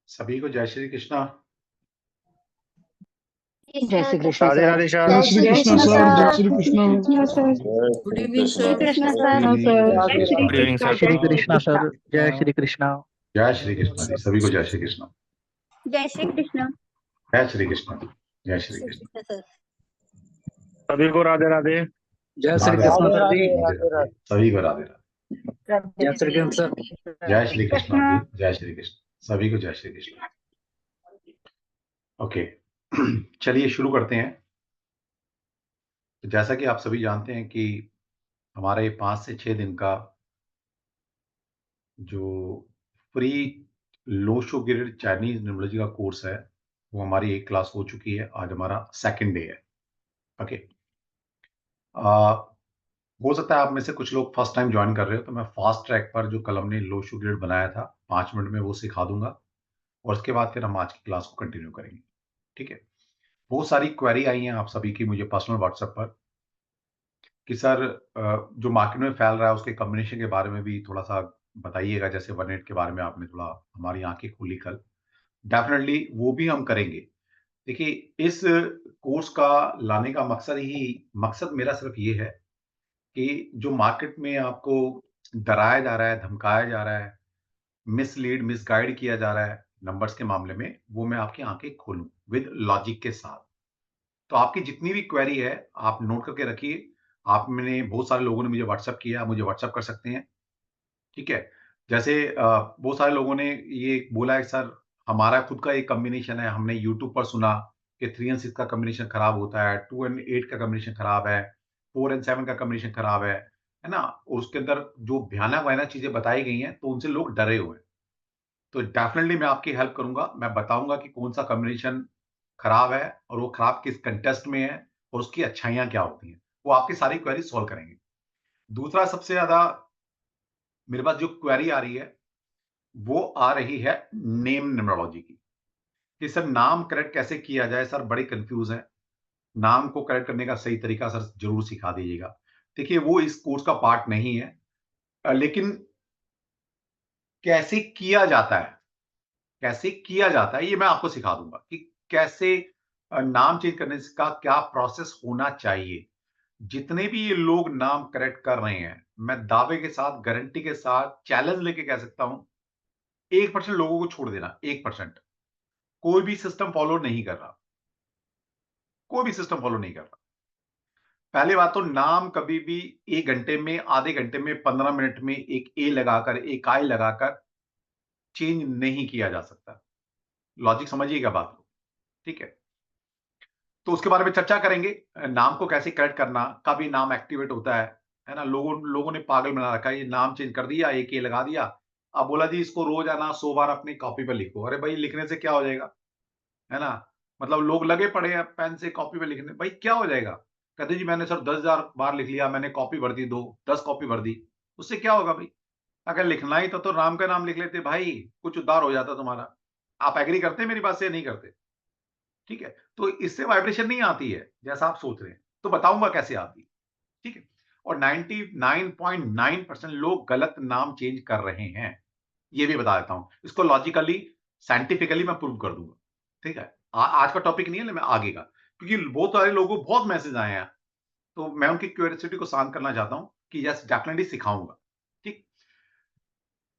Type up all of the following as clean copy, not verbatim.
सभी को जय श्री कृष्णा। जय श्री कृष्ण राधे सर। राधे सर। जय श्री कृष्ण सर। जय Shri Krishna. Good evening sir. Krishna sir. Good evening sir. Shri Krishna sir. जय श्री कृष्ण। जय श्री कृष्णा जी, सभी को जय श्री कृष्णा। जय श्री कृष्ण। जय श्री कृष्णा जी, जय श्री कृष्ण। सभी को राधे राधे। जय श्री कृष्ण सर जी। सभी को राधे राधे। जय श्री कृष्ण सर। जय श्री कृष्णा जी, जय श्री कृष्ण। सभी को जय श्री कृष्ण। ओके, चलिए शुरू करते हैं। तो जैसा कि आप सभी जानते हैं कि हमारा ये 5 से 6 दिन का जो free low sugar Chinese numerology का कोर्स है वो हमारी एक क्लास हो चुकी है। आज हमारा सेकंड डे है। ओके, हो सकता है आप में से कुछ लोग फर्स्ट टाइम ज्वाइन कर रहे हो, तो मैं फास्ट ट्रैक पर जो कल हमने लो शुगर बनाया था 5 मिनट में वो सिखा दूंगा और उसके बाद फिर हम आज की क्लास को कंटिन्यू करेंगे। ठीक है, बहुत सारी क्वेरी आई हैं आप सभी की मुझे पर्सनल व्हाट्सएप पर कि सर जो मार्केट में फैल रहा है उसके कॉम्बिनेशन के बारे में भी थोड़ा सा बताइएगा। जैसे 1-8 के बारे में आपने थोड़ा हमारी आंखें खोली कल, डेफिनेटली वो भी हम करेंगे। देखिए, इस कोर्स का लाने का मकसद मेरा सिर्फ ये है कि जो मार्केट में आपको डराया जा रहा है, धमकाया जा रहा है, मिसगाइड किया जा रहा है नंबर्स के मामले में, वो मैं आपकी आंखें खोलूं विद लॉजिक के साथ। तो आपकी जितनी भी क्वेरी है आप नोट करके रखिए। आपने बहुत सारे लोगों ने मुझे व्हाट्सएप किया, आप मुझे व्हाट्सएप कर सकते हैं। ठीक है, जैसे बहुत सारे लोगों ने ये बोला है सर हमारा खुद का एक कॉम्बिनेशन है, हमने यूट्यूब पर सुना कि 3 एंड 6 का कॉम्बिनेशन खराब होता है, 2 एंड 8 का कॉम्बिनेशन खराब है, 4 एंड 7 का कॉम्बिनेशन खराब है ना? और उसके अंदर जो भयानक चीजें बताई गई हैं तो उनसे लोग डरे हुए हैं। तो डेफिनेटली मैं आपकी हेल्प करूंगा, मैं बताऊंगा कि कौन सा कॉम्बिनेशन खराब है और वो खराब किस कंटेस्ट में है और उसकी अच्छाइयां क्या होती हैं। वो आपकी सारी क्वेरी सॉल्व करेंगे। दूसरा सबसे ज्यादा मेरे पास जो क्वेरी आ रही है वो आ रही है नेम न्यूमरोलॉजी की कि सर नाम करेक्ट कैसे किया जाए। सर बड़े कंफ्यूज हैं, नाम को करेक्ट करने का सही तरीका सर जरूर सिखा दीजिएगा। देखिए, वो इस कोर्स का पार्ट नहीं है, लेकिन कैसे किया जाता है, कैसे किया जाता है ये मैं आपको सिखा दूंगा कि कैसे नाम चेंज करने का क्या प्रोसेस होना चाहिए। जितने भी ये लोग नाम करेक्ट कर रहे हैं, मैं दावे के साथ, गारंटी के साथ, चैलेंज लेके कह सकता हूं, 1% लोगों को छोड़ देना। 1% कोई भी सिस्टम फॉलो नहीं कर रहा, कोई भी सिस्टम फॉलो नहीं कर रहा। पहली बात तो नाम कभी भी 1 घंटे में, आधे घंटे में, 15 मिनट में एक ए लगाकर, एक आई लगाकर चेंज नहीं किया जा सकता। लॉजिक समझिएगा बात को। ठीक है, तो उसके बारे में चर्चा करेंगे। नाम को कैसे करेक्ट करना, कभी नाम एक्टिवेट होता है ना? लोगों लोगों ने पागल बना रखा है, ये नाम चेंज कर दिया, एक ए लगा दिया, अब बोला जी इसको रोज आना 100 बार अपनी कॉपी पर लिखो। अरे भाई, लिखने से क्या हो जाएगा, है ना? मतलब लोग लगे पड़े हैं पेन से कॉपी पे लिखने, भाई क्या हो जाएगा? कहते जी मैंने सर 10,000 बार लिख लिया, मैंने कॉपी भर दी, 10 कॉपी भर दी, उससे क्या होगा भाई? अगर लिखना ही तो राम का नाम लिख लेते भाई, कुछ उद्धार हो जाता तुम्हारा। आप एग्री करते हैं मेरी बात से? नहीं करते? ठीक है, तो इससे वाइब्रेशन नहीं आती है जैसा आप सोच रहे हैं, तो बताऊंगा कैसे आती है। ठीक है, और 99.9% लोग गलत नाम चेंज कर रहे हैं, ये भी बता देता हूं। इसको लॉजिकली, साइंटिफिकली मैं प्रूव कर दूंगा। ठीक है, आज का टॉपिक नहीं है, मैं आगे का, क्योंकि बहुत सारे लोगों को बहुत मैसेज आए हैं, तो मैं उनकी क्यूरियोसिटी को शांत करना चाहता हूं कि यस डेफिनेटली सिखाऊंगा। ठीक,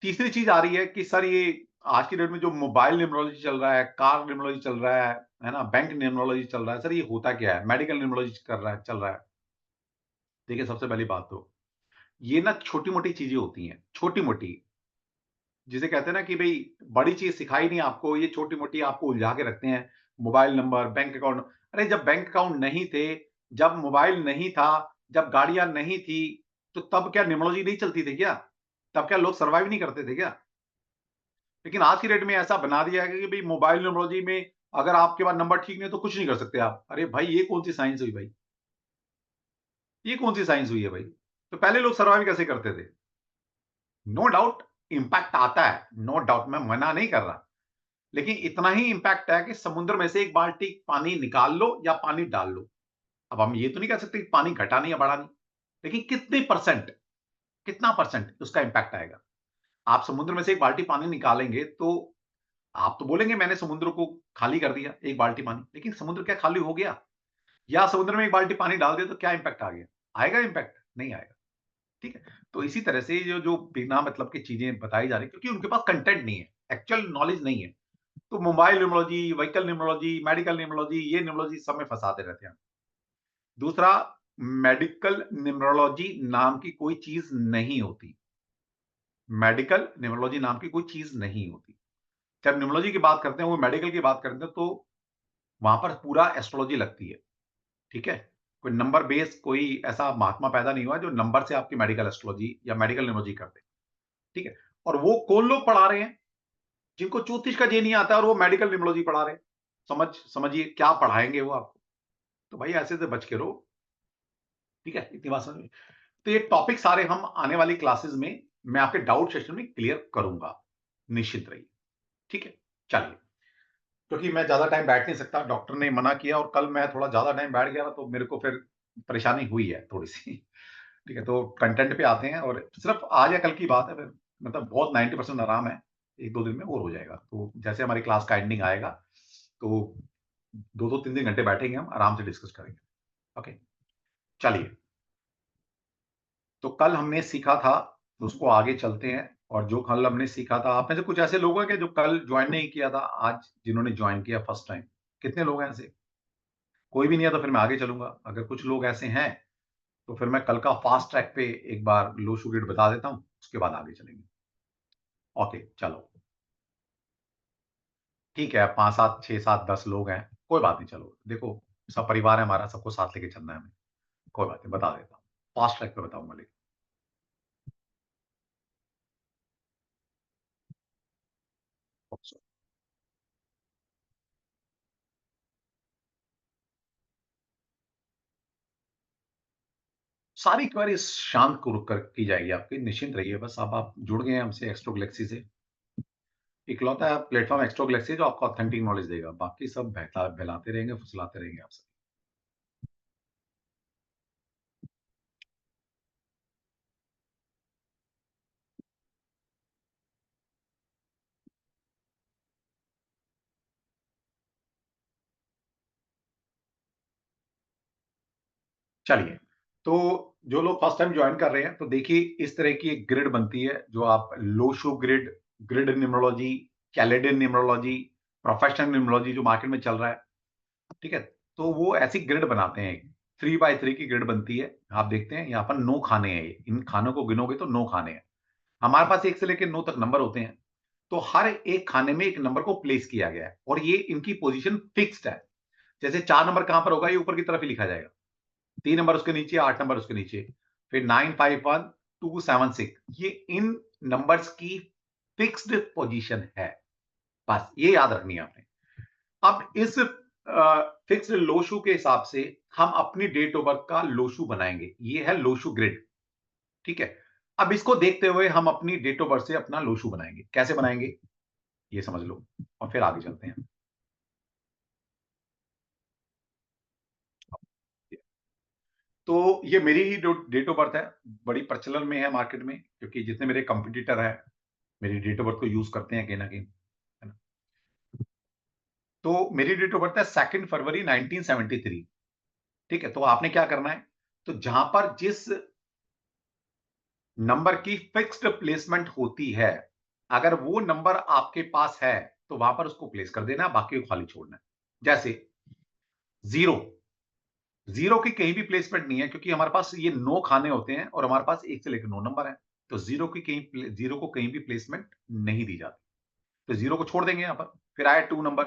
तीसरी चीज आ रही है कि सर ये आज की डेट में जो मोबाइल न्यूमरोलॉजी चल रहा है, कार न्यूमरोलॉजी चल रहा है ना, बैंक न्यूमरोलॉजी चल रहा है, सर ये होता क्या है? मेडिकल न्यूमरोलॉजी चल रहा है। देखिए, सबसे पहली बात तो ये ना छोटी मोटी चीजें होती हैं, छोटी मोटी, जिसे कहते हैं ना कि भाई बड़ी चीज सिखाई नहीं आपको, ये छोटी मोटी आपको उलझा के रखते हैं। मोबाइल नंबर, बैंक अकाउंट, अरे जब बैंक अकाउंट नहीं थे, जब मोबाइल नहीं था, जब गाड़ियां नहीं थी, तो तब क्या न्यूमरोलॉजी नहीं चलती थी क्या? तब क्या लोग सर्वाइव नहीं करते थे क्या? लेकिन आज की डेट में ऐसा बना दिया है कि भाई मोबाइल न्यूमरोलॉजी में अगर आपके पास नंबर ठीक नहीं है तो कुछ नहीं कर सकते आप। अरे भाई, ये कौन सी साइंस हुई भाई? ये कौन सी साइंस हुई है भाई? तो पहले लोग सर्वाइव कैसे करते थे? नो डाउट इंपैक्ट आता है, नो डाउट, मैं मना नहीं कर रहा, लेकिन इतना ही इंपैक्ट है कि समुद्र में से एक बाल्टी पानी निकाल लो या पानी डाल लो। अब हम ये तो नहीं कह सकते कि पानी घटा नहीं या बढ़ा नहीं, लेकिन कितने परसेंट, कितना परसेंट उसका इंपैक्ट आएगा? आप समुद्र में से एक बाल्टी पानी निकालेंगे तो आप तो बोलेंगे मैंने समुद्र को खाली कर दिया, एक बाल्टी पानी, लेकिन समुद्र क्या खाली हो गया? या समुद्र में एक बाल्टी पानी डाल दिया तो क्या इम्पैक्ट आ गया? आएगा इम्पैक्ट? नहीं आएगा। ठीक है? तो इसी तरह से ये जो बिना मतलब की चीज़ें बताई जा रही हैं, क्योंकि उनके पास कंटेंट नहीं है, एक्चुअल नॉलेज नहीं है। तो mobile numerology, vehicle numerology, medical numerology, ये न्यूमरोलॉजी सब में फँसाते रहते हैं। दूसरा, मेडिकल न्यूमरोलॉजी नाम की कोई चीज़ नहीं होती। मेडिकल न्यूमरोलॉजी नाम की कोई चीज़ नहीं होती। जब न्यूमरोलॉजी की बात करते हैं, वो मेडिकल की बात करते हैं, तो वहाँ पर पूरा एस्ट्रोलॉजी लगती है। ठीक है? कोई नंबर बेस कोई ऐसा महात्मा पैदा नहीं हुआ जो नंबर से आपकी मेडिकल एस्ट्रोलॉजी या मेडिकल न्यूमरोलॉजी कर दे। ठीक है? और वो कौन लोग पढ़ा रहे हैं? जिनको ज्योतिष का जे नहीं आता और वो मेडिकल न्यूमरोलॉजी पढ़ा रहे हैं। समझिए क्या पढ़ाएँगे वो आपको? तो भाई ऐसे से बच के रहो। ठीक है? इतनी बात समझ में। तो ये टॉपिक सारे हम आने वाली क्लासेस में मैं आपके डाउट सेशन में क्लियर करूँगा। निश्चिंत रहिए। ठीक है? चलिए। क्योंकि मैं ज़्यादा टाइम बैठ नहीं सकता, डॉक्टर ने मना किया और कल मैं थोड़ा ज़्यादा टाइम बैठ गया ना, तो मेरे को फिर परेशानी हुई है थोड़ी-सी। ठीक है? तो कंटेंट पे आते हैं और सिर्फ़ आज या कल की बात है, फिर मतलब बहुत 90% आराम है। 1-2 दिन में और हो जाएगा। तो जैसे हमारी क्लास का एंडिंग आएगा, तो 2-2 3-3 घंटे बैठेंगे हम, आराम से डिस्कस करेंगे। ओके? चलिए। तो कल हमने सीखा था, उसको आगे चलते हैं और जो कल हमने सीखा था, आप में से कुछ ऐसे लोग हैं कि जो कल जॉइन नहीं किया था, आज जिन्होंने जॉइन किया फर्स्ट टाइम? कितने लोग हैं ऐसे? कोई भी नहीं है तो फिर मैं आगे चलूँगा। अगर कुछ लोग ऐसे हैं, तो फिर मैं कल का फास्ट ट्रैक पे एक बार लो शू ग्रिड बता देता हूँ, उसके बाद आगे चलेंगे। ओके, चलो। ठीक है, 5, 7, 6, 7, 10 लोग हैं, कोई बात नहीं चलो। देखो, सब परिवार है हमारा, सबको साथ लेके चलना है हमें। कोई बात नहीं, बता देता हूँ। फास्ट ट्रैक पे बताऊँगा लेकिन। सारी क्वेरीज़ शांत को रुक कर की जाएगी आपकी, निश्चिंत रहिए बस। अब आप जुड़ गए हैं हमसे एस्ट्रो गैलेक्सी से। इकलौता प्लेटफ़ॉर्म एस्ट्रो गैलेक्सी जो आपको ऑथेंटिक नॉलेज देगा, बाकी सब बहलाते रहेंगे, फुसलाते रहेंगे आपसे। चलिए, तो जो लोग फर्स्ट टाइम जॉइन कर रहे हैं, तो देखिए इस तरह की एक ग्रिड बनती है, जो आप Lo Shu grid, grid numerology, calendar numerology, professional numerology जो मार्केट में चल रहा है, ठीक है? तो वो ऐसी ग्रिड बनाते हैं, 3 बाय 3 की ग्रिड बनती है। आप देखते हैं यहाँ पर 9 खाने हैं ये, इन खानों को गिनोगे तो 9 खाने हैं। हमारे पास 1 से लेके 9 तक नंबर होते हैं, तो हर एक खाने में एक नंबर को प्लेस किया गया है और ये इनकी पोज़ीशन फिक्स्ड है। जैसे 4 नंबर कहाँ पर होगा, ये ऊपर की तरफ ही लिखा जाएगा। 3 नंबर उसके नीचे, 8 नंबर उसके नीचे, फिर 9, 5, 1, 2, 7, 6, ये इन नंबर्स की फिक्स्ड पोजीशन है। बस ये याद रखनी है आपने। अब इस फिक्स्ड लोशु के हिसाब से हम अपनी डेट ऑफ बर्थ का लोशु बनाएंगे। ये है लोशु ग्रिड, ठीक है? अब इसको देखते हुए हम अपनी डेट ऑफ बर्थ से अपना लोशु बनाएंगे। कैसे बनाएंगे? ये समझ लो और फिर आगे चलते हैं। तो ये मेरी ही जो डेट ऑफ बर्थ है, बड़ी प्रचलन में है मार्केट में, क्योंकि जितने मेरे कॉम्पिटिटर हैं, मेरी डेट ऑफ बर्थ को यूज़ करते हैं कहीं न कहीं, है ना? तो मेरी डेट ऑफ बर्थ है 2 फरवरी 1973, ठीक है? तो आपने क्या करना है, तो जहाँ पर जिस नंबर की फिक्स्ड प्लेसमेंट होती है, अगर वो नंबर आपके पास है, तो वहाँ पर उसको प्लेस कर देना है, बाकी को खाली छोड़ना है। जैसे 0, 0 की कहीं भी प्लेसमेंट नहीं है, क्योंकि हमारे पास ये 9 खाने होते हैं और हमारे पास 1 से लेकर 9 नंबर हैं। तो 0 को कहीं भी प्लेसमेंट नहीं दी जाती। तो 0 को छोड़ देंगे यहाँ पर। फिर आया 2 नंबर।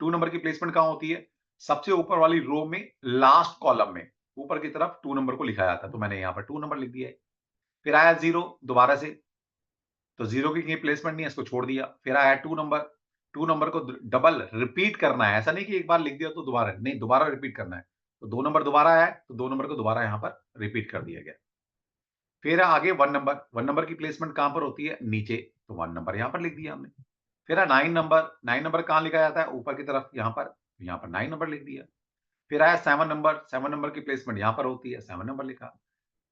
2 नंबर की प्लेसमेंट कहाँ होती है? सबसे ऊपर वाली रो में लास्ट कॉलम में, ऊपर की तरफ 2 नंबर को लिखा जाता है, तो मैंने यहाँ पर 2 नंबर लिख दिया है। फिर आया 0 दोबारा से, तो 0 की कहीं प्लेसमेंट नहीं है, इसको छोड़ दिया। फिर आया 2 नंबर, 2 नंबर को डबल रिपीट करना है, ऐसा नहीं कि एक बार लिख दिया तो दोबारा नहीं, दोबारा रिपीट करना है। तो 2 नंबर दोबारा आया, तो 2 नंबर को दोबारा यहाँ पर रिपीट कर दिया गया। फिर आगे 1 नंबर, 1 नंबर की प्लेसमेंट कहाँ पर होती है? नीचे, तो 1 नंबर यहाँ पर लिख दिया हमने। फिर 9 नंबर, 9 नंबर कहाँ लिखा जाता है? ऊपर की तरफ यहाँ पर 9 नंबर लिख दिया। फिर आया 7 नंबर, 7 नंबर की प्लेसमेंट यहाँ पर होती है, 7 नंबर लिखा।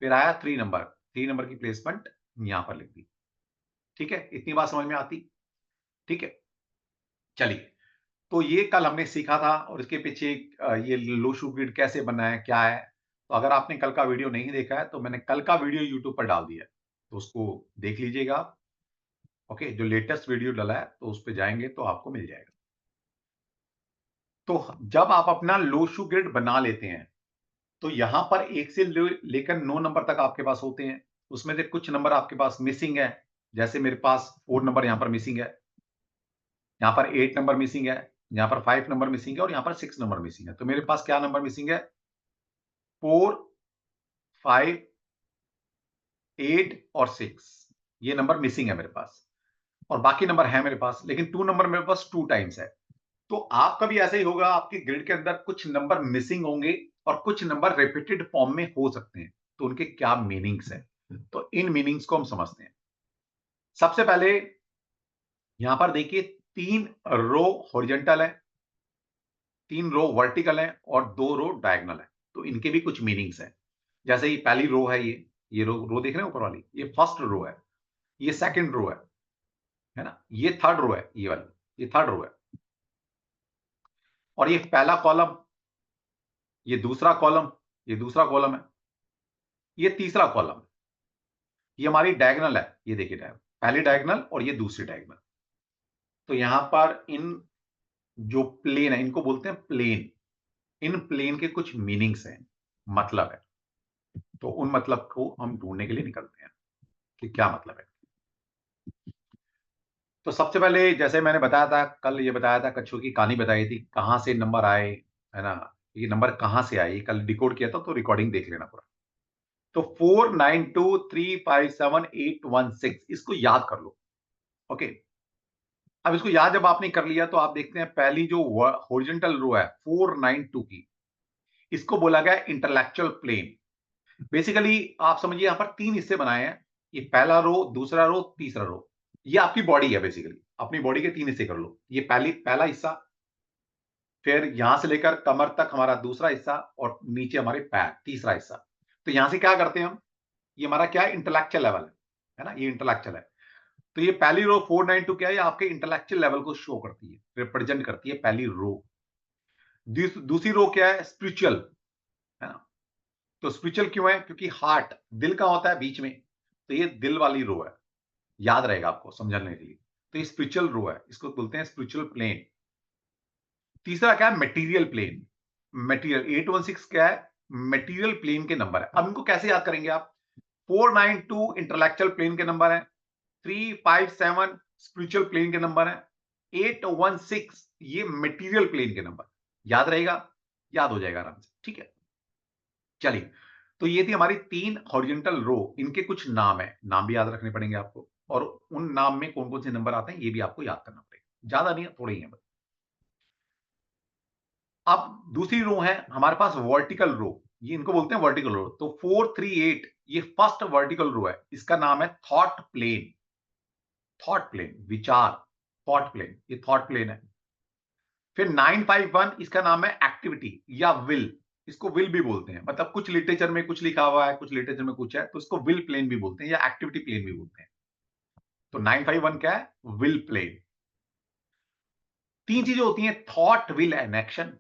फिर आया 3 नंबर, 3 नंबर की प्लेसमेंट यहाँ पर लिख दी। ठीक है? इतनी बात समझ में आती? ठीक है? चलिए, तो ये कल हमने सीखा था और इसके पीछे ये लो शू ग्रिड कैसे बनना है, क्या है। तो अगर आपने कल का वीडियो नहीं देखा है तो मैंने कल का वीडियो यूट्यूब पर डाल दिया है, तो उसको देख लीजिएगा आप। ओके, जो लेटेस्ट वीडियो डला है तो उस पे जाएंगे तो आपको मिल जाएगा। तो जब आप अपना लो शू ग्रिड बना लेते हैं तो यहां पर 1 से लेकर 9 नंबर तक आपके पास होते हैं। उसमें से कुछ नंबर आपके पास मिसिंग है, जैसे मेरे पास 4 नंबर यहां पर मिसिंग है, यहां पर 8 नंबर मिसिंग है, यहां पर 5 नंबर मिसिंग है और यहां पर 6 नंबर मिसिंग है। तो मेरे पास क्या नंबर मिसिंग है? 4, 5, 8 और 6 ये नंबर मिसिंग है मेरे पास, और बाकी नंबर है मेरे पास, लेकिन 2 नंबर मेरे पास 2 टाइम्स है। तो आपका भी ऐसा ही होगा, आपके ग्रिड के अंदर कुछ नंबर मिसिंग होंगे और कुछ नंबर रिपीटेड फॉर्म में हो सकते हैं। तो उनके क्या मीनिंग्स है, तो इन मीनिंग्स को हम समझते हैं। सबसे पहले यहां पर देखिए 3 रो हॉरिजॉन्टल है, 3 रो वर्टिकल है और 2 रो डायगोनल है। तो इनके भी कुछ मीनिंग्स हैं। जैसे ये पहली रो है, ये रो देख रहे हैं ऊपर वाली, ये फर्स्ट रो है, ये सेकंड रो है ना, ये थर्ड रो है, ये वाली ये थर्ड रो है, और ये पहला कॉलम, ये दूसरा कॉलम, ये दूसरा कॉलम है, ये तीसरा कॉलम, ये हमारी डायगोनल है। ये देखिए पहली डायगोनल और ये दूसरी डायगोनल। तो यहां पर इन जो प्लेन है इनको बोलते हैं प्लेन। इन प्लेन के कुछ मीनिंग्स हैं, मतलब है। तो उन मतलब को हम ढूंढने के लिए निकलते हैं कि क्या मतलब है। तो सबसे पहले जैसे मैंने बताया था, कल ये बताया था, कच्छू की कहानी बताई थी, कहां से नंबर आए, है ना, ये नंबर कहां से आए, ये कल डिकोड किया था, तो रिकॉर्डिंग देख लेना पूरा। तो 492357816 इसको याद कर लो। ओके, अब इसको याद जब आपने कर लिया तो आप देखते हैं पहली जो हॉरिजॉन्टल रो है 492 की, इसको बोला गया इंटेलेक्चुअल प्लेन। बेसिकली आप समझिए यहां पर 3 हिस्से बनाए हैं, ये पहला रो, दूसरा रो, तीसरा रो। ये आपकी बॉडी है, बेसिकली अपनी बॉडी के 3 हिस्से कर लो। ये पहला हिस्सा, फिर यहां से लेकर कमर तक हमारा दूसरा हिस्सा, और नीचे हमारे पैर तीसरा हिस्सा। तो यहां से क्या करते हैं हम, ये हमारा क्या है, इंटेलेक्चुअल लेवल है ना, ये इंटेलेक्चुअल है। तो ये पहली रो 492 क्या है, ये आपके इंटेलेक्चुअल लेवल को शो करती है, रिप्रेजेंट करती है पहली रो। दूसरी रो क्या है, स्पिरिचुअल, है ना। तो स्पिरिचुअल क्यों है, क्योंकि हार्ट, दिल का होता है बीच में, तो ये दिल वाली रो है, याद रहेगा आपको समझने के लिए। तो ये स्पिरिचुअल रो है, इसको बोलते हैं स्पिरिचुअल प्लेन। तीसरा क्या है, मटेरियल प्लेन। मटेरियल 816 क्या है, मटेरियल प्लेन के नंबर है। अब इनको कैसे याद करेंगे आप, 492 इंटेलेक्चुअल प्लेन के नंबर है, 357 स्पिरिचुअल प्लेन के नंबर है, 816 ये मटेरियल प्लेन के नंबर। याद रहेगा, याद हो जाएगा आराम से, ठीक है। चलिए, तो ये थी हमारी 3 हॉरिजॉन्टल रो, इनके कुछ नाम है, नाम भी याद रखने पड़ेंगे आपको, और उन नाम में कौन कौन से नंबर आते हैं ये भी आपको याद करना पड़ेगा, ज्यादा नहीं है, थोड़े ही है बस। अब दूसरी रो है हमारे पास वर्टिकल रो, ये इनको बोलते हैं वर्टिकल रो। तो 438 ये फर्स्ट वर्टिकल रो है, इसका नाम है थॉट प्लेन। थॉट प्लेन, विचार, थॉट प्लेन, ये थॉट प्लेन है। फिर 951 इसका नाम है एक्टिविटी या विल, इसको विल भी बोलते हैं, मतलब कुछ लिटरेचर में कुछ लिखा हुआ है, कुछ लिटरेचर में कुछ है, तो इसको विल प्लेन भी बोलते हैं या एक्टिविटी प्लेन भी बोलते हैं। तो 951 क्या है, विल प्लेन। 3 चीजें होती हैं, थॉट, विल एंड एक्शन,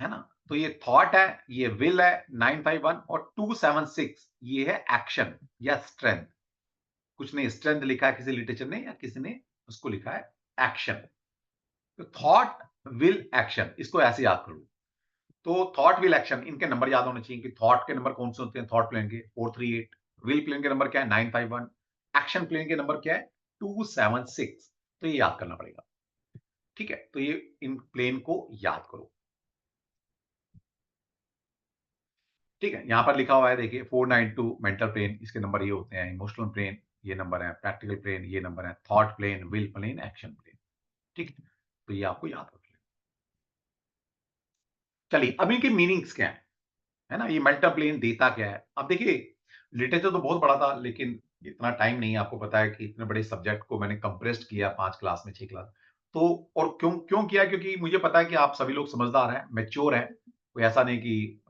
है ना। तो ये थॉट है, ये विल है 951, और 276 ये है एक्शन या स्ट्रेंथ। कुछ ने स्ट्रेंथ लिखा है किसी लिटरेचर ने, या किसी ने उसको लिखा है एक्शन। तो थॉट, विल, एक्शन, इसको ऐसे याद करो। तो थॉट, विल, एक्शन, इनके नंबर याद होने चाहिए कि थॉट के नंबर कौन से होते हैं, थॉट प्लेन के 438, विल प्लेन के नंबर क्या है 951, एक्शन प्लेन के नंबर क्या है 276। तो ये याद करना पड़ेगा, ठीक है। तो ये इन प्लेन को याद करो, ठीक है। यहां पर लिखा हुआ है देखिए 492 मेंटल प्लेन, इसके नंबर ये होते हैं, इमोशनल प्लेन ये नंबर है, प्रैक्टिकल प्लेन ये नंबर है, thought plane, will plane, action plane, ठीक है। तो ये आपको याद रख लें। चलिए, अब इनके मीनिंग्स क्या है ना, ये मेंटल प्लेन देता क्या है। अब देखिए, लिटरेचर तो बहुत बड़ा था, लेकिन इतना टाइम नहीं है, आपको पता है कि इतने बड़े सब्जेक्ट को मैंने कंप्रेस्ड किया 5 क्लास में, 6 क्लास। तो और क्यों क्यों किया, क्योंकि मुझे पता है कि आप सभी लोग समझदार हैं, मैच्योर हैं, कोई ऐसा नहीं कि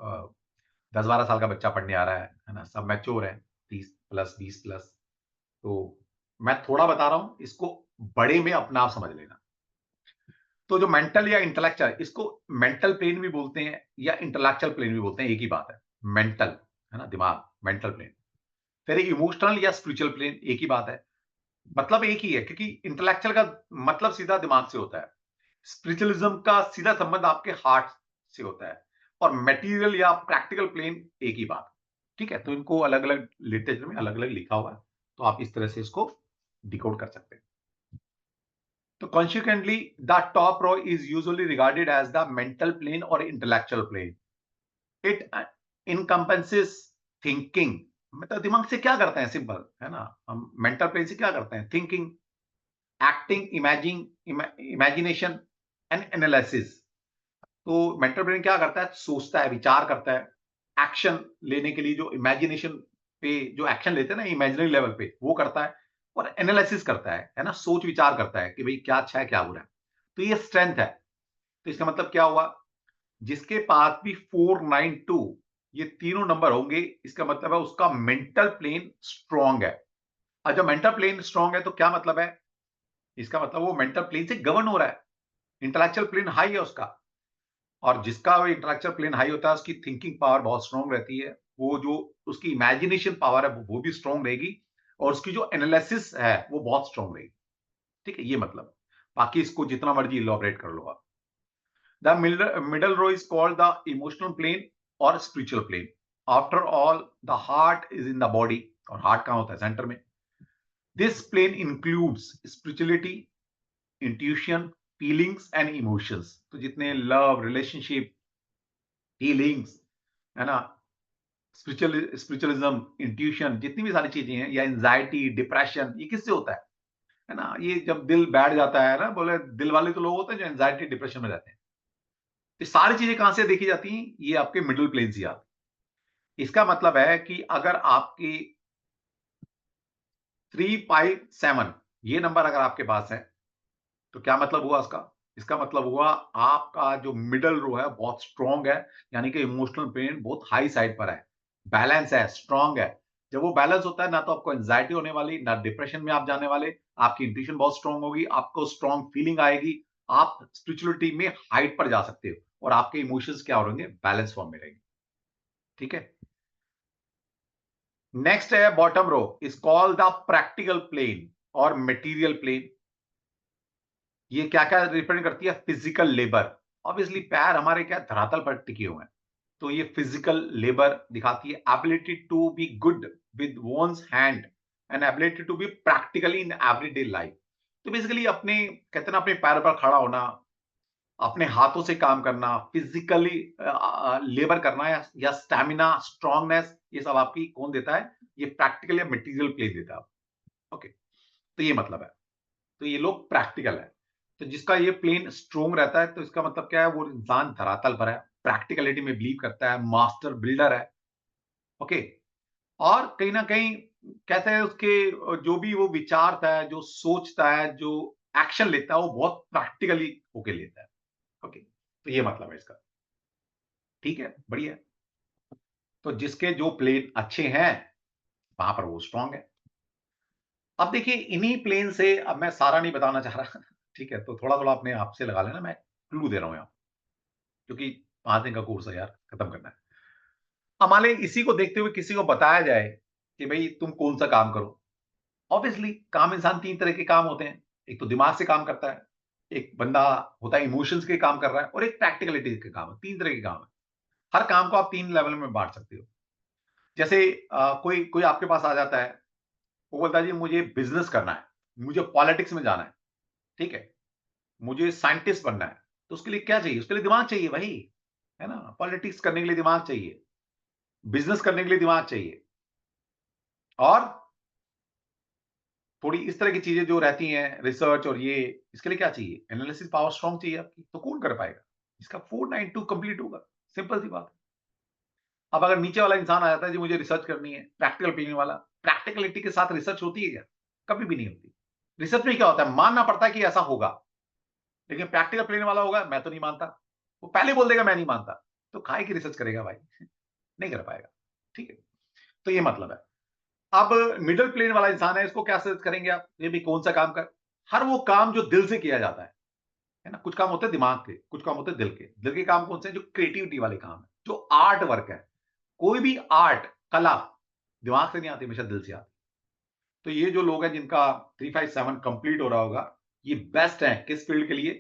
10-12 साल का बच्चा पढ़ने आ रहा है ना, सब मैच्योर है, 30 प्लस 20 प्लस। तो मैं थोड़ा बता रहा हूं, इसको बड़े में अपना आप समझ लेना। तो जो मेंटल या इंटेलेक्चुअल, इसको मेंटल प्लेन भी बोलते हैं या इंटेलेक्चुअल प्लेन भी बोलते हैं, एक ही बात है। मेंटल है ना, दिमाग, मेंटल प्लेन। फिर इमोशनल या स्पिरिचुअल प्लेन, एक ही बात है, मतलब एक ही है, क्योंकि इंटेलेक्चुअल का मतलब सीधा दिमाग से होता है, स्पिरिचुअलिज्म का सीधा संबंध आपके हार्ट से होता है, और मटेरियल या प्रैक्टिकल प्लेन एक ही बात। ठीक है, तो इनको अलग अलग लिटरेचर में अलग अलग लिखा हुआ है, तो आप इस तरह से इसको डिकोड कर सकते हैं। तो consequently the top row is usually regarded as the mental plane or intellectual plane. It encompasses thinking, मतलब दिमाग से क्या करते हैं, सिंपल है ना, हम मेंटल प्लेन से क्या करते हैं, thinking, acting, imagination and analysis. तो मेंटल ब्रेन क्या करता है, सोचता है, विचार करता है, एक्शन लेने के लिए जो इमेजिनेशन पे जो एक्शन लेते हैं ना, इमेजिनरी लेवल पे वो करता है, और एनालिसिस करता है ना, सोच विचार करता है कि भाई क्या अच्छा है क्या बुरा है। तो ये स्ट्रेंथ है। तो इसका मतलब क्या हुआ, जिसके पास भी 492 ये तीनों नंबर होंगे, इसका मतलब है उसका मेंटल प्लेन स्ट्रांग है। और जब मेंटल प्लेन स्ट्रांग है तो क्या मतलब है, इसका मतलब वो मेंटल प्लेन से गवर्न हो रहा है, इंटेलेक्चुअल प्लेन हाई है उसका। और जिसका इंटेलेक्चुअल प्लेन हाई होता है उसकी थिंकिंग पावर बहुत स्ट्रांग रहती है, वो जो उसकी इमेजिनेशन पावर है वो भी स्ट्रांग रहेगी, और उसकी जो एनालिसिस है वो बहुत स्ट्रांग रहेगी। ठीक है, ये मतलब। बाकी इसको जितना मर्जी इलॉबरेट कर लो आप। The middle row is called the emotional plane और spiritual plane. After all the heart is in the body, और हार्ट कहां होता है, सेंटर में। This plane includes spirituality, intuition, feelings and emotions. तो जितने लव, रिलेशनशिप, फीलिंग्स है ना, स्पिरिचुअलिज्म, इंट्यूशन, जितनी भी सारी चीजें हैं, या एंजाइटी, डिप्रेशन, ये किससे होता है ना, ये जब दिल बैठ जाता है ना, बोले दिल वाले तो लोग होते हैं जो एंजाइटी डिप्रेशन में रहते हैं। ये सारी चीजें कहां से देखी जाती हैं, ये आपके मिडिल प्लेन से आती है। इसका मतलब है कि अगर आपकी 357 ये नंबर अगर आपके पास है, तो क्या मतलब हुआ उसका, इसका मतलब हुआ आपका जो मिडल रो है बहुत स्ट्रांग है, यानी कि इमोशनल पेन बहुत हाई साइड पर है, बैलेंस है, स्ट्रांग है। जब वो बैलेंस होता है ना, तो आपको एंजाइटी होने वाली ना, डिप्रेशन में आप जाने वाले, आपकी इंट्यूशन बहुत स्ट्रांग होगी, आपको स्ट्रांग फीलिंग आएगी, आप स्पिरिचुअलिटी में हाइट पर जा सकते हो, और आपके इमोशंस क्या हो रहेंगे, बैलेंस फॉर्म में रहेंगे। ठीक है, नेक्स्ट है bottom row is called the practical plane और मटेरियल प्लेन। ये क्या क्या रिप्रेजेंट करती है, फिजिकल लेबर। ऑब्वियसली पैर हमारे क्या धरातल पर टिके हुए हैं, तो ये फिजिकल लेबर दिखाती है। Ability to be good with one's hand and ability to be practically in everyday life. तो बेसिकली अपने कहते हैं ना, अपने पैर पर खड़ा होना, अपने हाथों से काम करना, फिजिकली लेबर करना, या स्टैमिना, स्ट्रांगनेस, ये सब आपकी कौन देता है, ये प्रैक्टिकल या मटेरियल प्ले देता है। ओके, तो ये मतलब है, तो ये लोग प्रैक्टिकल है। तो जिसका ये प्लेन स्ट्रोंग रहता है, तो इसका मतलब क्या है, वो इंसान धरातल पर है, प्रैक्टिकलिटी में बिलीव करता है, मास्टर बिल्डर है। ओके, और कहीं ना कहीं कहते हैं उसके जो भी वो विचारता है, जो सोचता है, जो एक्शन लेता है, वो बहुत प्रैक्टिकली होके लेता है। ओके, तो ये मतलब है इसका। ठीक है, बढ़िया। तो जिसके जो प्लेन अच्छे हैं वहां पर वो स्ट्रांग है। अब देखिए इन्हीं प्लेन से, अब मैं सारा नहीं बताना चाह रहा ठीक है, तो थोड़ा थोड़ा अपने आप से लगा लेना, मैं क्लू दे रहा हूं यहाँ, क्योंकि 5 दिन का कोर्स है यार, खत्म करना है। हमारे इसी को देखते हुए किसी को बताया जाए कि भाई तुम कौन सा काम करो। ऑब्वियसली काम, इंसान 3 तरह के काम होते हैं, एक तो दिमाग से काम करता है, एक बंदा होता है इमोशंस के काम कर रहा है, और एक प्रैक्टिकलिटी के काम है। 3 तरह के काम है, हर काम को आप 3 लेवल में बांट सकते हो। जैसे कोई कोई आपके पास आ जाता है, वो बोलता है जी मुझे बिजनेस करना है, मुझे पॉलिटिक्स में जाना है, ठीक है, मुझे साइंटिस्ट बनना है। तो उसके लिए क्या चाहिए, उसके लिए दिमाग चाहिए भाई, है ना, पॉलिटिक्स करने के लिए दिमाग चाहिए, बिजनेस करने के लिए दिमाग चाहिए, और थोड़ी इस तरह की चीजें जो रहती हैं, रिसर्च और ये, इसके लिए क्या चाहिए, एनालिसिस पावर स्ट्रांग चाहिए आपकी। तो कौन कर पाएगा, इसका 492 कंप्लीट होगा, सिंपल सी बात है। अब अगर नीचे वाला इंसान आ जाता है जी मुझे रिसर्च करनी है, प्रैक्टिकल प्लेन वाला, प्रैक्टिकलिटी के साथ रिसर्च होती है क्या, कभी भी नहीं होती। रिसर्च में क्या होता है, मानना पड़ता है कि ऐसा होगा, लेकिन प्रैक्टिकल प्लेन वाला होगा मैं तो नहीं मानता, वो पहले बोल देगा मैं नहीं मानता, तो काहे की रिसर्च करेगा भाई नहीं कर पाएगा। ठीक है, तो ये मतलब है। अब मिडिल प्लेन वाला इंसान है, इसको क्या सर्च करेंगे आप, ये भी कौन सा काम कर, हर वो काम जो दिल से किया जाता है, है ना। कुछ काम होते हैं दिमाग के, कुछ काम होते हैं दिल के काम कौन से हैं? जो क्रिएटिविटी वाले काम है, जो आर्ट वर्क है। कोई भी आर्ट, कला दिमाग से नहीं आती, हमेशा दिल से आती। तो ये जो लोग हैं जिनका 357 कंप्लीट हो रहा होगा, ये बेस्ट है किस फील्ड के लिए?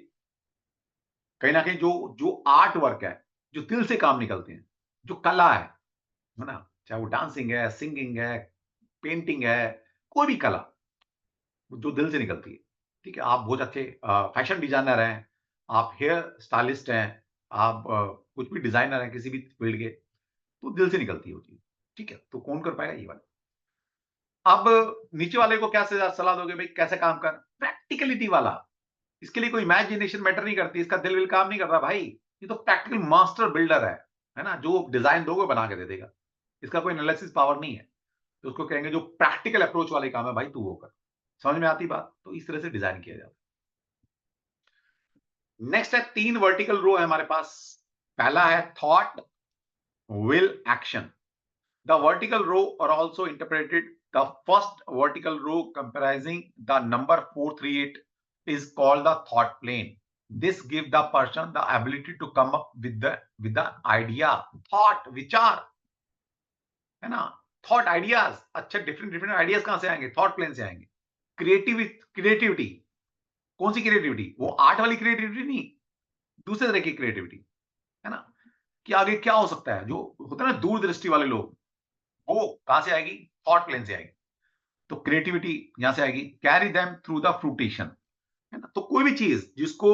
कहीं ना कहीं जो जो आर्ट वर्क है, जो दिल से काम निकलते हैं, जो कला है ना, चाहे वो डांसिंग है, सिंगिंग है, पेंटिंग है, कोई भी कला जो दिल से निकलती है। ठीक है, आप बहुत अच्छे फैशन डिजाइनर हैं, आप हेयर स्टाइलिस्ट हैं, आप कुछ भी डिजाइनर हैं किसी भी फील्ड के, तो दिल से निकलती है वो चीज। ठीक है, तो कौन कर पाएगा? ये वाला। अब नीचे वाले को क्या सलाह दोगे भाई, कैसे काम कर? प्रैक्टिकलिटी वाला। इसके लिए कोई इमेजिनेशन मैटर नहीं करती, इसका दिल विल काम नहीं कर रहा भाई। ये तो प्रैक्टिकल मास्टर बिल्डर है ना। जो डिजाइन दोगे बना के दे देगा, इसका कोई एनालिसिस पावर नहीं है। तो उसको कहेंगे जो प्रैक्टिकल अप्रोच वाले काम है भाई तू वो कर। समझ में आती बात? तो इस तरह से डिजाइन किया जाता है। नेक्स्ट है 3 वर्टिकल रो है हमारे पास। पहला है thought, will, action. The vertical row are also interpreted. The first vertical row comprising the number 438 is called the thought plane. This gives the person the ability to come up with the idea, thought, विचार, है ना। Thought ideas, अच्छा different ideas कहां से आएंगे? Thought plane से आएंगे। Creativity, कौन सी क्रिएटिविटी? वो आर्ट वाली क्रिएटिविटी नहीं, दूसरे तरह की क्रिएटिविटी, है ना। कि आगे क्या हो सकता है, जो होता है ना दूरदृष्टि वाले लोग, वो कहां से आएगी? थॉट प्लेन से आएगी। तो क्रिएटिविटी यहां से आएगी। Carry them through the fruition, है ना। तो कोई भी चीज जिसको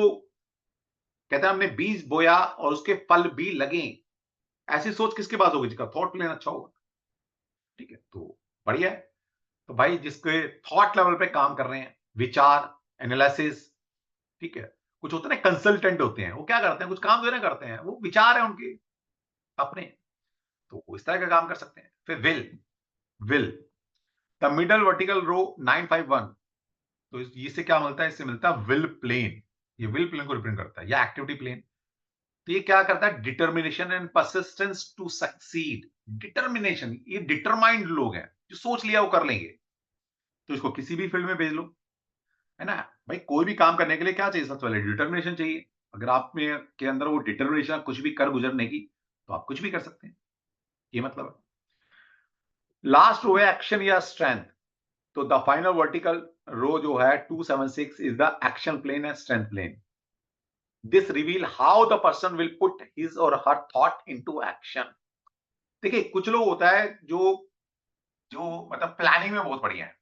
कहते हैं हमने बीज बोया और उसके फल भी लगे, ऐसी सोच किसके पास होगी? जिसका थॉट प्लेन अच्छा होगा। ठीक है, तो बढ़िया है। तो भाई जिसके थॉट लेवल पे काम कर रहे हैं, विचार, एनालिसिस, ठीक है। कुछ होते हैं ना कंसल्टेंट होते हैं, वो क्या करते हैं? कुछ काम जो ना करते हैं, वो विचार है उनके अपने, तो वो इस तरह का काम कर सकते हैं। फिर विल द मिडल वर्टिकल रो 951। तो इससे क्या मिलता है? इससे मिलता है विल प्लेन। ये विल प्लेन को रिप्रेजेंट करता है, या एक्टिविटी प्लेन। तो ये क्या करता है? Determination and persistence to succeed. Determination, ये डिटरमाइंड लोग हैं, जो सोच लिया वो कर लेंगे। तो इसको किसी भी फील्ड में भेज लो, है ना। भाई कोई भी काम करने के लिए क्या चाहिए? सबसे पहले डिटर्मिनेशन चाहिए। अगर आप में के अंदर वो डिटर्मिनेशन कुछ भी कर गुजरने की, तो आप कुछ भी कर सकते हैं। ये मतलब है। लास्ट रो है एक्शन या स्ट्रेंथ। तो द फाइनल वर्टिकल रो जो है 276 is the action plane and strength plane. This reveal how the person will put his or her thought into action. देखिए कुछ लोग होता है जो जो मतलब प्लानिंग में बहुत बढ़िया है।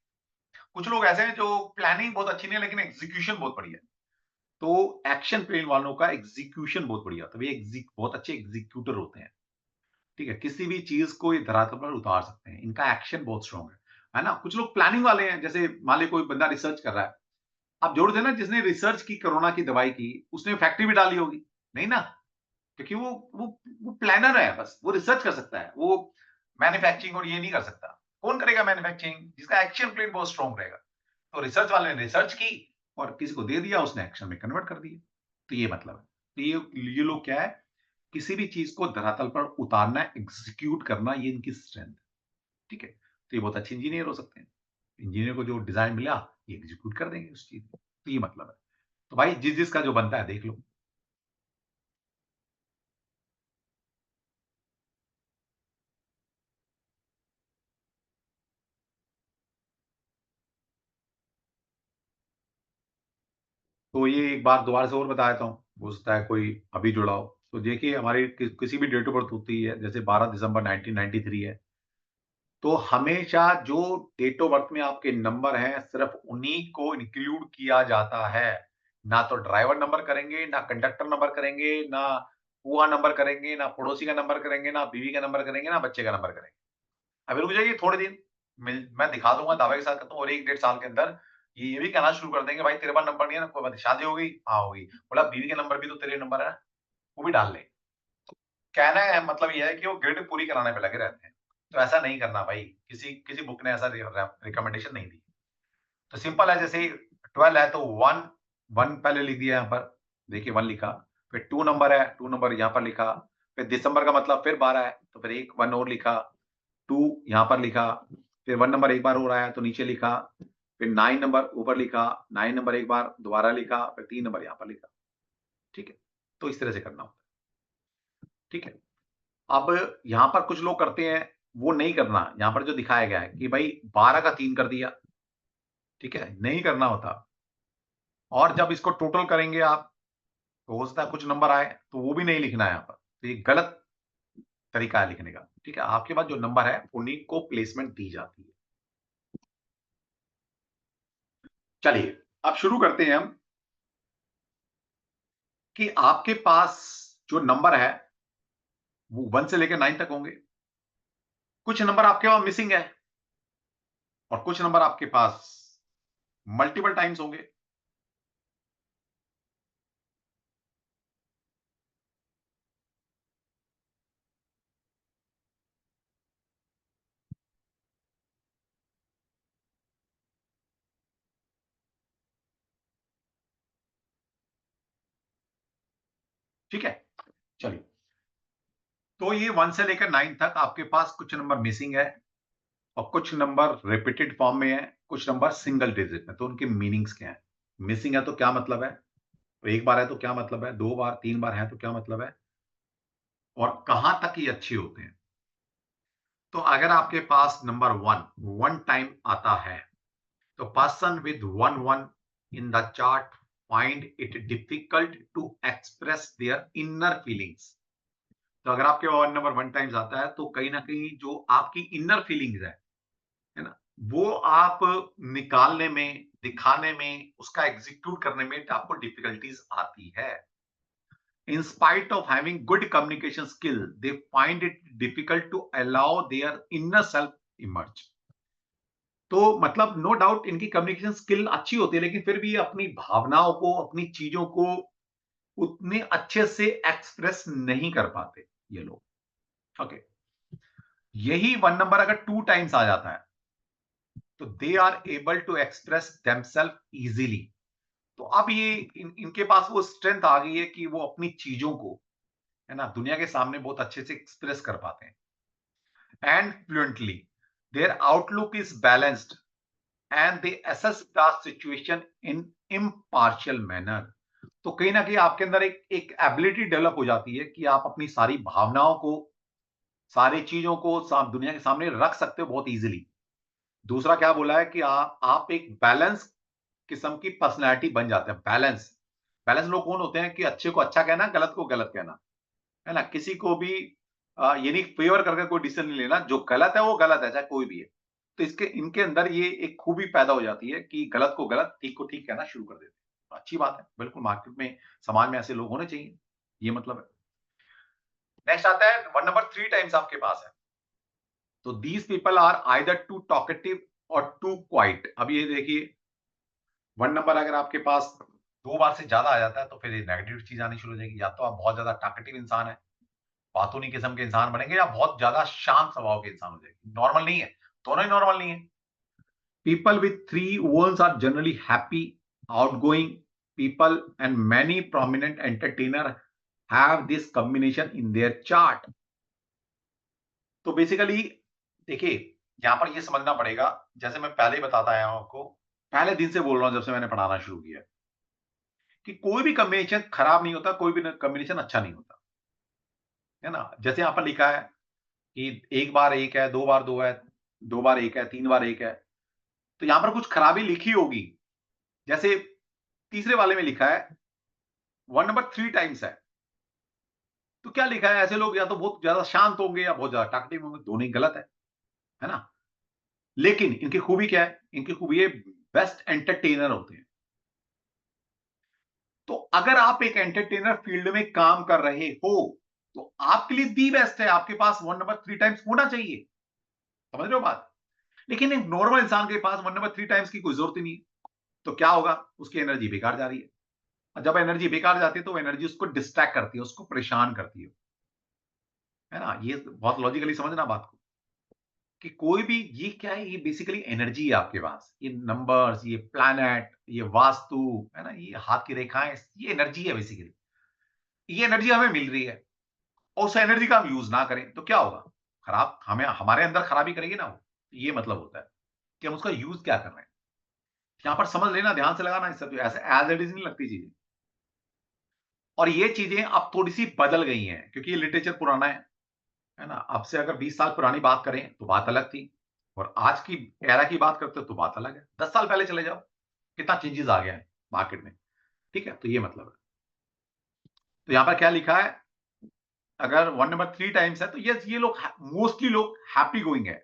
कुछ लोग ऐसे हैं जो प्लानिंग बहुत अच्छी नहीं है लेकिन एग्जीक्यूशन बहुत बढ़िया है। तो एक्शन प्लेन वालों का एग्जीक्यूशन बहुत बढ़िया, तो ये बहुत अच्छे एग्जीक्यूटर होते हैं। ठीक है, किसी भी चीज को ये धरातल पर उतार सकते हैं, इनका एक्शन बहुत स्ट्रांग है ना। कुछ लोग प्लानिंग वाले हैं, जैसे मान ली कोई बंदा रिसर्च कर रहा है, आप जोड़ देना जिसने रिसर्च की कोरोना की दवाई की, उसने फैक्ट्री भी डाली होगी नहीं ना, क्योंकि वो प्लानर है, बस वो रिसर्च कर सकता है, वो मैन्युफैक्चरिंग और ये नहीं कर सकता। कौन करेगा मैन्युफैक्चरिंग? जिसका एक्शन प्लान बहुत स्ट्रांग रहेगा। तो रिसर्च वाले ने रिसर्च की और किसी को दे दिया, उसने एक्शन में कन्वर्ट कर दिया। तो ये मतलब है। तो ये लोग क्या है, किसी भी चीज को धरातल पर उतारना, एग्जीक्यूट करना, ये इनकी स्ट्रेंथ है। ठीक है, तो ये बहुत अच्छे इंजीनियर हो सकते हैं। इंजीनियर को जो डिजाइन मिला ये एग्जीक्यूट कर देंगे उस चीज को। तो ये मतलब है। तो भाई जिस जिसका जो बनता है देख लो। तो ये एक बार दोबारा से और बता देता हूँ, हो सकता है कोई अभी जुड़ा हो। तो देखिए हमारी किसी भी डेट ऑफ बर्थ होती है, जैसे 12 दिसंबर 1993 है, तो हमेशा जो डेट ऑफ बर्थ में आपके नंबर हैं सिर्फ उन्हीं को इंक्लूड किया जाता है। ना तो ड्राइवर नंबर करेंगे, ना कंडक्टर नंबर करेंगे, ना बुआ नंबर करेंगे, ना पड़ोसी का नंबर करेंगे, ना बीवी का नंबर करेंगे, ना बच्चे का नंबर करेंगे। अभी रुक जाइए थोड़े दिन, मैं दिखा दूंगा दावे के साथ कहता हूँ, और 1 डेढ़ साल के अंदर ये भी कहना शुरू कर देंगे भाई तेरे पास नंबर नहीं है ना, कोई बात नहीं, शादी हो गई, हाँ होगी, बोला बीवी का नंबर भी तो तेरे नंबर है ना, वो भी डाल ले। कहना है मतलब ये है कि वो ग्रिड पूरी कराने पे लगे रहते हैं। तो ऐसा नहीं करना भाई, किसी किसी बुक ने ऐसा रिकमेंडेशन नहीं दी। तो सिंपल है, जैसे 12 है तो 1 पहले लिख दिया यहाँ पर, देखिए 1 लिखा। फिर 2 नंबर है, 2 नंबर यहाँ पर लिखा। फिर दिसंबर का मतलब फिर 12 है, तो फिर एक 1 और लिखा, 2 यहाँ पर लिखा। फिर 1 नंबर एक बार और आया तो नीचे लिखा। फिर 9 नंबर ऊपर लिखा, 9 नंबर एक बार दोबारा लिखा, फिर 3 नंबर यहाँ पर लिखा। ठीक है, तो इस तरह से करना होता है। ठीक है, अब यहां पर कुछ लोग करते हैं, वो नहीं करना। यहां पर जो दिखाया गया है कि भाई 12 का 3 कर दिया, ठीक है, नहीं करना होता। और जब इसको टोटल करेंगे आप, तो हो सकता है कुछ नंबर आए, तो वो भी नहीं लिखना है यहां पर। तो ये गलत तरीका है लिखने का। ठीक है, आपके पास जो नंबर है उन्हीं को प्लेसमेंट दी जाती है। चलिए, अब शुरू करते हैं हम कि आपके पास जो नंबर है वो 1 से लेकर 9 तक होंगे। कुछ नंबर आपके वहां मिसिंग है और कुछ नंबर आपके पास मल्टीपल टाइम्स होंगे। ठीक है, चलिए, तो ये 1 से लेकर 9 तक आपके पास कुछ नंबर मिसिंग है और कुछ नंबर रिपीटेड फॉर्म में है, कुछ नंबर सिंगल डिजिट में। तो उनके मीनिंग्स क्या है? मिसिंग है तो क्या मतलब है? तो एक बार है तो क्या मतलब है? 2 बार, 3 बार है तो क्या मतलब है? और कहां तक ये अच्छे होते हैं? तो अगर आपके पास नंबर 1 टाइम आता है, तो person with 1 in the chart find it difficult to express their inner feelings। तो अगर आपके 1 टाइम्स आता है, तो कहीं ना कहीं जो आपकी इनर फीलिंग्स है ना, वो आप निकालने में, दिखाने में, उसका एग्जीक्यूट करने में आपको डिफिकल्टीज आती है। In spite of having good communication skill, they find it difficult to allow their inner self emerge। तो मतलब नो डाउट इनकी कम्युनिकेशन स्किल अच्छी होती है, लेकिन फिर भी अपनी भावनाओं को, अपनी चीजों को उतने अच्छे से एक्सप्रेस नहीं कर पाते ये लोग। ओके, यही 1 अगर 2 टाइम्स आ जाता है, तो they are able to express themselves easily. तो अब ये इनके पास वो स्ट्रेंथ आ गई है कि वो अपनी चीजों को, है ना, दुनिया के सामने बहुत अच्छे से एक्सप्रेस कर पाते हैं। And fluently their outlook is balanced and they assess the situation in impartial manner. तो कहीं ना कहीं आपके अंदर एक एबिलिटी डेवलप हो जाती है कि आप अपनी सारी भावनाओं को, सारी चीजों को दुनिया के सामने रख सकते हो बहुत इजीली। दूसरा क्या बोला है कि आप एक बैलेंस किस्म की पर्सनैलिटी बन जाते हैं। बैलेंस बैलेंस लोग कौन होते हैं कि अच्छे को अच्छा कहना, गलत को गलत कहना, है ना, किसी को भी ये नहीं फेवर करके कोई डिसीजन नहीं लेना। जो गलत है वो गलत है, चाहे कोई भी है। तो इसके इनके अंदर ये एक खूबी पैदा हो जाती है कि गलत को गलत, ठीक को ठीक कहना शुरू कर देते हैं। अच्छी बात है, बिल्कुल मार्केट में, समाज में ऐसे लोग होने चाहिए, ये मतलब है। नेक्स्ट आता है 1 टाइम्स आपके पास है, तो these people are either too talkative or too quiet. अब ये देखिए, 1 अगर आपके पास 2 बार से ज्यादा आ जाता है, तो फिर नेगेटिव चीज आनी शुरू हो जाएगी। या तो आप बहुत ज्यादा टॉकेटिव इंसान है, बातूनी किस्म के इंसान बनेंगे, या बहुत ज्यादा शांत स्वभाव के इंसान हो जाएंगे। नॉर्मल नहीं है, दोनों ही नॉर्मल नहीं है। People with 3 are generally happy, outgoing people and many prominent entertainer have this combination in their chart. तो बेसिकली देखिए, यहां पर ये समझना पड़ेगा, जैसे मैं पहले ही बताता आया हूं आपको, पहले दिन से बोल रहा हूं जब से मैंने पढ़ाना शुरू किया, कि कोई भी कॉम्बिनेशन खराब नहीं होता, कोई भी कॉम्बिनेशन अच्छा नहीं होता, है ना। जैसे यहां पर लिखा है कि 1 बार 1 है, 2 बार 2 है, 2 बार 1 है, 3 बार 1 है, तो यहां पर कुछ खराबी लिखी होगी। जैसे तीसरे वाले में लिखा है 1 3 टाइम्स है, तो क्या लिखा है? ऐसे लोग या तो बहुत ज्यादा शांत होंगे या बहुत ज्यादा टॉकेटिव होंगे, दोनों ही गलत है ना। लेकिन इनकी खूबी क्या है? इनकी खूबी है बेस्ट एंटरटेनर होते हैं। तो अगर आप एक एंटरटेनर फील्ड में काम कर रहे हो, तो आपके लिए दी बेस्ट है, आपके पास 1 3 टाइम्स होना चाहिए। समझ रहे हो बात? लेकिन एक नॉर्मल इंसान के पास 1 3 टाइम्स की कोई जरूरत ही नहीं है। तो क्या होगा? उसकी एनर्जी बेकार जा रही है। और जब एनर्जी बेकार जाती है, तो एनर्जी उसको डिस्ट्रैक्ट करती है, उसको परेशान करती है ना। ये बहुत लॉजिकली समझना बात को, कि कोई भी, ये क्या है? ये बेसिकली एनर्जी है आपके पास। ये नंबर्स, ये प्लैनेट, ये वास्तु, है ना, ये हाथ की रेखाएं, ये एनर्जी है बेसिकली। ये एनर्जी हमें मिल रही है, और उस एनर्जी का हम यूज ना करें तो क्या होगा? खराब, हमें हमारे अंदर खराबी करेगी ना वो। ये मतलब होता है कि हम उसका यूज क्या कर रहे हैं। यहां पर समझ लेना, ध्यान से लगाना, इस सब ऐसे एज इट इज नहीं लगती चीजें। और ये चीजें अब थोड़ी सी बदल गई हैं क्योंकि ये लिटरेचर पुराना है ना। अब से अगर 20 साल पुरानी बात करें तो बात अलग थी, और आज की एरा की बात करते हो तो बात अलग है। 10 साल पहले चले जाओ, कितना चेंजेस आ गया है मार्केट में। ठीक है, तो ये मतलब है। तो यहां पर क्या लिखा है, अगर वन नंबर 3 टाइम्स है तो ये लोग मोस्टली लोग हैप्पी गोइंग है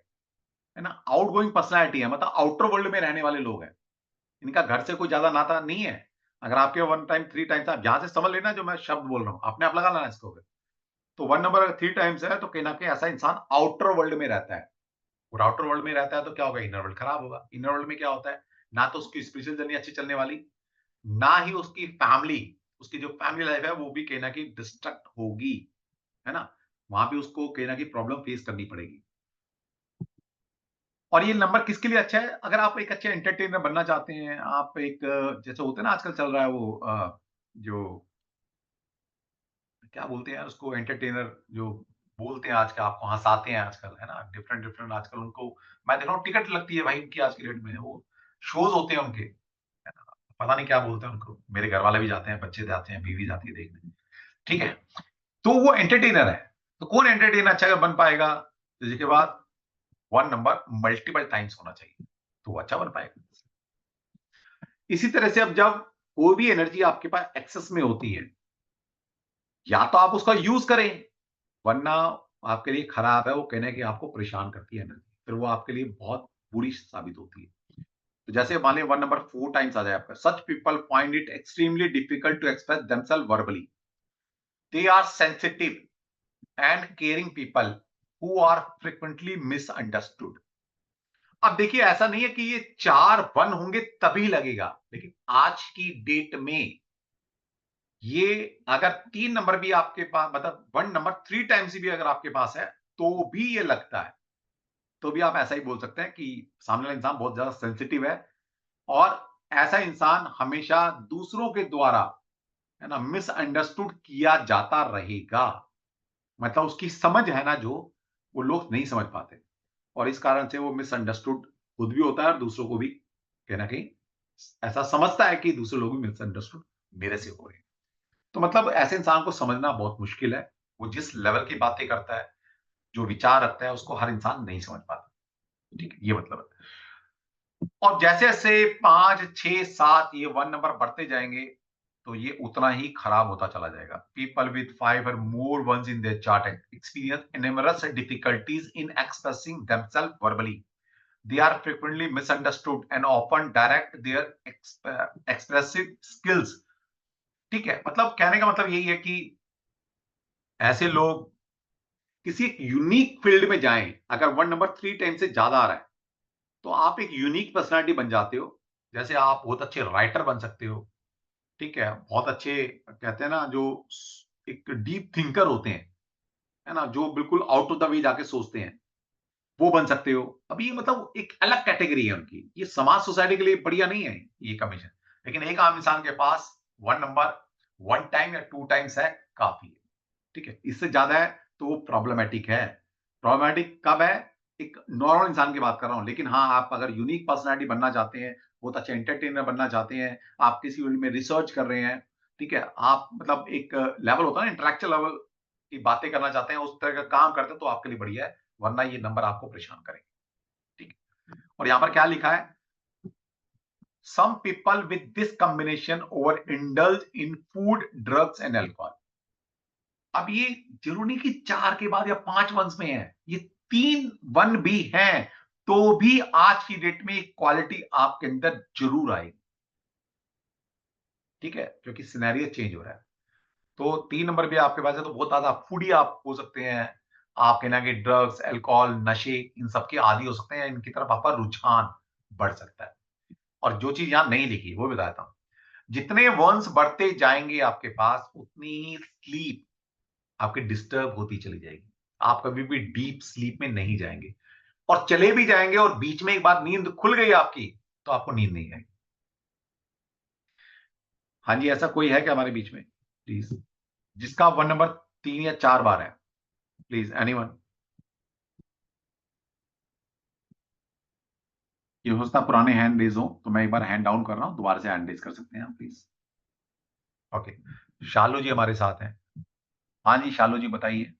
ना, आउट गोइंग पर्सनैलिटी है, मतलब आउटर वर्ल्ड में रहने वाले लोग हैं। इनका घर से कोई ज्यादा नाता नहीं है। अगर आपके 1 टाइम 3 टाइम्स, आप यहां से समझ लेना जो मैं शब्द बोल रहा हूं, अपने आप लगा लेना इसको। तो 1 नंबर अगर 3 टाइम्स है तो कहीं ना कहीं ऐसा इंसान आउटर वर्ल्ड में रहता है, और आउटर वर्ल्ड में रहता है तो क्या होगा, इनर वर्ल्ड खराब होगा। इनर वर्ल्ड में क्या होता है, ना तो उसकी स्पिरिचुअल जर्नी अच्छी चलने वाली, ना ही उसकी फैमिली, उसकी जो फैमिली लाइफ है वो भी कहीं ना कहीं डिस्ट्रक्ट होगी, है ना। वहां भी उसको कहीं ना कहीं प्रॉब्लम फेस करनी पड़ेगी। और ये नंबर किसके लिए अच्छा है, अगर आप एक अच्छे एंटरटेनर बनना चाहते हैं, आप एक जैसे होते हैं ना आजकल चल रहा है वो जो क्या बोलते हैं यार उसको, एंटरटेनर जो बोलते हैं आज के, आपको हंसाते हैं आजकल, है ना, डिफरेंट डिफरेंट आजकल उनको मैं देख रहा हूँ टिकट लगती है भाई उनकी आज की डेट में, वो शोज होते हैं उनके, है ना, पता नहीं क्या बोलते हैं उनको, मेरे घर वाले भी जाते हैं, बच्चे जाते हैं, बीवी जाती है देखने। ठीक है, तो वो एंटरटेनर है। तो कौन एंटरटेनर अच्छा बन पाएगा, तो जिसके बाद 1 नंबर मल्टीपल टाइम्स होना चाहिए, तो वो अच्छा बन पाएगा। इसी तरह से अब जब कोई भी एनर्जी आपके पास एक्सेस में होती है, या तो आप उसका यूज करें, वरना आपके लिए खराब है, वो कहने की आपको परेशान करती है एनर्जी, फिर वो आपके लिए बहुत बुरी साबित होती है। तो जैसे मान लिया 1 नंबर 4 टाइम्स आ जाए आपका, such people find it extremely difficult to express themselves verbally, they are sensitive and caring people who are frequently misunderstood. अब देखिए ऐसा नहीं है कि ये 4 1 होंगे तभी लगेगा, लेकिन आज की डेट में ये अगर 3 नंबर भी आपके पास, मतलब 1 नंबर 3 टाइम्स भी अगर आपके पास है तो भी ये लगता है, तो भी आप ऐसा ही बोल सकते हैं कि सामने वाला इंसान बहुत ज्यादा सेंसिटिव है, और ऐसा इंसान हमेशा दूसरों के द्वारा, है ना, मिसअंडरस्टूड किया जाता रहेगा। मतलब उसकी समझ है ना जो, वो लोग नहीं समझ पाते, और इस कारण से वो मिसअंडरस्टूड खुद भी होता है और दूसरों को भी कहीं ना कहीं ऐसा समझता है कि दूसरे लोग भी मिसअंडरस्टूड मेरे से हो रहे हैं। तो मतलब ऐसे इंसान को समझना बहुत मुश्किल है। वो जिस लेवल की बातें करता है, जो विचार रखता है, उसको हर इंसान नहीं समझ पाता। ठीक है, ये मतलब है। और जैसे जैसे 5 6 7 ये 1 नंबर बढ़ते जाएंगे, तो ये उतना ही खराब होता चला जाएगा। People with 5 or more ones in their chart experience numerous difficulties in expressing themselves verbally. They are frequently misunderstood and often direct their expressive skills. ठीक है, मतलब कहने का मतलब यही है कि ऐसे लोग किसी एक यूनिक फील्ड में जाएं। अगर 1 नंबर 3 टाइम से ज्यादा आ रहा है तो आप एक यूनिक पर्सनालिटी बन जाते हो। जैसे आप बहुत अच्छे राइटर बन सकते हो, ठीक है, बहुत अच्छे कहते हैं ना जो एक डीप थिंकर होते हैं, है ना, जो बिल्कुल आउट ऑफ द वे जाके सोचते हैं, वो बन सकते हो। अब ये मतलब एक अलग कैटेगरी है उनकी, ये समाज सोसाइटी के लिए बढ़िया नहीं है ये कमीशन। लेकिन एक आम इंसान के पास 1 नंबर 1 टाइम या 2 टाइम्स है, काफी है। ठीक है, इससे ज्यादा है तो वो प्रॉब्लमेटिक है। प्रॉब्लमेटिक कब है, एक नॉर्मल इंसान की बात कर रहा हूं। लेकिन हाँ, आप अगर यूनिक पर्सनालिटी बनना चाहते हैं, बहुत अच्छे एंटरटेनर बनना चाहते हैं, आप किसी फील्ड में रिसर्च कर रहे हैं, ठीक है, आप मतलब एक लेवल होता है ना इंटेलेक्चुअल लेवल की बातें करना चाहते हैं, उस तरह का काम करते हैं, तो आपके लिए बढ़िया है, वरना ये नंबर आपको परेशान करेंगे। ठीक है, और यहां पर क्या लिखा है, some people with this combination over indulge in food drugs and alcohol. अब ये जरूरी नहीं कि 4 के बाद या 5 वंश में है, ये 3 वन भी हैं, तो भी आज की डेट में क्वालिटी आपके अंदर जरूर आएगी। ठीक है, क्योंकि सिनेरियो चेंज हो रहा है। तो 3 नंबर भी आपके पास है तो बहुत ज्यादा फूडी आप हो सकते हैं। आप कहना कि ड्रग्स, अल्कोहल, नशे, इन सब के आदी हो सकते हैं, इनकी तरफ आपका रुझान बढ़ सकता है। और जो चीज यहां नहीं लिखी वो बताता हूं, जितने वंश बढ़ते जाएंगे आपके पास, उतनी स्लीप आपकी डिस्टर्ब होती चली जाएगी। आप कभी भी डीप स्लीप में नहीं जाएंगे, और चले भी जाएंगे और बीच में एक बार नींद खुल गई आपकी, तो आपको नींद नहीं आएगी। हाँ जी, ऐसा कोई है क्या हमारे बीच में, प्लीज, जिसका 1 नंबर 3 या 4 बार है, प्लीज एनीवन। ये हो सकता है पुराने हैंड रेज हो, तो मैं एक बार हैंड डाउन कर रहा हूं, दोबारा से हैंड रेज कर सकते हैं आप प्लीज। ओके, शालू जी हमारे साथ हैं। हाँ जी शालू जी बताइए।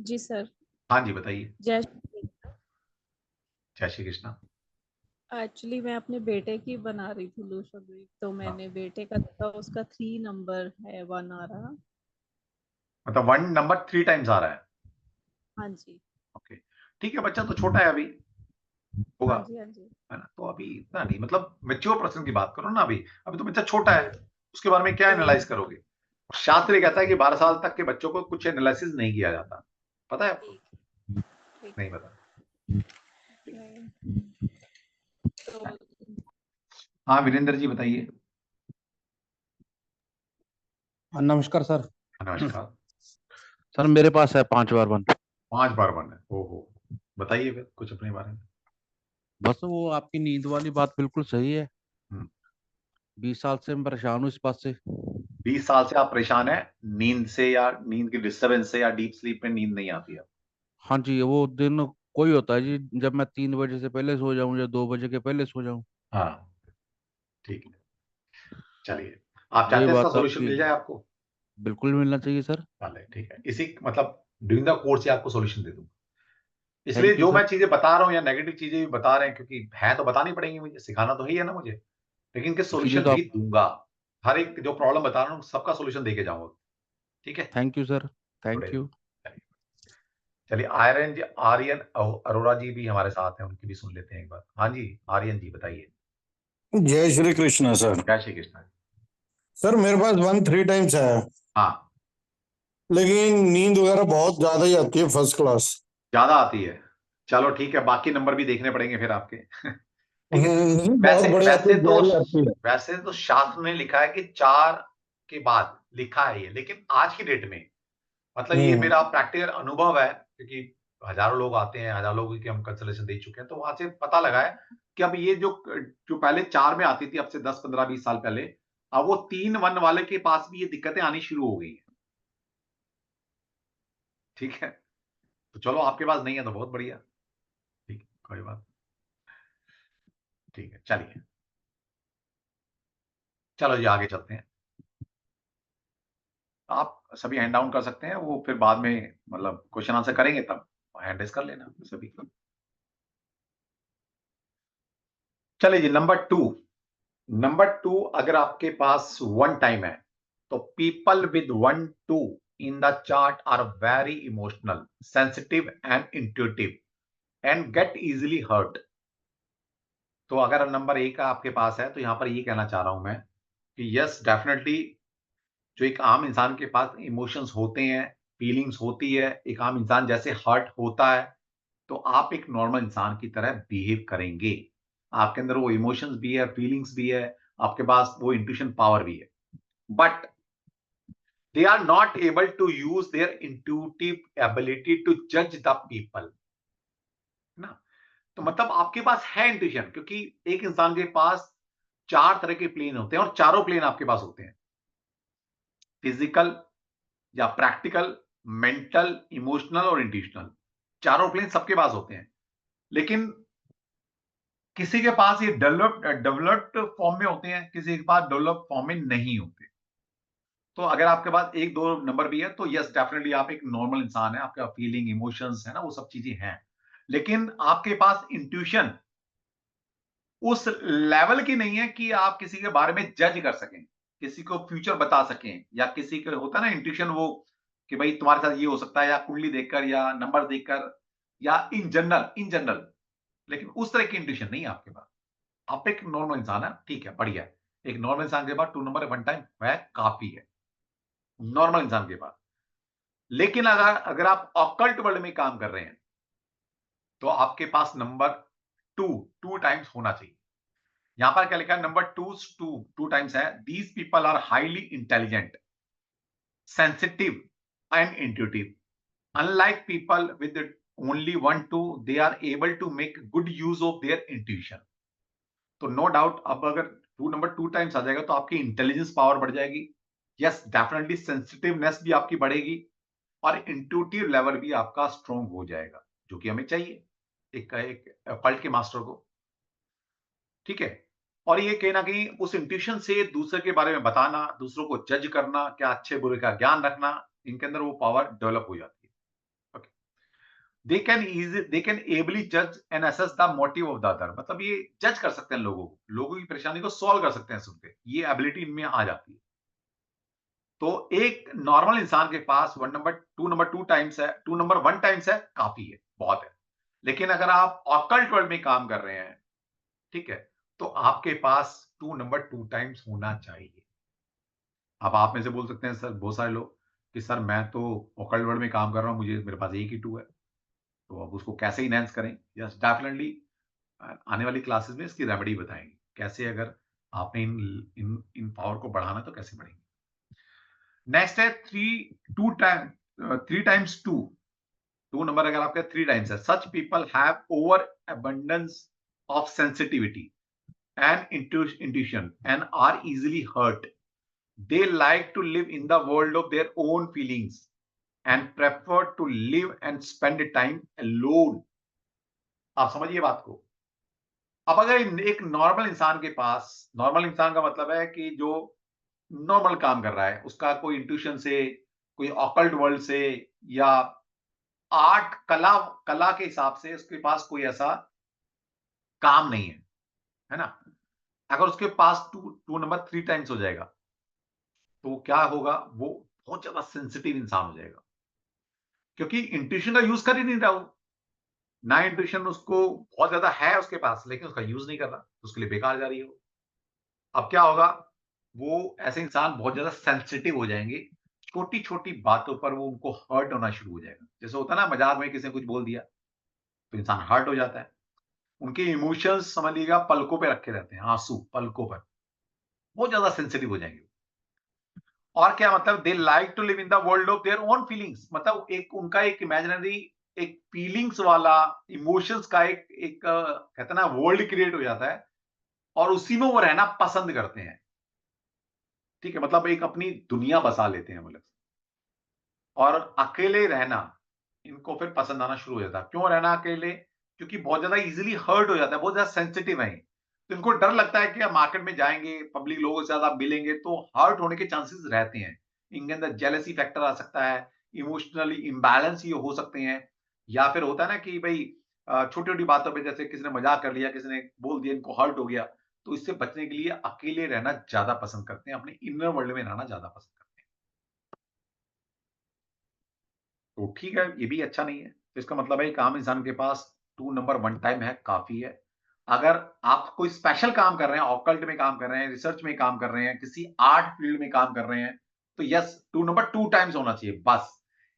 जी सर। हाँ जी बताइए। जय जय श्री कृष्णा। एक्चुअली मैं अपने बेटे की बना रही थी लूशोग्रीक, तो मैंने बेटे का देखा, उसका 3 नंबर है, 1 आ रहा। मतलब 1 नंबर 3 टाइम्स आ रहा है। हाँ जी। ओके ठीक है, बच्चा तो छोटा है अभी, होगा, हाँ जी। हाँ जी। है ना? तो अभी इतना नहीं, मतलब मैच्योर पर्सन की बात करो ना। अभी अभी तो बच्चा छोटा है, उसके बारे में क्या एनालाइज करोगे? शास्त्र ये कहता है कि 12 साल तक के बच्चों को कुछ एनालिसिस नहीं किया जाता, पता है आपको? ठीक नहीं पता? नहीं। तो हाँ वीरेंद्र जी बताइए। नमस्कार सर। नमस्कार। सर मेरे पास है 5 बार 1। 5 बार 1 है, ओहो। बताइए फिर कुछ अपने बारे में। बस वो आपकी नींद वाली बात बिल्कुल सही है। हम्म। 20 साल से मैं परेशान हूँ इस बात से। 20 साल से आप परेशान हैं नींद से, या नींद की डिस्टरबेंस से, या डीप स्लीप में नींद नहीं आती है? हाँ जी, वो दिन कोई होता है जी जब मैं 3 बजे से पहले सो जाऊं या 2 बजे के पहले सो जाऊं। हाँ ठीक है, चलिए। आप ये चाहते हैं इसका बात सोल्यूशन आपकी मिल जाए आपको? बिल्कुल मिलना चाहिए सर। चलिए ठीक है, इसी मतलब ड्यूरिंग द कोर्स ही आपको सोल्यूशन दे दूंगा। इसलिए थैंक यू जो सर। मैं चीजें बता रहा हूँ या नेगेटिव चीजें भी बता रहे हैं, क्योंकि है तो बतानी पड़ेंगी मुझे, सिखाना तो है ही है ना मुझे, लेकिन इनके इसीलिए सोल्यूशन तो भी आप। दूंगा। हर एक जो प्रॉब्लम बता रहा हूँ सबका सोल्यूशन देके जाऊंगा, ठीक है? Thank you sir. बड़े थैंक यू। चलिए। चलिए, आर्यन जी, आर्यन अरोड़ा जी भी हमारे साथ हैं, उनकी भी सुन लेते हैं एक बार। हाँ जी आर्यन जी बताइए। जय श्री कृष्ण सर। जय श्री कृष्ण। सर मेरे पास 1 3 टाइम्स है, हाँ लेकिन नींद वगैरह बहुत ज्यादा ही आती है, फर्स्ट क्लास। ज्यादा आती है, चलो ठीक है, बाकी नंबर भी देखने पड़ेंगे फिर आपके ठीक है। बहुत वैसे बढ़िया आती वैसे है, तो गहरी आती है। वैसे तो शास्त्र ने लिखा है कि 4 के बाद लिखा है ये, लेकिन आज की डेट में, मतलब ये हम्म मेरा प्रैक्टिकल अनुभव है, क्योंकि हजारों लोग आते हैं, हजारों लोगों की हम कंसल्टेशन दे चुके हैं, तो वहां से पता लगा है कि अब ये जो जो पहले 4 में आती थी, अब से 10 15 20 साल पहले, अब वो 3 1 वाले के पास भी ये दिक्कतें आनी शुरू हो गई है, ठीक है? तो चलो आपके पास नहीं है तो बहुत बढ़िया, ठीक है, कोई बात, ठीक है, चलिए, चलो जी आगे चलते हैं। आप सभी हैंड डाउन कर सकते हैं, वो फिर बाद में मतलब क्वेश्चन आंसर करेंगे तब हैंड रेस कर लेना सभी। चलिए जी, नंबर 2, अगर आपके पास 1 टाइम है, तो people with 1 2 in the chart are very emotional, sensitive and intuitive and get easily hurt. तो अगर नंबर 1 आपके पास है, तो यहां पर ये कहना चाह रहा हूं मैं कि यस डेफिनेटली, जो एक आम इंसान के पास इमोशंस होते हैं, फीलिंग्स होती है, एक आम इंसान जैसे हर्ट होता है, तो आप एक नॉर्मल इंसान की तरह बिहेव करेंगे। आपके अंदर वो इमोशंस भी है, फीलिंग्स भी है, आपके पास वो इंट्यूशन पावर भी है, but they are not able to use their intuitive ability to जज द पीपल, ना? तो मतलब आपके पास है इंट्यूशन, क्योंकि एक इंसान के पास 4 तरह के प्लेन होते हैं, और चारों प्लेन आपके पास होते हैं, फिजिकल या प्रैक्टिकल, मेंटल, इमोशनल और इंट्यूशनल। चारों प्लेन सबके पास होते हैं, लेकिन किसी के पास ये डेवलप्ड फॉर्म में होते हैं, किसी के पास डेवलप्ड फॉर्म में नहीं होते। तो अगर आपके पास 1 2 नंबर भी है, तो यस डेफिनेटली आप एक नॉर्मल इंसान है, आपका फीलिंग, इमोशंस है ना, वो सब चीजें हैं, लेकिन आपके पास इंट्यूशन उस लेवल की नहीं है कि आप किसी के बारे में जज कर सकें, किसी को फ्यूचर बता सकें, या किसी का होता है ना इंट्यूशन, वो कि भाई तुम्हारे साथ ये हो सकता है, या कुंडली देखकर या नंबर देखकर, या इन जनरल, लेकिन उस तरह की इंट्यूशन नहीं है आपके पास। आप एक नॉर्मल इंसान है, ठीक है, बढ़िया है। एक नॉर्मल इंसान के पास 2 नंबर 1 टाइम वह काफी है, नॉर्मल इंसान के पास। लेकिन अगर अगर आप ऑकल्ट वर्ल्ड में काम कर रहे हैं, तो आपके पास नंबर 2 2 टाइम्स होना चाहिए। यहां पर क्या लिखा है? नंबर 2 टाइम्स है। These people are highly intelligent, sensitive and intuitive, unlike people with only 1 2, they are able to make good use of their intuition. तो नो डाउट, अब अगर नंबर 2 टाइम्स आ जाएगा, तो आपकी इंटेलिजेंस पावर बढ़ जाएगी, यस डेफिनेटली सेंसिटिवनेस भी आपकी बढ़ेगी, और इंट्यूटिव लेवल भी आपका स्ट्रॉन्ग हो जाएगा, जो कि हमें चाहिए एक पल्ट के मास्टर को। ठीक है। और ये कहीं ना कहीं उस इंट्यूशन से दूसरे के बारे में बताना, दूसरों को जज करना, क्या अच्छे बुरे का ज्ञान रखना, इनके अंदर वो पावर डेवलप हो जाती है। ओके, दे कैन एबली जज and assess the motive of the other, मतलब ये जज कर सकते हैं लोगों की परेशानी को सॉल्व कर सकते हैं सुन के, ये एबिलिटी इनमें आ जाती है। तो एक नॉर्मल इंसान के पास टू नंबर टू टाइम्स है, टू नंबर वन टाइम्स है, काफी है, बहुत है। लेकिन अगर आप ऑकल्ट वर्ल्ड में काम कर रहे हैं, ठीक है, तो आपके पास टू नंबर टू टाइम्स होना चाहिए। अब आप में से बोल सकते हैं सर, बहुत सारे लोग, कि सर मैं तो ऑकल्ट वर्ल्ड में काम कर रहा हूं, मुझे मेरे पास एक ही टू है, तो अब उसको कैसे इनहेंस करें? यस, डेफिनेटली आने वाली क्लासेस में इसकी रेमेडी बताएंगे, कैसे अगर आपने इन इन इन पावर को बढ़ाना है तो कैसे बढ़ेंगे। नेक्स्ट है थ्री टाइम्स टू नंबर अगर आपका थ्री टाइम्स है, such people have over abundance of sensitivity and intuition and are easily hurt. They like to live in the world of their own feelings and prefer to live and spend time alone. आप समझिए बात को। अब अगर एक normal इंसान के पास, normal इंसान का मतलब है कि जो नॉर्मल काम कर रहा है, उसका कोई इंट्यूशन से, कोई ऑकल्ट वर्ल्ड से, या आर्ट कला कला के हिसाब से उसके पास कोई ऐसा काम नहीं है ना? अगर उसके पास two two number three times हो जाएगा, तो क्या होगा? वो बहुत ज्यादा सेंसिटिव इंसान हो जाएगा, क्योंकि इंट्यूशन का यूज कर ही नहीं रहा वो। ना इंट्यूशन उसको बहुत ज्यादा है उसके पास, लेकिन उसका यूज नहीं कर रहा, तो उसके लिए बेकार जा रही है वो। अब क्या होगा? वो ऐसे इंसान बहुत ज्यादा सेंसिटिव हो जाएंगे, छोटी छोटी बातों पर वो उनको हर्ट होना शुरू हो जाएगा। जैसे होता है ना, मजाक में किसी ने कुछ बोल दिया तो इंसान हर्ट हो जाता है। उनके इमोशंस समझ लीजिएगा पलकों पे रखे रहते हैं, आंसू पलकों पर, बहुत ज्यादा सेंसिटिव हो जाएंगे। और क्या मतलब? They like to live in the world of their own feelings, मतलब एक उनका एक इमेजिनरी, एक फीलिंग्स वाला, इमोशंस का कहते हैं ना, वर्ल्ड क्रिएट हो जाता है, और उसी में वो रहना पसंद करते हैं। ठीक है, मतलब एक अपनी दुनिया बसा लेते हैं वो लोग। और अकेले रहना इनको फिर पसंद आना शुरू हो जाता है। क्यों रहना अकेले? क्योंकि बहुत ज्यादा इजीली हर्ट हो जाता है, बहुत ज्यादा सेंसिटिव है। तो इनको डर लगता है कि अब मार्केट में जाएंगे, पब्लिक लोगों से ज्यादा मिलेंगे तो हर्ट होने के चांसेस रहते हैं। इनके अंदर जेलसी फैक्टर आ सकता है, इमोशनली इम्बैलेंस ये हो सकते हैं, या फिर होता है ना कि भाई छोटी छोटी बातों पे, जैसे किसी ने मजाक कर लिया, किसी ने बोल दिया, इनको हर्ट हो गया, तो इससे बचने के लिए अकेले रहना ज्यादा पसंद करते हैं, अपने इनर वर्ल्ड में रहना ज्यादा पसंद करते हैं। तो ठीक है, ये भी अच्छा नहीं है। तो इसका मतलब है एक आम इंसान के पास टू नंबर वन टाइम है, काफी है। अगर आप कोई स्पेशल काम कर रहे हैं, ऑकल्ट में काम कर रहे हैं, रिसर्च में काम कर रहे हैं, किसी आर्ट फील्ड में काम कर रहे हैं, तो yes, two number two times होना चाहिए बस।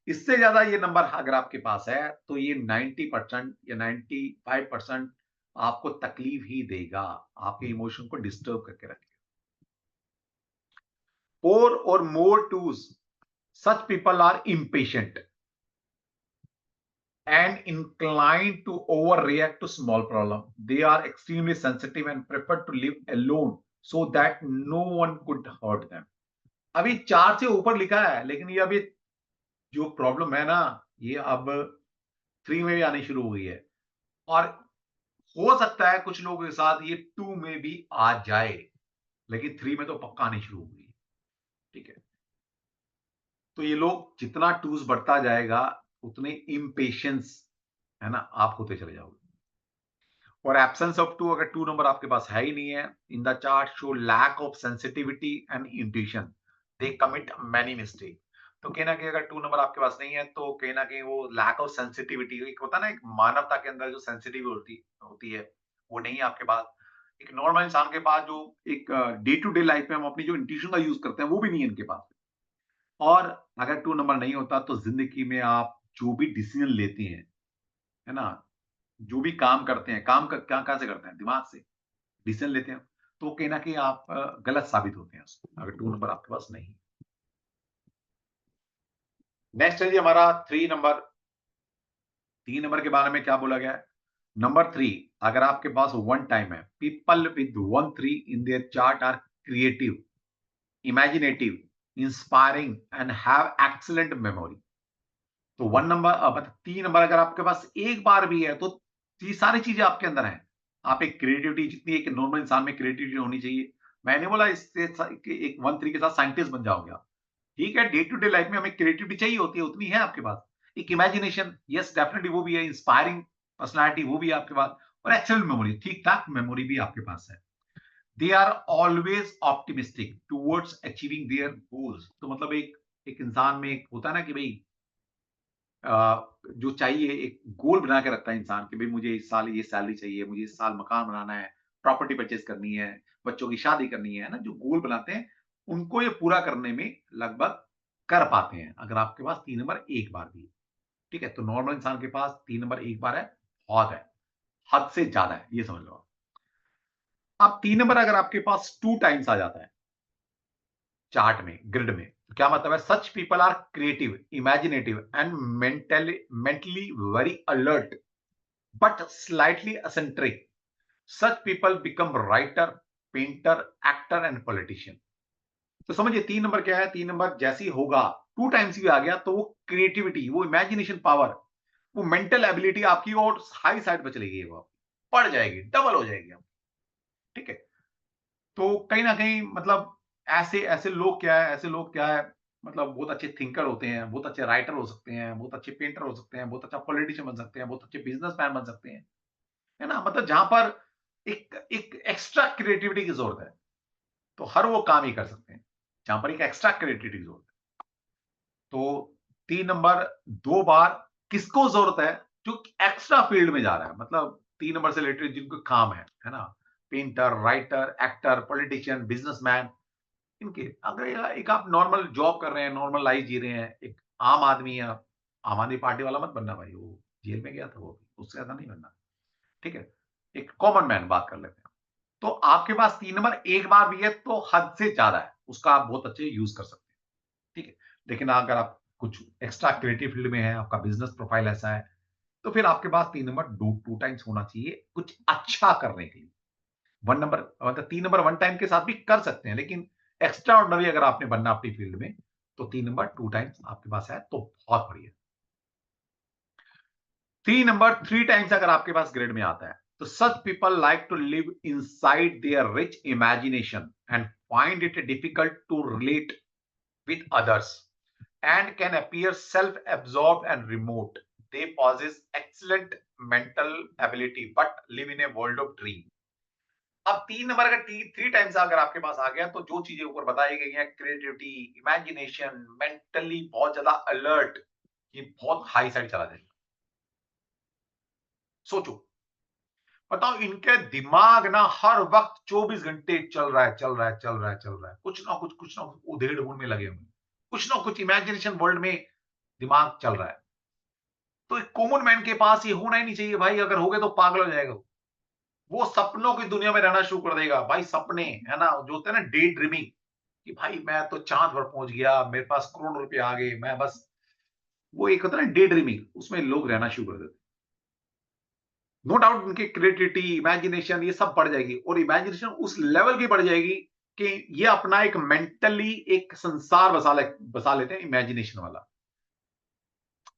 इससे ज्यादा ये नंबर अगर आपके पास है, तो ये 90% या 95% आपको तकलीफ ही देगा, आपके इमोशन को डिस्टर्ब करके रखेगा। फोर और more twos, such people are impatient and inclined to overreact to small problem. They are extremely sensitive and prefer to live alone so that no one could hurt them. अभी चार से ऊपर लिखा है, लेकिन ये अभी जो प्रॉब्लम है ना, ये अब थ्री में भी आनी शुरू हुई है, और हो सकता है कुछ लोगों के साथ ये टू में भी आ जाए, लेकिन थ्री में तो पक्का आनी शुरू हुई है। ठीक है, तो ये लोग जितना टूज बढ़ता जाएगा, उतने इम्पेशंस, है ना, आप होते चले जाओगे। और एब्सेंस ऑफ टू, अगर टू नंबर आपके पास है ही नहीं है, in the chart show lack of sensitivity and intuition, they commit many mistake. तो कहीं ना कहीं अगर टू नंबर आपके पास नहीं है, तो कहीं ना कहीं वो लैक ऑफ सेंसिटिविटी, एक होता है ना, एक मानवता के अंदर जो सेंसिटिव होती है, वो नहीं है आपके पास। एक नॉर्मल इंसान के पास जो एक डे टू डे लाइफ में हम अपनी जो इंट्यूशन का यूज करते हैं, वो भी नहीं है इनके पास। और अगर टू नंबर नहीं होता, तो जिंदगी में आप जो भी डिसीजन लेते हैं, है ना, जो भी काम करते हैं, काम का क्या कहां से करते हैं? दिमाग से डिसीजन लेते हैं, तो कहीं ना कहीं आप गलत साबित होते हैं अगर टू नंबर आपके पास नहीं। नेक्स्ट है जी हमारा थ्री नंबर। तीन नंबर के बारे में क्या बोला गया है? नंबर थ्री, अगर आपके पास वन टाइम है, people with one three in their chart are creative, imaginative, inspiring and have excellent memory. तो वन नंबर, मतलब तीन नंबर अगर आपके पास एक बार भी है, तो ये सारी चीजें आपके अंदर हैं। आप एक क्रिएटिविटी जितनी एक नॉर्मल इंसान में क्रिएटिविटी होनी चाहिए, मैंने बोला इससे एक 1 3 के साथ साइंटिस्ट बन जाओगे आप। ठीक है, डे टू डे लाइफ में हमें क्रिएटिविटी चाहिए होती है, उतनी है आपके पास। एक इमेजिनेशन, यस डेफिनिटली वो भी है, इंस्पायरिंग पर्सनैलिटी वो भी है आपके पास, और एक्सेलेंट मेमोरी, ठीक-ठाक मेमोरी भी आपके पास है। They are always optimistic towards achieving their goals. तो मतलब एक इंसान में एक होता है ना कि भाई जो चाहिए, एक गोल बना के रखता है इंसान कि भाई मुझे इस साल ये सैलरी चाहिए, मुझे इस साल मकान बनाना है, प्रॉपर्टी परचेज करनी है, बच्चों की शादी करनी है ना, जो गोल बनाते हैं उनको ये पूरा करने में लगभग कर पाते हैं अगर आपके पास 3 नंबर एक बार भी है। ठीक है, तो नॉर्मल इंसान के पास 3 नंबर एक बार है, बहुत है, हद से ज्यादा है, ये समझ लो आप। अब 3 नंबर अगर आपके पास 2 टाइम्स आ जाता है चार्ट में, ग्रिड में, तो क्या मतलब है? Such people are creative, imaginative and mentally very alert but slightly eccentric. Such people become writer, painter, actor and politician. तो समझिए 3 नंबर क्या है? 3 नंबर जैसे ही होगा, 2 टाइम्स भी आ गया तो वो क्रिएटिविटी, वो इमेजिनेशन पावर, वो मेंटल एबिलिटी आपकी और हाई साइड पे चली गई, वो बढ़ जाएगी, डबल हो जाएगी आप। ठीक है, तो कहीं ना कहीं मतलब ऐसे ऐसे लोग क्या है, ऐसे लोग क्या है, मतलब बहुत अच्छे थिंकर होते हैं, बहुत अच्छे राइटर हो सकते हैं, बहुत अच्छे पेंटर हो सकते हैं, बहुत अच्छा पॉलिटिशियन बन सकते हैं, बहुत अच्छे बिजनेसमैन बन सकते हैं, है ना? मतलब जहां पर एक एक एक्स्ट्रा क्रिएटिविटी की जरूरत है, तो हर वो काम ही कर सकते हैं जहां पर एक एक्स्ट्रा क्रिएटिविटी की जरूरत है। तो 3 नंबर 2 बार किसको जरूरत है? जो एक्स्ट्रा फील्ड में जा रहा है, मतलब 3 नंबर से रिलेटेड जिनको काम है ना? Painter, writer, actor, politician, businessman, इनके अगर एक आप नॉर्मल जॉब कर रहे हैं, नॉर्मल लाइफ जी रहे हैं, एक आम आदमी है आप, आम आदमी पार्टी वाला मत बनना भाई, वो जेल में गया था, वो उससे ज्यादा नहीं बनना। ठीक है, एक कॉमन मैन बात कर लेते हैं। तो आपके पास 3 नंबर एक बार भी है तो हद से ज्यादा है, उसका आप बहुत अच्छे यूज कर सकते हैं। ठीक है, लेकिन अगर आप कुछ एक्स्ट्रा क्रिएटिव फील्ड में है, आपका बिजनेस प्रोफाइल ऐसा है, तो फिर आपके पास 3 नंबर 2 टाइम्स होना चाहिए कुछ अच्छा करने के लिए। 1 नंबर मतलब 3 नंबर 1 टाइम के साथ भी कर सकते हैं, लेकिन एक्स्ट्रा ऑर्डिनरी अगर आपने बनना अपनी फील्ड में, तो 3 नंबर 2 टाइम्स आपके पास है तो बहुत बढ़िया। 3 नंबर 3 टाइम्स अगर आपके पास ग्रेड में आता है, तो such people like to live inside their rich imagination and find it difficult to relate with others and can appear self-absorbed and remote. They possess excellent mental ability but live in a world of dream. अब 3 number अगर 3 times अगर आपके पास आ गया, तो जो चीजें ऊपर बताई गई हैं, क्रिएटिविटी, इमेजिनेशन, मेंटली बहुत ज्यादा अलर्ट, ये बहुत हाई साइड चला जाएगा। सोचो, बताओ, इनके दिमाग ना हर वक्त 24 घंटे चल रहा है, चल रहा है, चल रहा है, चल रहा है, कुछ ना कुछ उधेड़-बुन में लगे हुए हैं, कुछ ना कुछ इमेजिनेशन वर्ल्ड में दिमाग चल रहा है। तो एक कॉमन मैन के पास ये होना ही नहीं चाहिए भाई, अगर हो गए तो पागल हो जाएगा वो सपनों की दुनिया में रहना शुरू कर देगा भाई। सपने, है ना, जो होता है ना डे ड्रीमिंग, कि भाई मैं तो चांद पर पहुंच गया, मेरे पास करोड़ रुपए आ गए, मैं बस, वो एक होता है ना डे ड्रीमिंग, उसमें लोग रहना शुरू कर देते। नो डाउट उनकी क्रिएटिविटी, इमेजिनेशन ये सब बढ़ जाएगी, और इमेजिनेशन उस लेवल की बढ़ जाएगी कि ये अपना एक मेंटली एक संसार बसा लेते हैं इमेजिनेशन वाला,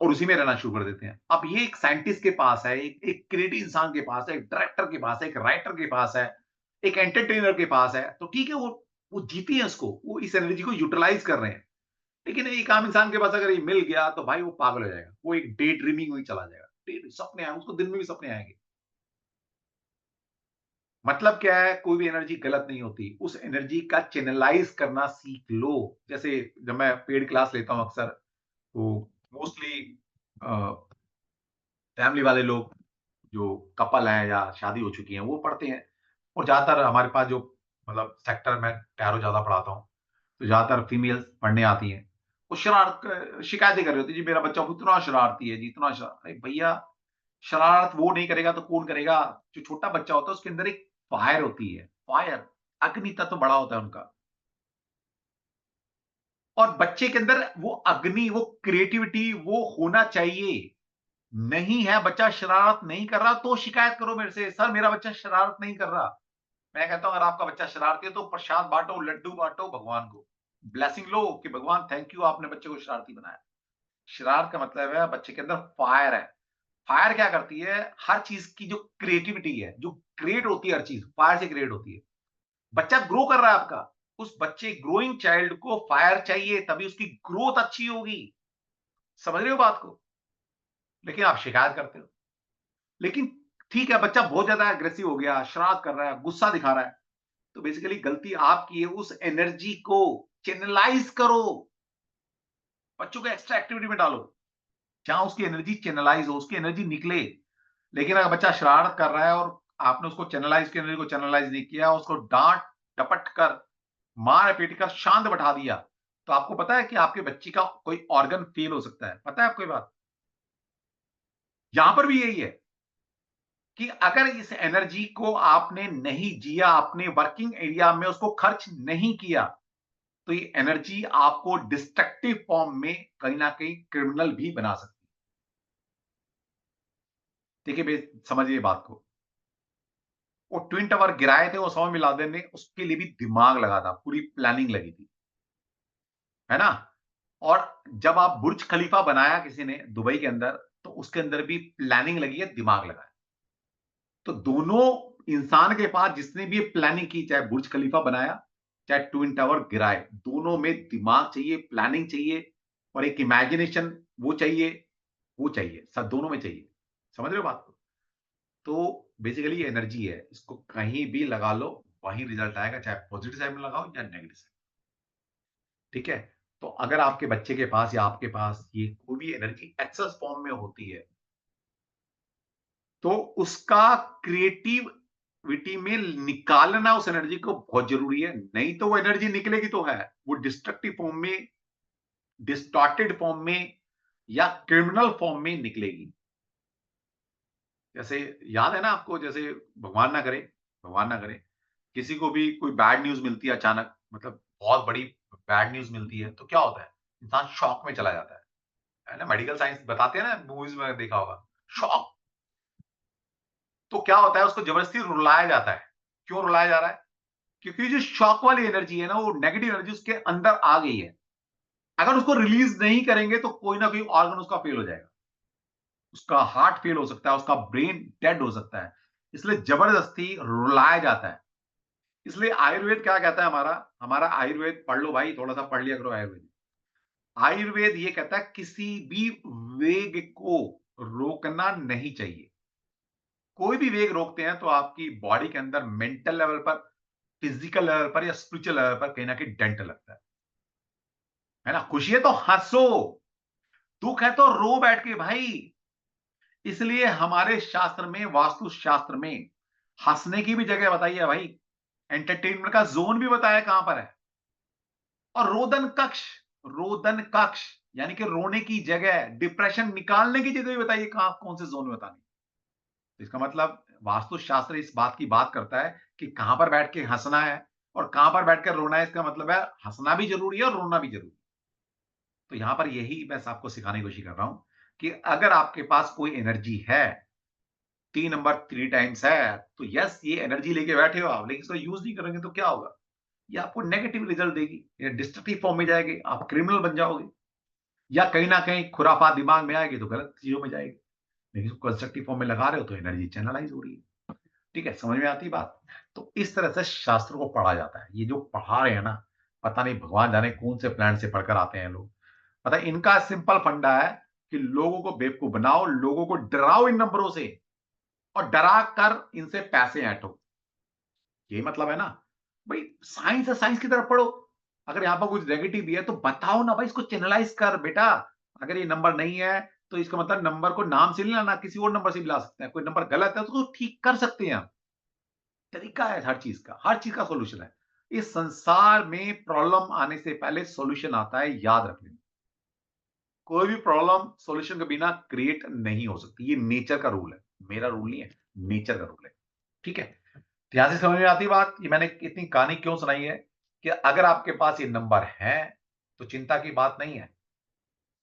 और उसी में रहना शुरू कर देते हैं। अब ये एक साइंटिस्ट के पास है, एक क्रिएटिव इंसान के पास है, एक डायरेक्टर के पास है, एक राइटर के पास है, एक एंटरटेनर के पास है, तो ठीक है, वो जीती है उसको, वो इस एनर्जी को यूटिलाइज कर रहे हैं। लेकिन एक आम इंसान के पास अगर ये मिल गया तो भाई वो पागल हो जाएगा, वो एक डे ड्रीमिंग में चला जाएगा, सपने आए उसको, दिन में भी सपने आएंगे। मतलब क्या है, कोई भी एनर्जी गलत नहीं होती, उस एनर्जी का चैनलाइज करना सीख लो। जैसे जब मैं पेड क्लास लेता हूं अक्सर, तो मोस्टली फैमिली वाले लोग, जो कपल हैं या शादी हो चुकी हैं, वो पढ़ते हैं। और ज्यादातर हमारे पास जो मतलब सेक्टर में टैरो ज्यादा पढ़ाता हूँ, तो ज्यादातर फीमेल्स पढ़ने आती हैं। वो शिकायतें कर रही होती है, जी मेरा बच्चा इतना शरारती है जी, इतना अरे भैया, शरारत वो नहीं करेगा तो कौन करेगा? जो छोटा बच्चा होता है उसके अंदर एक फायर होती है, फायर, अग्नि तत्व बड़ा होता है उनका, और बच्चे के अंदर वो अग्नि, वो क्रिएटिविटी वो होना चाहिए। नहीं है, बच्चा शरारत नहीं कर रहा, तो शिकायत करो मेरे से, सर मेरा बच्चा शरारत नहीं कर रहा। मैं कहता हूं अगर आपका बच्चा शरारती है तो प्रसाद बांटो, लड्डू बांटो भगवान को, ब्लेसिंग लो कि भगवान थैंक यू आपने बच्चे को शरारती बनाया। शरारत का मतलब है बच्चे के अंदर फायर है, फायर क्या करती है, हर चीज की जो क्रिएटिविटी है, जो क्रिएट होती है, हर चीज फायर से क्रिएट होती है। बच्चा ग्रो कर रहा है आपका, उस बच्चे ग्रोइंग चाइल्ड को फायर चाहिए, तभी उसकी ग्रोथ अच्छी होगी। समझ रहे हो बात को? लेकिन आप शिकायत करते हो। लेकिन ठीक है, बच्चा बहुत ज्यादा एग्रेसिव हो गया, शरारत कर रहा है, गुस्सा दिखा रहा है, तो बेसिकली गलती आपकी है। उस एनर्जी को चैनलाइज करो, बच्चों को एक्स्ट्रा एक्टिविटी में डालो जहां उसकी एनर्जी चैनलाइज हो, उसकी एनर्जी निकले। लेकिन अगर बच्चा शरारत कर रहा है और आपने उसको चैनलाइज की एनर्जी को चैनलाइज नहीं किया, उसको डांट टपट कर मार पीट कर शांत बैठा दिया, तो आपको पता है कि आपके बच्ची का कोई ऑर्गन फेल हो सकता है। पता है आपको ये बात? यहां पर भी यही है कि अगर इस एनर्जी को आपने नहीं जिया, अपने वर्किंग एरिया में उसको खर्च नहीं किया, तो ये एनर्जी आपको डिस्ट्रक्टिव फॉर्म में कहीं ना कहीं क्रिमिनल भी बना सकती है। देखिए समझिए बात को। वो ट्विन टावर गिराए थे ओसामा बिन लादेन ने, उसके लिए भी दिमाग लगा था, पूरी प्लानिंग लगी थी, है ना? और जब आप बुर्ज खलीफा बनाया किसी ने दुबई के अंदर, तो उसके अंदर भी प्लानिंग लगी है, दिमाग लगा है। तो दोनों इंसान के पास जिसने भी प्लानिंग की, चाहे बुर्ज खलीफा बनाया, चाहे ट्विन टावर गिराए, दोनों में दिमाग चाहिए, प्लानिंग चाहिए और एक इमेजिनेशन वो चाहिए, वो चाहिए, सब दोनों में चाहिए। समझ रहे हो बात को? तो बेसिकली ये एनर्जी है, इसको कहीं भी लगा लो, वही रिजल्ट आएगा, चाहे पॉजिटिव साइड में लगाओ या नेगेटिव साइड। ठीक है? तो अगर आपके बच्चे के पास या आपके पास ये कोई भी एनर्जी एक्सेस फॉर्म में होती है, तो उसका क्रिएटिविटी में निकालना उस एनर्जी को बहुत जरूरी है। नहीं तो वो एनर्जी निकलेगी तो है, वो डिस्ट्रक्टिव फॉर्म में, डिस्टॉर्टेड फॉर्म में या क्रिमिनल फॉर्म में निकलेगी। जैसे याद है ना आपको, जैसे भगवान ना करे, भगवान ना करे, किसी को भी कोई बैड न्यूज मिलती है अचानक, मतलब बहुत बड़ी बैड न्यूज मिलती है, तो क्या होता है? इंसान शॉक में चला जाता है ना? मेडिकल साइंस बताते हैं ना, मूवीज में देखा होगा, शॉक। तो क्या होता है, उसको जबरदस्ती रुलाया जाता है। क्यों रुलाया जा रहा है? क्योंकि जो शॉक वाली एनर्जी है ना, वो नेगेटिव एनर्जी उसके अंदर आ गई है। अगर उसको रिलीज नहीं करेंगे तो कोई ना कोई ऑर्गन उसका फेल हो जाएगा, उसका हार्ट फेल हो सकता है, उसका ब्रेन डेड हो सकता है। इसलिए जबरदस्ती रुलाया जाता है। इसलिए आयुर्वेद क्या कहता है, हमारा हमारा आयुर्वेद पढ़ लो भाई, थोड़ा सा पढ़ लिया करो आयुर्वेद। आयुर्वेद ये कहता है किसी भी वेग को रोकना नहीं चाहिए। कोई भी वेग रोकते हैं तो आपकी बॉडी के अंदर मेंटल लेवल पर, फिजिकल लेवल पर या स्पिरिचुअल लेवल पर कहीं ना कहीं डेंट लगता है ना? खुशी है तो हंसो, दुख है तो रो बैठ के भाई। इसलिए हमारे शास्त्र में, वास्तु शास्त्र में, हंसने की भी जगह बताई है भाई, एंटरटेनमेंट का जोन भी बताया कहां पर है। और रोदन कक्ष, रोदन कक्ष यानी कि रोने की जगह, डिप्रेशन निकालने की जगह भी बताइए कहां, कौन से जोन में बतानी। तो इसका मतलब वास्तुशास्त्र इस बात की बात करता है कि कहां पर बैठ के हंसना है और कहां पर बैठकर रोना है। इसका मतलब है हंसना भी जरूरी है और रोना भी जरूरी है। तो यहां पर यही मैं आपको सिखाने की कोशिश कर रहा हूं कि अगर आपके पास कोई एनर्जी है, 3 नंबर 3 टाइम्स है, तो यस ये एनर्जी लेके बैठे हो आप, लेकिन इसको यूज नहीं करेंगे तो क्या होगा? ये आपको नेगेटिव रिजल्ट देगी, ये डिस्ट्रक्टिव फॉर्म में जाएगी, आप क्रिमिनल बन जाओगे, या कहीं ना कहीं खुराफात दिमाग में आएगी तो गलत चीजों में जाएगी। लेकिन कंस्ट्रक्टिव फॉर्म में लगा रहे हो तो एनर्जी चैनलाइज हो रही है। ठीक है, समझ में आती है बात? तो इस तरह से शास्त्र को पढ़ा जाता है। ये जो पढ़ा रहे हैं ना, पता नहीं भगवान जाने कौन से प्लान से पढ़कर आते हैं लोग। पता है इनका सिंपल फंडा है कि लोगों को बेवकूफ बनाओ, लोगों को डराओ इन नंबरों से, और डरा कर इनसे पैसे ऐंठो। यही मतलब है ना भाई। साइंस है, साइंस की तरफ पढ़ो। अगर यहाँ पर कुछ नेगेटिव भी है तो बताओ ना भाई, इसको चैनलाइज कर बेटा। अगर ये नंबर नहीं है तो इसका मतलब नंबर को नाम से नहीं लाना, किसी और नंबर से भी ला सकते हैं। कोई नंबर गलत है तो उसको ठीक कर सकते हैं हम। तरीका है हर चीज का, हर चीज का सॉल्यूशन है। इस संसार में प्रॉब्लम आने से पहले सॉल्यूशन आता है, याद रख लेना। कोई भी प्रॉब्लम सॉल्यूशन के बिना क्रिएट नहीं हो सकती। ये नेचर का रूल है, मेरा रूल नहीं है, नेचर का रूल है। ठीक है? तो यहां से समझ में आती बात, ये मैंने इतनी कहानी क्यों सुनाई है कि अगर आपके पास ये नंबर है तो चिंता की बात नहीं है।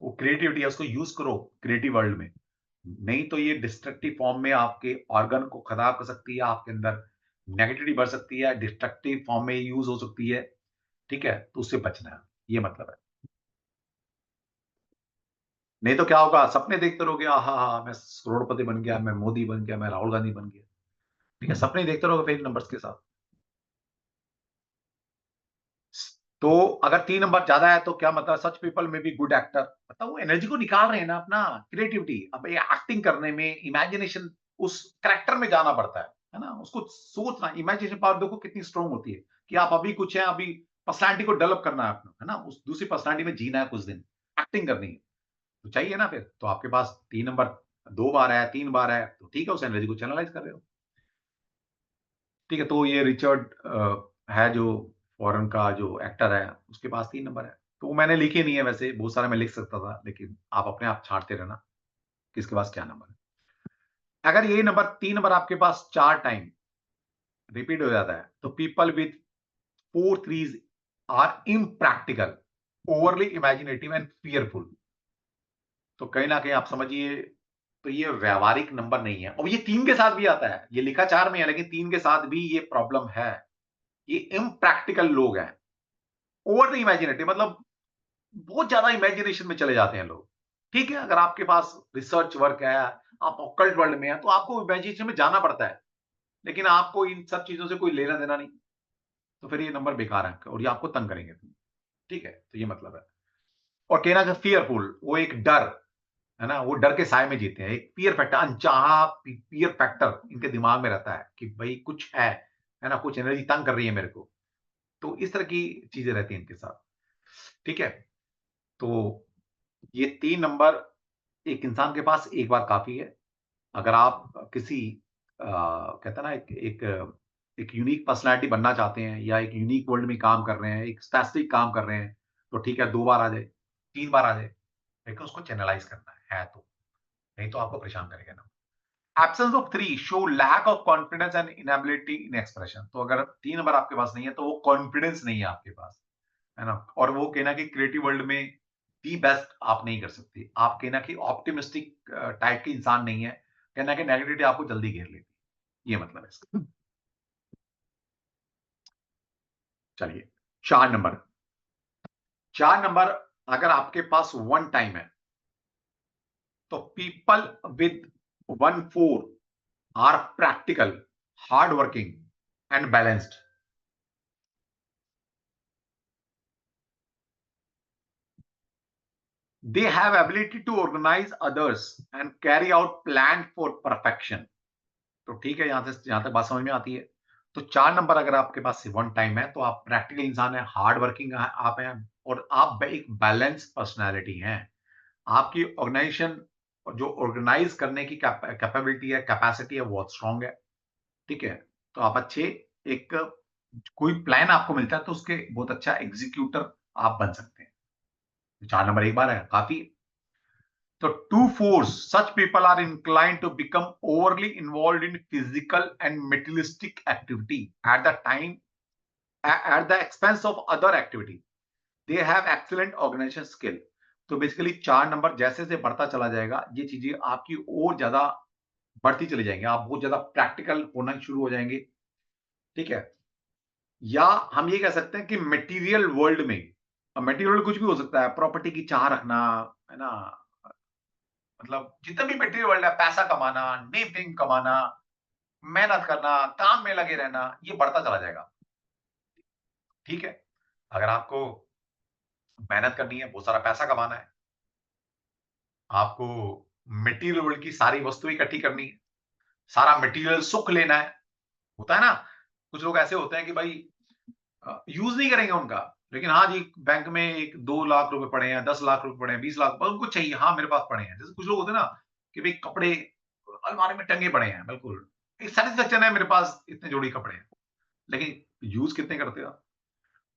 वो क्रिएटिविटी है, उसको यूज करो क्रिएटिव वर्ल्ड में। नहीं तो ये डिस्ट्रक्टिव फॉर्म में आपके ऑर्गन को खराब कर सकती है, आपके अंदर नेगेटिविटी बढ़ सकती है, डिस्ट्रक्टिव फॉर्म में यूज हो सकती है। ठीक है? तो उससे बचना है, ये मतलब है। नहीं तो क्या होगा, सपने देखते रहोगे, आहा मैं करोड़पति बन गया, मैं मोदी बन गया, मैं राहुल गांधी बन गया। ठीक है, सपने देखते रहोगे फेक नंबर्स के साथ। तो अगर 3 नंबर ज्यादा है तो क्या मतलब, सच पीपल में बी गुड एक्टर, मतलब वो एनर्जी को निकाल रहे हैं ना, अपना क्रिएटिविटी, अब ये एक्टिंग करने में इमेजिनेशन, उस कैरेक्टर में जाना पड़ता है ना, उसको सोचना, इमेजिनेशन पावर देखो कितनी स्ट्रांग होती है, कि आप अभी कुछ है, अभी पर्सनालिटी को डेवलप करना है अपना, है ना, उस दूसरी पर्सनालिटी में जीना है, कुछ दिन एक्टिंग करनी है, तो चाहिए ना फिर, तो आपके पास 3 नंबर 2 बार है, 3 बार है, तो ठीक है, उस एनर्जी को चैनलाइज कर रहे हो। ठीक है, तो ये रिचर्ड है जो फॉरेन का जो एक्टर है, उसके पास 3 नंबर है। तो वो मैंने लिखे नहीं है वैसे, बहुत सारे मैं लिख सकता था, लेकिन आप अपने आप छाँटते रहना, किसके पास क्या नंबर है। अगर ये नंबर 3 नंबर आपके पास 4 टाइम रिपीट हो जाता है, तो people with 4 threes are impractical, overly imaginative and fearful. तो कहीं न कहीं आप समझिए, तो ये व्यावहारिक नंबर नहीं है, और ये 3 के साथ भी आता है, ये लिखा 4 में है, लेकिन 3 के साथ भी ये प्रॉब्लम है। ये इम्प्रैक्टिकल लोग हैं, ओवर इमेजिनेटिव, मतलब बहुत ज्यादा इमेजिनेशन में चले जाते हैं लोग। ठीक है, अगर आपके पास रिसर्च वर्क है, आप ऑकल्ट वर्ल्ड में है, तो आपको इमेजिनेशन में जाना पड़ता है, लेकिन आपको इन सब चीजों से कोई लेना देना नहीं, तो फिर ये नंबर बेकार है और ये आपको तंग करेंगे। ठीक है, तो ये मतलब है। और कहना का फियरफुल, वो एक डर है ना, वो डर के साए में जीते हैं, एक फियर फैक्टर, अनचाहा फियर फैक्टर इनके दिमाग में रहता है कि भाई कुछ है ना, कुछ एनर्जी तंग कर रही है मेरे को, तो इस तरह की चीजें रहती हैं इनके साथ। ठीक है, तो ये 3 नंबर एक इंसान के पास एक बार काफ़ी है। अगर आप किसी कहते हैं ना, एक यूनिक पर्सनैलिटी बनना चाहते हैं, या एक यूनिक वर्ल्ड में काम कर रहे हैं, एक स्पेसिफिक काम कर रहे हैं, तो ठीक है, 2 बार आ जाए, 3 बार आ जाए, लेकिन उसको चैनलाइज़ करना है तो, नहीं तो आपको परेशान करेगा ना। Absence of 3 show lack of confidence and inability in expression. तो अगर 3 नंबर आपके पास नहीं है, तो वो कॉन्फिडेंस नहीं है आपके पास, है ना? और वो कहना कि क्रिएटिव वर्ल्ड में दी बेस्ट आप नहीं कर सकते। आप कहना कि ऑप्टिमिस्टिक टाइप के इंसान नहीं है। कहना कि नेगेटिविटी आपको जल्दी घेर लेती है। ये मतलब है इसका। चलिए, 4 नंबर। 4 नंबर अगर आपके पास 1 टाइम है, तो people with 1-4 are practical, hard working and balanced. They have ability to organize others and carry out plan for perfection। तो ठीक है, यहां तक बात समझ में आती है। तो 4 नंबर अगर आपके पास 1 टाइम है, तो आप प्रैक्टिकल इंसान है, हार्ड वर्किंग आप हैं, और आप एक बैलेंस पर्सनैलिटी हैं। आपकी ऑर्गेनाइजेशन और जो ऑर्गेनाइज करने की कैपेबिलिटी है, कैपेसिटी है, बहुत स्ट्रांग है। ठीक है, तो आप अच्छे, एक कोई प्लान आपको मिलता है, तो उसके बहुत अच्छा एग्जीक्यूटर आप बन सकते हैं। 4 नंबर एक बार है, काफी। So two force, such people are inclined to become overly involved in physical and materialistic activity at the time, at the expense of other activity. They have excellent organization skill. तो basically 4 number जैसे जैसे बढ़ता चला जाएगा, ये चीजें आपकी और ज्यादा बढ़ती चली जाएंगी, आप बहुत ज्यादा प्रैक्टिकल होना शुरू हो जाएंगे। ठीक है, या हम ये कह सकते हैं कि मटेरियल वर्ल्ड में, मटेरियल कुछ भी हो सकता है, प्रॉपर्टी की चाह रखना, है ना, मतलब जितना भी मटेरियल वर्ल्ड है, पैसा कमाना, नेम फेम कमाना, मेहनत करना, काम में लगे रहना, ये बढ़ता चला जाएगा। ठीक है, अगर आपको मेहनत करनी है, बहुत सारा पैसा कमाना है, आपको मटेरियल वर्ल्ड की सारी वस्तुएं इकट्ठी करनी है, सारा मटेरियल सुख लेना है, होता है ना। कुछ लोग ऐसे होते हैं कि भाई यूज नहीं करेंगे उनका, लेकिन हाँ जी, बैंक में एक 2 लाख रुपए पड़े हैं, 10 लाख रुपए पड़े हैं, 20 लाख, पर उनको चाहिए, हाँ मेरे पास पड़े हैं। जैसे कुछ लोग होते हैं ना, कि भाई कपड़े अलमारी में टंगे पड़े हैं, बिल्कुल एक सेटिस्फेक्शन है, मेरे पास इतने जोड़ी कपड़े हैं, लेकिन यूज कितने करते हो आप?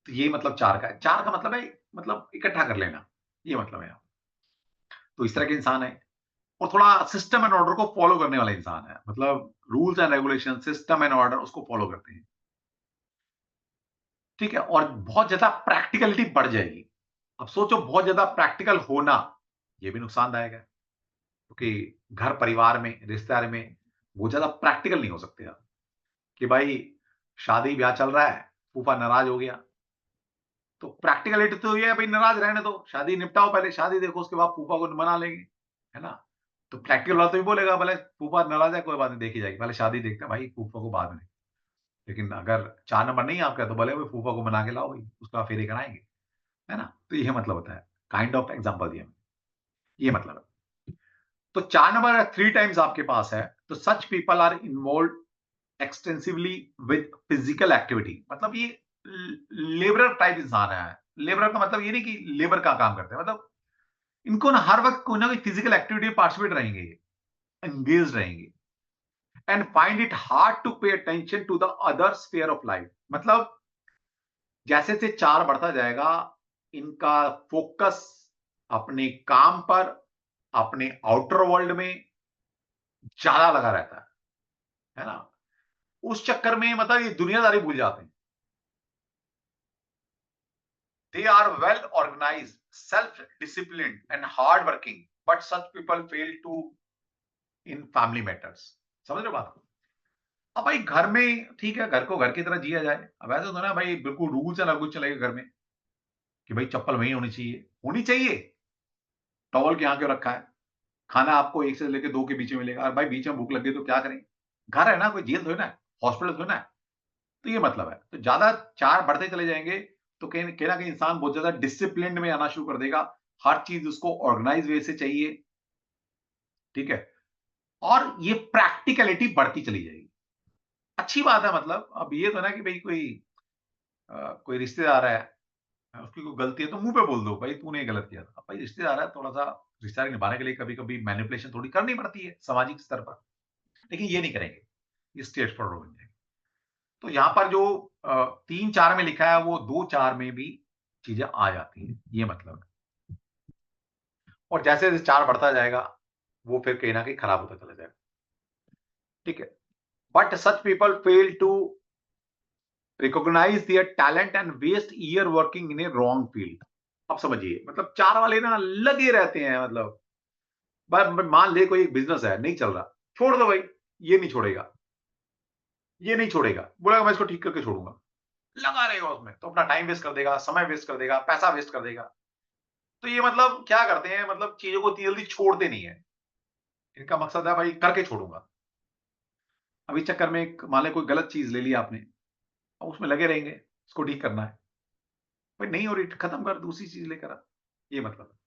तो ये मतलब 4 का है। 4 का मतलब है, मतलब इकट्ठा कर लेना, ये मतलब है। तो इस तरह के इंसान है, और थोड़ा सिस्टम एंड ऑर्डर को फॉलो करने वाला इंसान है, मतलब rules and regulation, system and order, उसको फॉलो करते हैं। ठीक है, और बहुत ज्यादा प्रैक्टिकलिटी बढ़ जाएगी। अब सोचो, बहुत ज्यादा प्रैक्टिकल होना, ये भी नुकसानदायक है, क्योंकि घर परिवार में, रिश्तेदारी में बहुत ज्यादा प्रैक्टिकल नहीं हो सकते आप, कि भाई शादी ब्याह चल रहा है, फूफा नाराज हो गया, तो प्रैक्टिकलिटी तो ये है भाई, नाराज रहने दो, शादी निपटाओ, पहले शादी देखो, उसके बाद फूफा को मना लेंगे, है ना। तो प्रैक्टिकल वाला तो ये बोलेगा, भले फूफा नाराज है कोई बात नहीं, देखी जाएगी, पहले शादी देखते हैं भाई, फूफा को बाद में। लेकिन अगर 4 नंबर नहीं है आपका, तो भले वो फूफा को मना के लाओ भाई, उसका फेरे कराएंगे, है ना। तो ये मतलब होता है, काइंड ऑफ एग्जांपल दिया, ये मतलब है। तो 4 नंबर अगर 3 टाइम्स आपके पास है, तो such people are involve extensively with physical activity, मतलब ये लेबरर टाइप इंसान है। लेबरर का मतलब ये नहीं कि लेबर का काम करते हैं, मतलब इनको ना हर वक्त कोई ना कोई फिजिकल एक्टिविटी पार्टिसिपेट रहेंगे, एंगेज रहेंगे, and find it hard to pay attention to the other sphere of life. मतलब जैसे से 4 बढ़ता जाएगा, इनका फोकस अपने काम पर, अपने आउटर वर्ल्ड में ज्यादा लगा रहता है ना। उस चक्कर में मतलब ये दुनियादारी भूल जाते हैं। They are well organized, self-disciplined and hard-working, but such people fail to in family matters. समझ रहे हो बात को? अब भाई घर में ठीक है, घर को घर की तरह जिया जाए। अब ऐसा तो ना भाई बिल्कुल रूल से लागू चलेगा घर में कि भाई चप्पल वहीं होनी चाहिए। टॉवल के यहाँ क्यों रखा है? खाना आपको 1 से लेके 2 के बीच में मिलेगा। और भाई बीच में भूख लग गई तो क्या करें? घर है ना, कोई जेल थोड़ी ना है, हॉस्पिटल थोड़ी ना है। तो ये मतलब है। तो ज्यादा 4 बढ़ते चले जाएंगे तो कहीं ना कहीं इंसान बहुत ज्यादा डिसिप्लिन में आना शुरू कर देगा। हर चीज उसको ऑर्गेनाइज वे से चाहिए, ठीक है। और ये प्रैक्टिकलिटी बढ़ती चली जाएगी। अच्छी बात है। मतलब अब ये तो ना कि भाई कोई रिश्तेदार है, उसकी कोई गलती है तो मुंह पे बोल दो भाई तूने गलत किया था। अब भाई रिश्तेदार है, थोड़ा सा रिश्ता निभाने के लिए कभी कभी मैनिपुलेशन थोड़ी करनी पड़ती है सामाजिक स्तर पर, लेकिन ये नहीं करेंगे, ये स्टेट फॉरवर्ड बन जाएंगे। तो यहाँ पर जो 3-4 में लिखा है वो 2-4 में भी चीजें आ जाती हैं, ये मतलब है। और जैसे जैसे 4 बढ़ता जाएगा वो फिर कहीं ना कहीं खराब होता चला जाएगा, ठीक है। But such people fail to recognise their talent and waste year working in a wrong field. अब समझिए, मतलब 4 वाले ना लगे रहते हैं, मतलब मान ले कोई एक बिजनेस है नहीं चल रहा, छोड़ दो भाई, ये नहीं छोड़ेगा, ये नहीं छोड़ेगा, बोलेगा मैं इसको ठीक करके छोड़ूंगा, लगा रहेगा उसमें, तो अपना टाइम वेस्ट कर देगा, समय वेस्ट कर देगा, पैसा वेस्ट कर देगा। तो ये मतलब क्या करते हैं, मतलब चीजों को इतनी जल्दी छोड़ते नहीं है। इनका मकसद है भाई करके छोड़ूंगा। अभी चक्कर में एक मान ले कोई गलत चीज ले ली आपने, अब उसमें लगे रहेंगे, इसको ठीक करना है, भाई नहीं हो रही, खत्म कर, दूसरी चीज लेकर आ, ये मतलब है।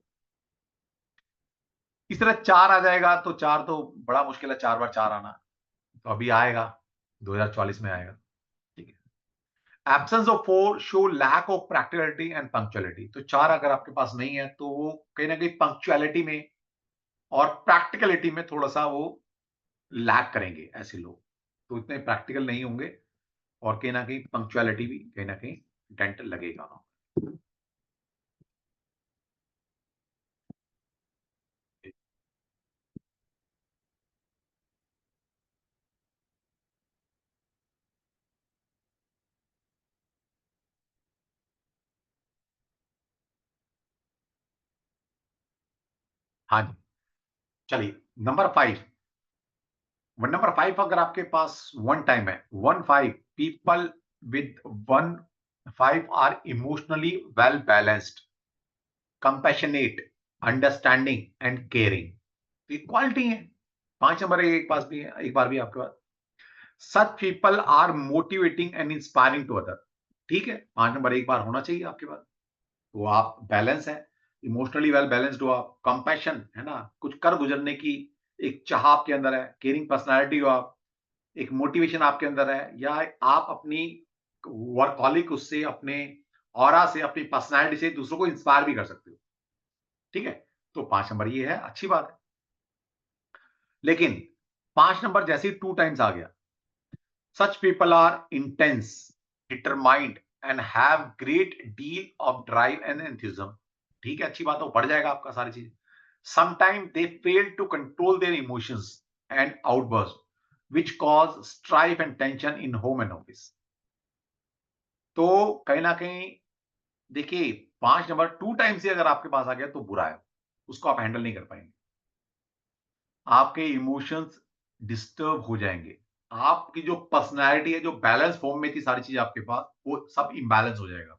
इस तरह 4 आ जाएगा तो 4 तो बड़ा मुश्किल है, 4 बार 4 आना। तो अभी आएगा, 2044 में आएगा, ठीक है। Absence of 4 show lack of practicality and punctuality. तो 4 अगर आपके पास नहीं है तो वो कहीं ना कहीं पंक्चुअलिटी में और प्रैक्टिकलिटी में थोड़ा सा वो लैक करेंगे ऐसे लोग, तो इतने प्रैक्टिकल नहीं होंगे और कहीं ना कहीं पंक्चुअलिटी भी कहीं ना कहीं डेंट लगेगा। हाँ जी, चलिए नंबर 5। नंबर 5 अगर आपके पास 1 टाइम है, 1-5 people with 1-5 are emotionally well balanced, compassionate, understanding and caring. Equality है। 5 नंबर एक पास भी है, एक बार भी आपके पास। Such people are motivating and inspiring to other. ठीक है, 5 नंबर एक बार होना चाहिए आपके पास। तो आप बैलेंस है, इमोशनली वेल बैलेंस्ड हो आप, कंपैशन है ना, कुछ कर गुजरने की एक चाह आपके अंदर है, केयरिंग पर्सनालिटी हो आप, एक मोटिवेशन आपके अंदर है, या आप अपनी वर्कहॉलिक उससे, अपने ऑरा से, अपनी पर्सनालिटी से दूसरों को इंस्पायर भी कर सकते हो। ठीक है, तो 5 नंबर ये है, अच्छी बात है। लेकिन 5 नंबर जैसे ही 2 टाइम्स आ गया, such people are intense, determined and have great deal of drive and enthusiasm. ठीक है, अच्छी बात है, वो बढ़ जाएगा आपका सारी चीज। Sometime they fail to control their emotions and outburst which cause strife and tension in home and office। तो कहीं ना कहीं देखिए, 5 नंबर 2 टाइम से अगर आपके पास आ गया तो बुरा है, उसको आप हैंडल नहीं कर पाएंगे, आपके इमोशंस डिस्टर्ब हो जाएंगे, आपकी जो पर्सनैलिटी है, जो बैलेंस फॉर्म में थी सारी चीज आपके पास, वो सब इम्बैलेंस हो जाएगा।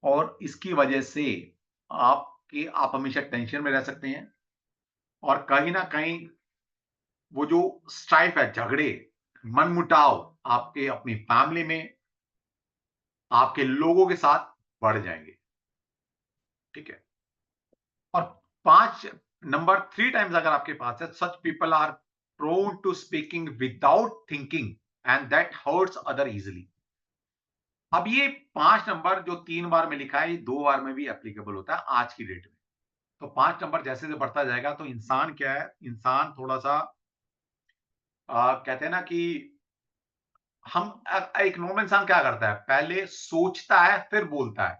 और इसकी वजह से आप हमेशा टेंशन में रह सकते हैं और कहीं ना कहीं वो जो स्ट्राइफ है, झगड़े, मनमुटाव आपके अपनी फैमिली में, आपके लोगों के साथ बढ़ जाएंगे। ठीक है। और 5 नंबर 3 टाइम्स अगर आपके पास है, such people are prone to speaking without thinking and that hurts other easily. अब ये 5 नंबर जो 3 बार में लिखा है, ये 2 बार में भी एप्लीकेबल होता है आज की डेट में। तो 5 नंबर जैसे जैसे बढ़ता जाएगा तो इंसान क्या है, इंसान थोड़ा सा कहते हैं ना कि एक नॉर्मल इंसान क्या करता है, पहले सोचता है फिर बोलता है,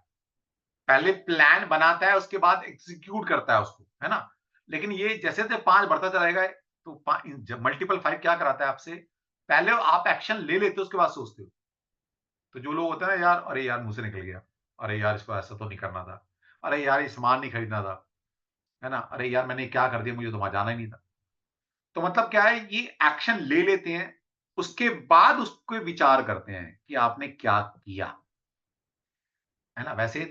पहले प्लान बनाता है उसके बाद एग्जीक्यूट करता है उसको, है ना। लेकिन ये जैसे जैसे 5 बढ़ता चला जाएगा तो मल्टीपल 5 क्या कराता है आपसे, पहले आप एक्शन ले लेते हो उसके बाद सोचते हो। तो जो लोग होते हैं ना, यार अरे यार मुंह से निकल गया, अरे यार इसको ऐसा तो नहीं करना था, अरे यार ये सामान नहीं खरीदना था, है ना, अरे यार मैंने क्या कर दिया, मुझे तो वहां जाना ही नहीं था। तो मतलब क्या है, ये एक्शन ले लेते हैं, उसके बाद उसको विचार करते हैं कि आपने क्या किया, है ना। वैसे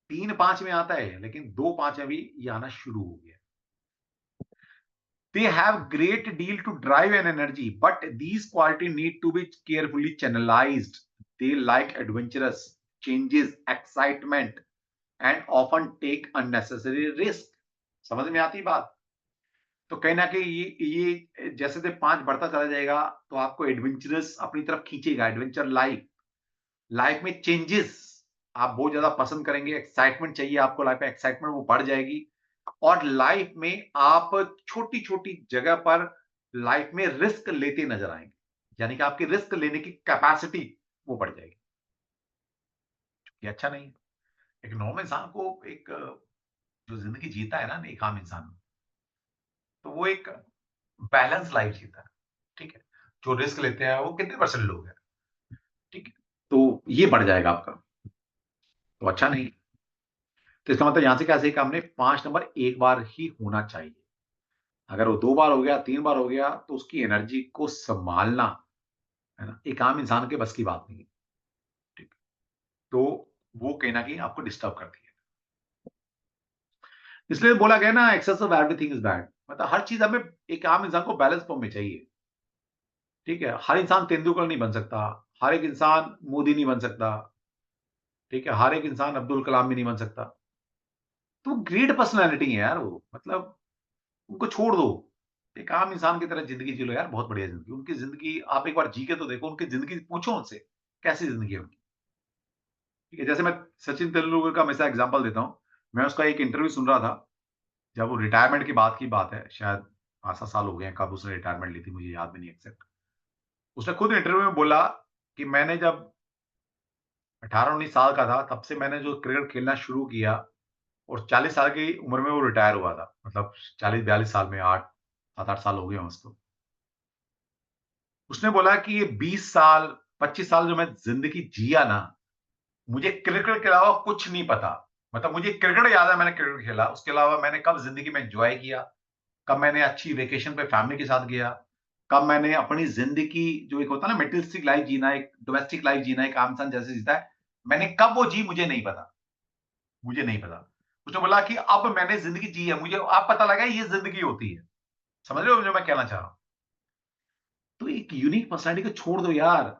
3-5 में आता है, लेकिन 2-5 में भी ये आना शुरू हो गया। They have great deal to drive and energy, but these quality need to be carefully channelized. They like adventurous changes, excitement, and often take unnecessary risk. समझ में आती बात। तो कहीं ना कहीं ये जैसे जैसे 5 बढ़ता चला जाएगा तो आपको एडवेंचरस अपनी तरफ खींचेगा, एडवेंचर लाइफ में चेंजेस आप बहुत ज्यादा पसंद करेंगे, एक्साइटमेंट चाहिए आपको लाइफ में, एक्साइटमेंट वो बढ़ जाएगी। और लाइफ में आप छोटी छोटी जगह पर लाइफ में रिस्क लेते नजर आएंगे, यानी कि आपकी रिस्क लेने की कैपेसिटी वो बढ़ जाएगी। ये अच्छा नहीं है। एक नॉर्मल इंसान को, एक जो जिंदगी जीता है ना एक आम इंसान, तो वो एक बैलेंस लाइफ जीता है। ठीक है। जो रिस्क लेते हैं वो कितने परसेंट लोग हैं। ठीक है। तो ये बढ़ जाएगा आपका, तो अच्छा नहीं। तो इसका मतलब यहां से क्या सीखा हमने, 5 नंबर एक बार ही होना चाहिए। अगर वो 2 बार हो गया, 3 बार हो गया, तो उसकी एनर्जी को संभालना, है ना, एक आम इंसान के बस की बात नहीं है। ठीक। तो वो कहीं ना कहीं आपको डिस्टर्ब करती है। इसलिए बोला गया ना, excess of everything is bad. मतलब हर चीज हमें, एक आम इंसान को बैलेंस फॉर्म में चाहिए। ठीक है। हर इंसान तेंदुलकर नहीं बन सकता, हर एक इंसान मोदी नहीं बन सकता। ठीक है। हर एक इंसान अब्दुल कलाम भी नहीं बन सकता। तो ग्रेट पर्सनैलिटी है यार वो, मतलब उनको छोड़ दो, एक आम इंसान की तरह जिंदगी जी लो यार, बहुत बढ़िया जिंदगी। उनकी जिंदगी आप एक बार जी के तो देखो, उनकी जिंदगी पूछो उनसे कैसी जिंदगी है उनकी। ठीक है। जैसे मैं सचिन तेंदुलकर का हमेशा एग्जांपल देता हूँ। मैं उसका एक इंटरव्यू सुन रहा था, जब वो रिटायरमेंट की बात है, शायद 5-7 साल हो गए हैं कब उसने रिटायरमेंट ली थी, मुझे याद भी नहीं एग्जैक्ट। उसने खुद इंटरव्यू में बोला कि मैंने जब 18-19 साल का था, तब से मैंने जो क्रिकेट खेलना शुरू किया, और 40 साल की उम्र में वो रिटायर हुआ था। मतलब 40-42 साल में, 7-8 साल हो गए हैं उसको। उसने बोला कि ये 20 साल 25 साल जो मैं जिंदगी जिया ना, मुझे क्रिकेट के अलावा कुछ नहीं पता। मतलब मुझे क्रिकेट याद है, मैंने क्रिकेट खेला, उसके अलावा मैंने कब जिंदगी में एंजॉय किया, कब मैंने अच्छी वेकेशन पे फैमिली के साथ गया, कब मैंने अपनी जिंदगी जो एक होता है ना मेटेरियलिस्टिक लाइफ जीना, एक डोमेस्टिक लाइफ जीना, एक आम इंसान जैसे जीता है, मैंने कब वो जी मुझे नहीं पता, मुझे नहीं पता। उसने बोला कि अब मैंने जिंदगी जी है, मुझे अब पता लगा ये जिंदगी होती है। समझ रहे हो जो मैं कहना चाह रहा हूं। तो एक यूनिक पर्सनैलिटी को छोड़ दो यार।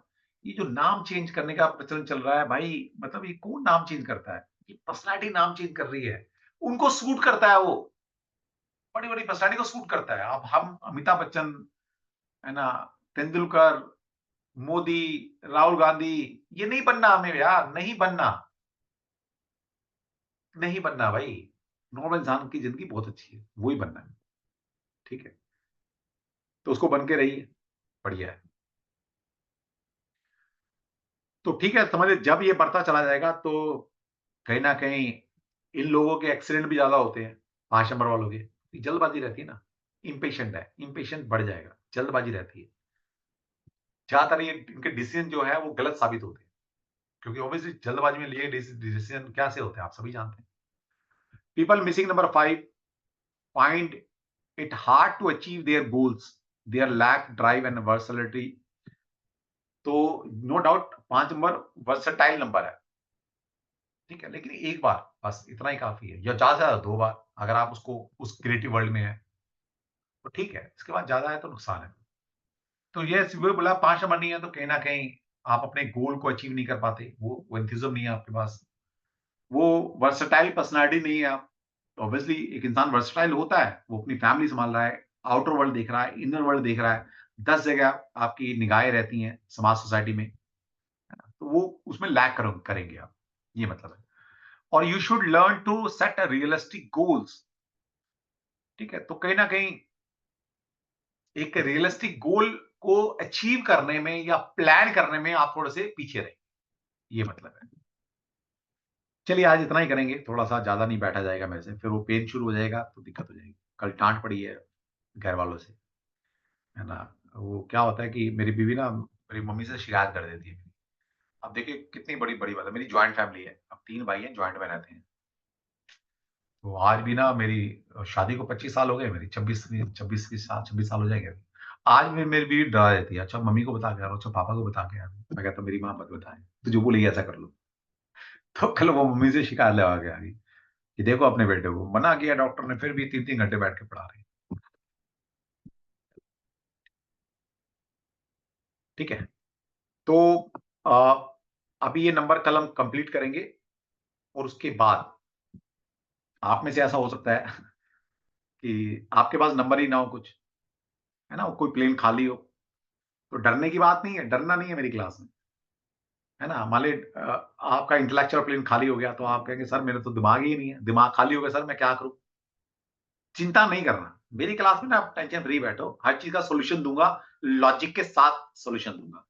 ये जो नाम चेंज करने का प्रचलन चल रहा है भाई, मतलब ये कौन नाम चेंज करता है, ये पर्सनैलिटी नाम चेंज कर रही है। उनको सूट करता है वो, बड़ी बड़ी पर्सनैलिटी को सूट करता है। अब हम अमिताभ बच्चन, है ना, तेंदुलकर, मोदी, राहुल गांधी, ये नहीं बनना हमें यार, नहीं बनना, नहीं बनना भाई। नॉर्मल इंसान की जिंदगी बहुत अच्छी है, वही बनना है। ठीक है। तो उसको बन के रहिए, बढ़िया है। तो ठीक है, समझिए जब ये बढ़ता चला जाएगा तो कहीं ना कहीं इन लोगों के एक्सीडेंट भी ज्यादा होते हैं, 5 नंबर वालों के। जल्दबाजी रहती है ना, इम्पेशेंट है, इम्पेशेंट बढ़ जाएगा, जल्दबाजी रहती है। ज्यादातर ये इनके डिसीजन जो है वो गलत साबित होते हैं, क्योंकि ऑब्वियसली जल्दबाजी में लिए डिसीजन कैसे होते हैं आप सभी जानते हैं। People missing number 5 find it hard to achieve their goals, their lack drive and versatility. तो no doubt 5 number versatile number है, ठीक है, लेकिन एक बार बस इतना ही काफ़ी है, या ज़्यादा से ज़्यादा 2 बार, अगर आप उसको उस क्रिएटिव वर्ल्ड में हैं, तो ठीक है, इसके बाद ज़्यादा है तो नुकसान है। तो ये वो बोला 5 नंबर नहीं है तो कहीं न कहीं आप अपने गोल को अचीव नहीं कर पाते, वो एंथुसिज़्म नहीं है आपके पास, वो वर्सटाइल पर्सनैलिटी नहीं है आप। तो ऑब्वियसली एक इंसान वर्सटाइल होता है, वो अपनी फैमिली सँभाल रहा है, आउटर वर्ल्ड देख रहा है, इनर वर्ल्ड देख रहा है, 10 जगह आपकी निगाहें रहती हैं समाज सोसाइटी में, तो वो उसमें लैग करेंगे आप, ये मतलब है। और you should learn to set a realistic goals, ठीक है? तो कहीं न कहीं एक रियलिस्टिक गोल को अचीव करने में या प्लान करने में आप थोड़े से पीछे रहें, ये मतलब है। चलिए आज इतना ही करेंगे, थोड़ा-सा ज़्यादा नहीं बैठा जाएगा मेरे से, फिर वो पेन शुरू हो जाएगा तो दिक्कत हो जाएगी। कल डाँट पड़ी है घर वालों से, है ना? वो क्या होता है कि मेरी बीवी ना मेरी मम्मी से शिकायत कर देती है। अब देखिए कितनी बड़ी-बड़ी बात है, मेरी जॉइंट फैमिली है, अब 3 भाई हैं, जॉइंट में रहते हैं। तो आज भी ना मेरी शादी को 25 साल हो गए, मेरी 26 साल हो जाएँगे अभी। आज भी मेरी बीवी डरा देती है, "अच्छा मम्मी को बता के आ रहा हूँ, अच्छा पापा को बता के आ रहा हूँ।" मैं कहता हूँ, "मेरी माँ मत बताए, तू जो बोलेगी ऐसा कर लो।" तो कल वो मम्मी से शिकायत लगा के आ गई कि देखो अपने बेटे को, मना किया डॉक्टर ने, फिर भी 3-3 घंटे बैठ के पढ़ा रही है। ठीक है? तो अ, अभी ये नंबर कल हम कंप्लीट करेंगे और उसके बाद आप में से ऐसा हो सकता है कि आपके पास नंबर ही ना हो कुछ, है ना? कोई प्लेन खाली हो, तो डरने की बात नहीं है, डरना नहीं है मेरी क्लास में, है ना? मान लीजिए आपका इंटेलेक्चुअल प्लेन खाली हो गया, तो आप कहेंगे सर मेरा तो दिमाग ही नहीं है, दिमाग खाली हो गया सर मैं क्या करूँ? चिंता नहीं करना, मेरी क्लास में ना आप टेंशन फ्री बैठो, हर चीज़ का सॉल्यूशन दूँगा, लॉजिक के साथ सॉल्यूशन दूँगा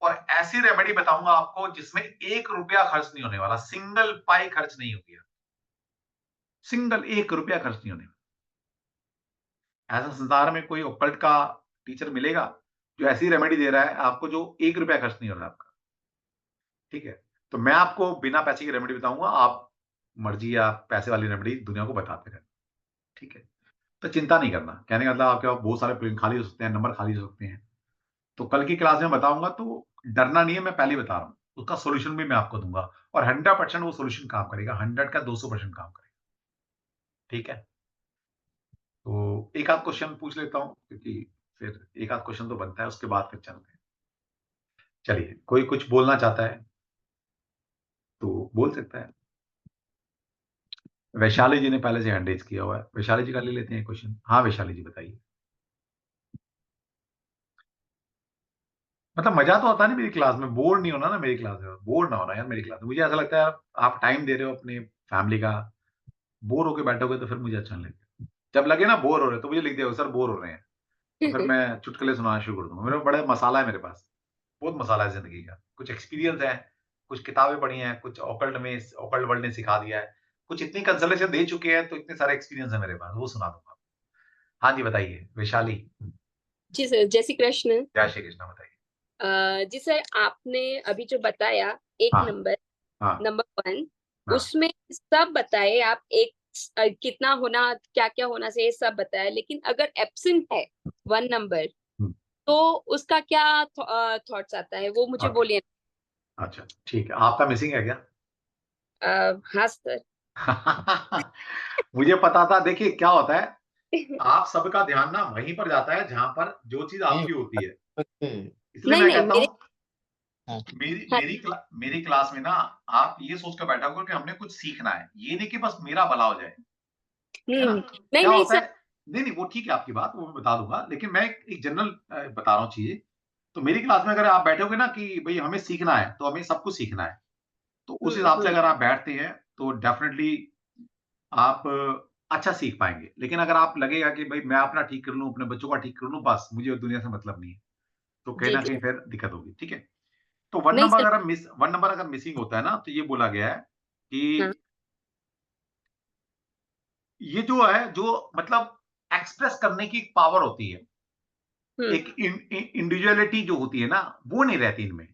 और ऐसी रेमेडी बताऊँगा आपको जिसमें ₹1 खर्च नहीं होने वाला, सिंगल पाई खर्च नहीं होगी, सिंगल ₹1 खर्च नहीं होने वाला। ऐसा संसार में कोई ओक्कल्ट का टीचर मिलेगा, जो ऐसी रेमेडी दे रहा है आपको जो ₹1 खर्च नहीं हो रहा है आपका, ठीक है? तो मैं आपको बिना पैसे की रेमेडी बताऊँगा, आप मर्ज़ी या पैसे वाली रेमेडी दुनिया को बताते रहना, ठीक है? तो चिंता नहीं करना, कहने का मतलब आपके पास बहुत सारे प्लेन खाली हो सकते हैं, नंबर खाली हो सकते हैं। तो कल की क्लास में बताऊँगा तो डरना नहीं है, मैं पहले ही बता रहा हूँ। उसका सॉल्यूशन भी मैं आपको दूँगा और 100% वो सॉल्यूशन काम करेगा, 100 का 200% काम करेगा, ठीक है? तो एक आध क्वेश्चन पूछ लेता हूँ क्योंकि फिर एक आध क्वेश्चन तो बनता है, उसके बाद फिर चलते हैं। चलिए, कोई कुछ बोलना चाहता है, तो बोल सकता है। वैशाली जी ने पहले से हैंड रेज़ किया हुआ है। वैशाली जी का ले लेते हैं क्वेश्चन। हाँ, वैशाली जी बताइए। मतलब मज़ा तो आता है ना मेरी क्लास में, बोर नहीं होना ना मेरी क्लास में, बोर ना होना यार मेरी क्लास में। मुझे ऐसा लगता है आप टाइम दे रहे हो अपनी फैमिली का, बोर होके बैठोगे तो फिर मुझे अच्छा नहीं लगेगा। जब लगे ना बोर हो रहे हो तो मुझे लिख दिया, सर बोर हो रहे हैं, तो फिर मैं चुटकुले सुनाना शुरू कर दूँगा। मेरे बड़ा मसाला है मेरे पास, बहुत मसाला है ज़िंदगी का। कुछ एक्सपीरियंस है, कुछ किताबें पढ़ी हैं, कुछ ऑकल्ट वर्ल्ड ने सिखा दिया है, कुछ इतनी कंसल्टेशन दे चुके हैं तो इतने सारे एक्सपीरियंस है मेरे पास, वो सुना दूँगा। हाँ जी, बताइए वैशाली। जी सर, जय श्री कृष्ण। जय श्री कृष्ण बताइए। जी सर, आपने अभी जो बताया एक हाँ, नंबर, हाँ, नंबर 1, हाँ, उसमें सब बताए आप, एक कितना होना, क्या-क्या होना चाहिए सब बताया, लेकिन अगर एब्सेंट है 1 नंबर, हुँ, तो उसका क्या थॉट्स आता है? वो मुझे ओके, बोलिए। अच्छा, ठीक है। आपका मिसिंग है क्या? हाँ सर। मुझे पता था देखिए क्या होता है, आप सबका ध्यान ना वहीं पर जाता है जहाँ पर जो चीज़ नहीं आपकी होती है। इसलिए नहीं, मैं नहीं कहता मेरे। हूँ हाँ, मेरी हाँ। मेरी क्लास में ना आप ये सोच कर बैठा करो कि हमने कुछ सीखना है। ये नहीं कि बस मेरा भला हो जाए, है ना? नहीं, क्या नहीं होता सर। है नहीं, नहीं वो ठीक है आपकी बात, वो मैं बता दूँगा। लेकिन मैं एक जनरल बता रहा हूँ चीज़ें। तो मेरी क्लास में अगर आप बैठोगे ना कि भई हमें सीखना है, तो हमें सब कुछ सीखना है। तो उस हुँ, हिसाब से हुँ। अगर आप बैठते हैं, तो डेफ़िनिटली आप अच्छा सीख पाएँगे। लेकिन अगर आप लगेगा कि भई मैं अपना ठीक कर लूँ, अपने बच्चों का ठीक कर लूँ, बस मुझे दुनिया से मतलब नहीं है, तो कहीं जी, न जी। कहीं फिर दिक्कत होगी, ठीक है? तो नहीं सर। 1 नंबर अगर मिसिंग होता है ना, तो ये बोला गया है हाँ। कि ये जो है, जो मतलब एक्सप्रेस करने की एक पावर होती है, हुँ, एक इंडिविजुअलिटी जो होती है ना, वो नहीं रहती इनमें।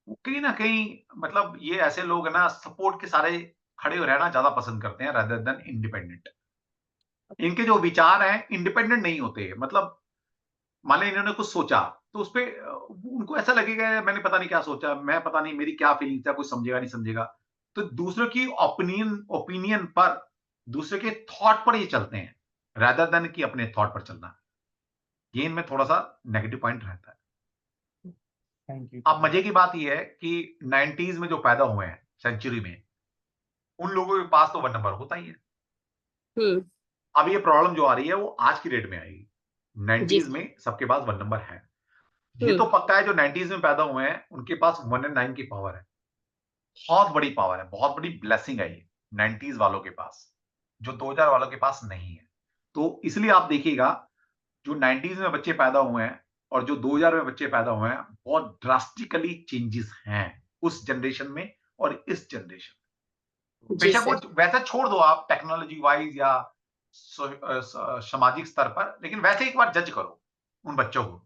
वो कहीं न कहीं मतलब ये ऐसे लोग हैं ना, सपोर्ट के सहारे खड़े हो रहना ज़्यादा पसंद करते हैं रादर देन इंडिपेंडेंट। इनके जो विचार हैं, इंडिपेंडेंट नहीं होते। मतलब मान लें इन्होंने कुछ सोचा, तो उसपे उनको ऐसा लगेगा मैंने पता नहीं क्या सोचा, मैं पता नहीं मेरी क्या फीलिंग्स है, कोई समझेगा नहीं समझेगा। तो दूसरों की ओपिनियन पर, दूसरे के थॉट पर ये चलते हैं, रादर देन कि अपने थॉट पर चलना। ये इनमें थोड़ा सा नेगेटिव पॉइंट रहता है। Thank you. अब मजे की बात यह है कि 90s में जो पैदा हुए हैं सेंचुरी में, उन लोगों के पास तो 1 नंबर होता ही है। हम्म। अब ये प्रॉब्लम जो आ रही है वो आज की डेट में आएगी। जी 90s में सबके पास 1 नंबर है। ये हम्म। तो पक्का है जो 90s में पैदा हुए हैं उनके पास 1 and 9 की पावर है। बहुत बड़ी पावर है, बहुत बड़ी ब्लेसिंग है ये 90s वालों के पास, जो 2000 वालों के पास नहीं है। तो इसलिए आप देखिएगा जो 90s में बच्चे पैदा हुए हैं और जो 2000 में बच्चे पैदा हुए हैं, बहुत ड्रास्टिकली चेंजेस हैं उस जनरेशन में और इस जनरेशन में। जी बेशक वो सर। वैसा छोड़ दो आप टेक्नोलॉजी वाइज या सामाजिक स्तर पर, लेकिन वैसे एक बार जज करो उन बच्चों को,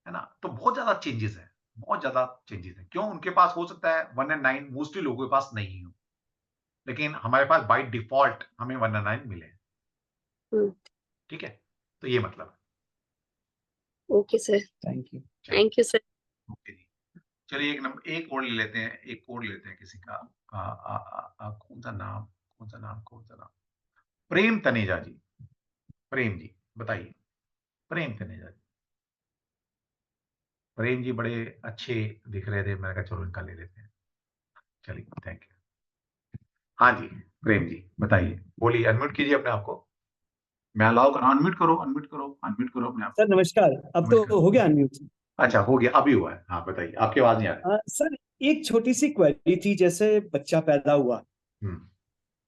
है ना? तो बहुत ज्यादा चेंजेस है, बहुत ज्यादा चेंजेस है। क्यों? उनके पास हो सकता है 1 and 9 मोस्टली लोगों के पास नहीं हो, लेकिन हमारे पास बाय डिफॉल्ट हमें 1 and 9 मिले हैं। हम्म। ठीक है, तो ये मतलब है। Okay sir, thank you. Thank you sir. Okay जी, चलिए एक और ले लेते हैं, एक और ले लेते हैं किसी का। कौन सा नाम? प्रेम तनेजा जी। प्रेम जी बताइए। प्रेम तनेजा जी। प्रेम जी बड़े अच्छे दिख रहे थे, मैंने कहा चलो इनका ले लेते हैं। चलिए, थैंक यू। हाँ जी, प्रेम जी बताइए, बोलिए, अनम्यूट कीजिए अपने आप को। मैं अलाउ कर, अनम्यूट करो, अनम्यूट करो अपने आप सर नमस्कार। अब तो नमस्कार। हो गया अनम्यूट। अच्छा, हो गया, अभी हुआ है। हाँ बताइए, आपकी आवाज नहीं आ रही। सर एक छोटी सी क्वेरी थी, जैसे बच्चा पैदा हुआ, हम्म,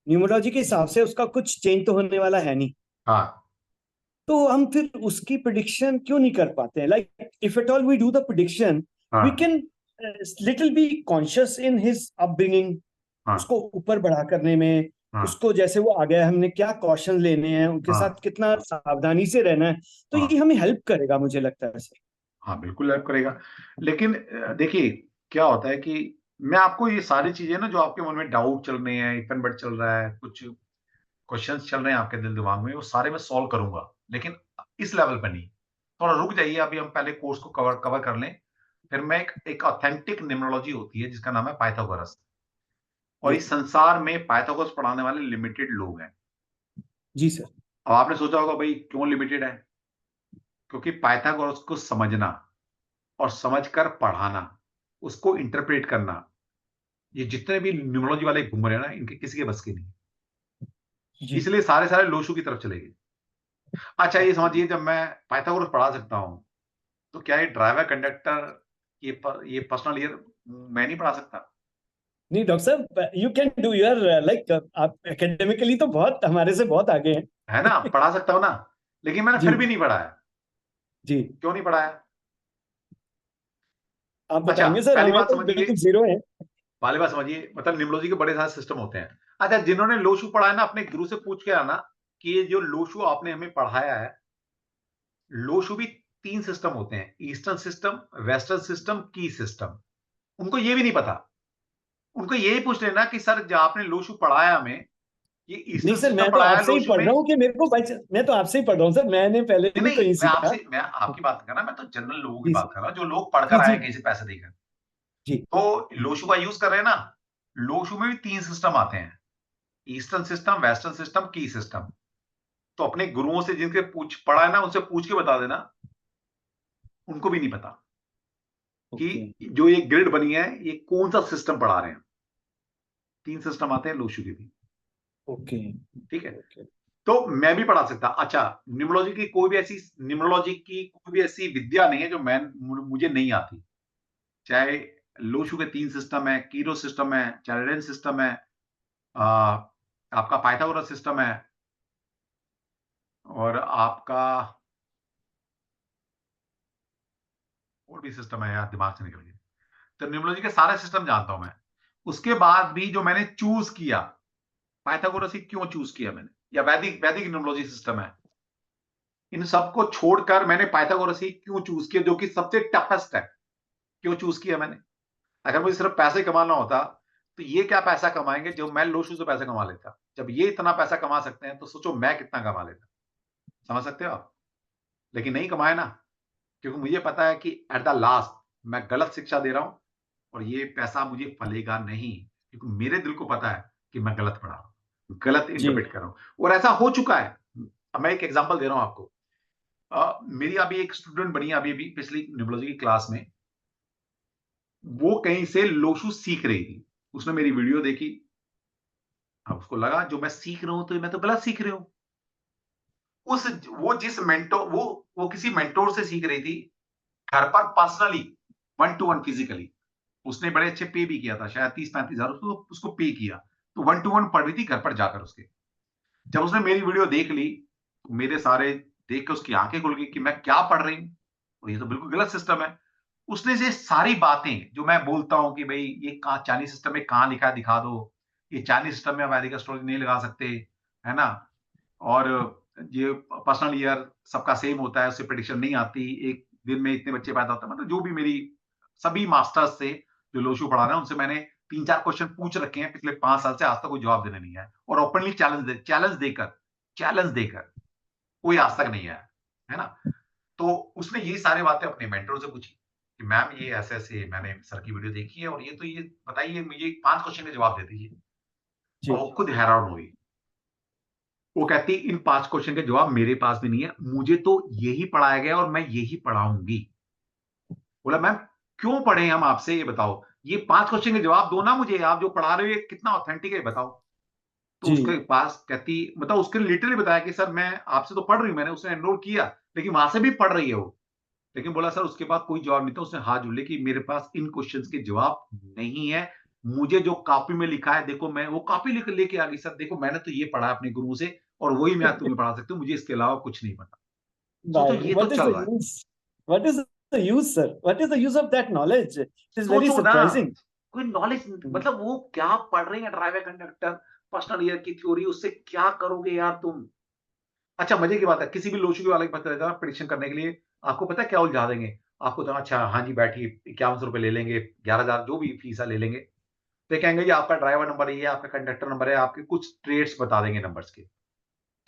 न्यूमरोलॉजी के हिसाब से उसका कुछ चेंज तो होने वाला है नहीं, हाँ तो हम फिर उसकी प्रिडिक्शन क्यों नहीं कर पाते हैं? Like if at all we do the prediction, we हाँ can little be conscious in his upbringing, हाँ उसको ऊपर बढ़ा करने में, हाँ उसको जैसे वो आ गया हमने क्या कॉशन लेने हैं, उनके हाँ साथ कितना सावधानी से रहना है, तो हाँ ये हमें हेल्प करेगा मुझे लगता है सर। हाँ, बिल्कुल हेल्प करेगा। लेकिन देखिए क्या होता है कि मैं आपको ये सारी चीजें ना, जो आपके मन में डाउट चल रहे हैं, इफ एंड बट चल रहा है, कुछ क्वेश्चंस चल रहे हैं आपके दिल दिमाग में, वो सारे मैं सॉल्व करूंगा, लेकिन इस लेवल पे नहीं। थोड़ा रुक जाइए, अभी हम पहले कोर्स को कवर कर लें, फिर मैं एक ऑथेंटिक न्यूमरोलॉजी होती है जिसका नाम है पाइथागोरस, और जी इस संसार में पाइथागोरस पढ़ाने वाले लिमिटेड लोग हैं। जी सर। अब आपने सोचा होगा भाई क्यों लिमिटेड है? क्योंकि पाइथागोरस को समझना और समझकर पढ़ाना, उसको इंटरप्रेट करना, ये जितने भी न्यूमरोलॉजी वाले घूम रहे हैं ना, इनके किसी के बस की नहीं। जी इसलिए सारे सारे लोशू की तरफ चले गए। अच्छा ये समझिए, जब मैं पाइथागोरस पढ़ा सकता हूं, तो क्या ये ड्राइवर कंडक्टर, ये पर्सनल ईयर मैं नहीं पढ़ा सकता? नहीं डॉक्टर साहब, you can do your like, आप एकेडमिकली तो बहुत हमारे से बहुत आगे हैं। है ना, पढ़ा सकता हूं ना, लेकिन मैंने जी फिर भी नहीं पढ़ाया। जी। क्यों नहीं पढ़ाया? आप अच्छा, बताएंगे सर, पहली हमें बात तो समझिए, बिल्कुल जीरो है। पहली बात समझिए, मतलब न्यूमरोलॉजी के बड़े सारे सिस्टम होते हैं। अच्छा, जिन्होंने लोशू पढ़ा है ना, अपने गुरु से पूछ के आना कि ये जो लोशू आपने हमें पढ़ाया है, लोशू भी 3 सिस्टम होते हैं, ईस्टर्न सिस्टम, वेस्टर्न सिस्टम, की सिस्टम। उनको ये भी नहीं पता। उनको यही पूछ लेना कि सर जो आपने लोशू पढ़ाया हमें, ये नहीं ईस्टर्न सर, सिस्टम मैं तो पढ़ाया है आपसे ही लोशू पढ़ में? रहा हूँ कि मेरे को मैं तो आपसे ही पढ़ रहा हूँ सर, मैंने पहले नहीं भी नहीं, कहीं सीखा। मैं आपकी बात नहीं कर रहा, मैं तो जनरल लोगों की जी बात सर। कर रहा हूं, जो लोग जी पढ़कर आए जी हैं कहीं से पैसे देकर। जी। तो लोशू का यूज कर रहे हैं ना, लोशू में भी 3 सिस्टम आते हैं, ईस्टर्न सिस्टम, वेस्टर्न सिस्टम, की सिस्टम। तो अपने गुरुओं से जिनके पूछ पढ़ा है ना, उनसे पूछ के बता देना, उनको भी नहीं पता ओके कि जो ये ग्रिड बनी है, ये कौन सा सिस्टम पढ़ा रहे हैं। 3 सिस्टम आते हैं लोशू के भी। ओके ठीक है, ओके। तो मैं भी पढ़ा सकता। अच्छा, न्यूमरोलॉजी की कोई भी ऐसी विद्या नहीं है जो मुझे नहीं आती। चाहे लोशू के 3 सिस्टम है, कीरो सिस्टम है, चैरडेन सिस्टम है, आ, आपका पाइथागोरस सिस्टम है, और आपका और भी सिस्टम है, यार दिमाग से निकल गया। तो न्यूमरोलॉजी के सारे सिस्टम जानता हूं मैं। उसके बाद भी जो मैंने चूज किया, पाइथागोरस ही क्यों चूज किया मैंने, या वैदिक वैदिक न्यूमरोलॉजी सिस्टम है, इन सबको छोड़कर मैंने पाइथागोरस ही क्यों चूज किया, जो कि सबसे टफेस्ट है। क्यों चूज किया मैंने? अगर मुझे सिर्फ पैसे कमाना होता, तो ये क्या पैसा कमाएंगे जो मैं लोशू से पैसा कमा लेता। जब ये इतना पैसा कमा सकते हैं, तो सोचो मैं कितना कमा लेता। समझ सकते हो आप? लेकिन नहीं कमाए ना, क्योंकि मुझे पता है कि एट द लास्ट मैं गलत शिक्षा दे रहा हूं, और ये पैसा मुझे फलेगा नहीं, क्योंकि मेरे दिल को पता है कि मैं गलत पढ़ा रहा हूँ, गलत जी इंटरप्रेट कर रहा हूँ, और ऐसा हो चुका है। अब मैं एक एग्जांपल दे रहा हूँ आपको। मेरी अभी एक स्टूडेंट बनी है अभी पिछली न्यूमरोलॉजी की क्लास में, वो कहीं से लोशु सीख रही थी, उसने मेरी वीडियो देखी। अब उसको लगा जो मैं सीख रहा हूं तो मैं तो गलत सीख रही हूं। उस वो जिस मेंटोर वो किसी मेंटोर से सीख रही थी, घर पर पर्सनली 1 टू 1 फिजिकली। उसने बड़े अच्छे पे भी किया था, शायद 30-35 हजार उसको उसको पे किया। तो 1 टू 1 पढ़ रही थी घर पर जाकर उसके। जब उसने मेरी वीडियो देख ली, तो मेरे सारे देख के उसकी आंखें खुल गई कि मैं क्या पढ़ रही हूं, और ये तो बिल्कुल गलत सिस्टम है। उसने ये सारी बातें जो मैं बोलता हूं कि भाई ये कहाँ चाइनीज सिस्टम में कहाँ लिखा है दिखा दो, ये चाइनीज सिस्टम में आप वैदिक एस्ट्रोलॉजी नहीं लगा सकते, है ना, और ये पर्सनल ईयर सबका सेम होता है, उससे प्रेडिक्शन नहीं आती, एक दिन में इतने बच्चे पैदा होते हैं। मतलब जो भी मेरी सभी मास्टर्स से जो लोशु पढ़ा रहे हैं उनसे मैंने 3-4 क्वेश्चन पूछ रखे हैं पिछले 5 साल से, आज तक कोई जवाब देने नहीं आया, और ओपनली चैलेंज देकर कोई आज तक नहीं आया, है ना। तो उसने ये सारी बातें अपने मेंटर से पूछी कि मैम ये ऐसे-ऐसे मैंने सर की वीडियो देखी है, और ये तो ये बताइए मुझे 5 क्वेश्चन के जवाब दे दीजिए। जी और वो खुद हैरान हुई। वो कहती इन 5 क्वेश्चन के जवाब मेरे पास भी नहीं है, मुझे तो यही पढ़ाया गया और मैं यही पढ़ाऊंगी। बोला मैम क्यों पढ़े हम आपसे, ये बताओ, ये 5 क्वेश्चन के जवाब दो ना मुझे, आप जो पढ़ा रहे हो ये कितना ऑथेंटिक है बताओ। तो जी उसके पास कहती, मतलब उसके लिटरली बताया कि सर मैं आपसे तो पढ़ रही हूँ, मैंने उसने एनरोल किया, लेकिन वहां से भी पढ़ रही है वो। लेकिन बोला सर उसके बाद कोई जवाब नहीं था। उसने हाथ जोड़ लिया कि मेरे पास इन क्वेश्चंस के जवाब नहीं है, मुझे जो कॉपी में लिखा है देखो, मैं वो कॉपी लेके आ गई, सर देखो मैंने तो ये पढ़ा अपने गुरु से, और वही मैं तुम्हें पढ़ा सकती हूँ, मुझे इसके अलावा कुछ नहीं पता। तो ये तो What is चल the रहा है। use? What is the use, sir? What is the use of that knowledge? It is very सोचो ना, surprising. कोई नॉलेज, मतलब वो क्या पढ़ रहे हैं, ड्राइवर कंडक्टर पर्सनल ईयर की थ्योरी, उससे क्या करोगे यार तुम। अच्छा मजे की बात है, किसी भी लोशु वाले के पास चले जाओ प्रेडिक्शन करने के लिए, आपको पता है क्या उलझा देंगे आपको, तो अच्छा हाँ जी बैठिए 5100 रुपए ले लेंगे, 11,000 जो भी फीस है ले लेंगे। तो कहेंगे जी आपका ड्राइवर नंबर ये है, आपका कंडक्टर नंबर है, आपके कुछ ट्रेड्स बता देंगे नंबर्स के।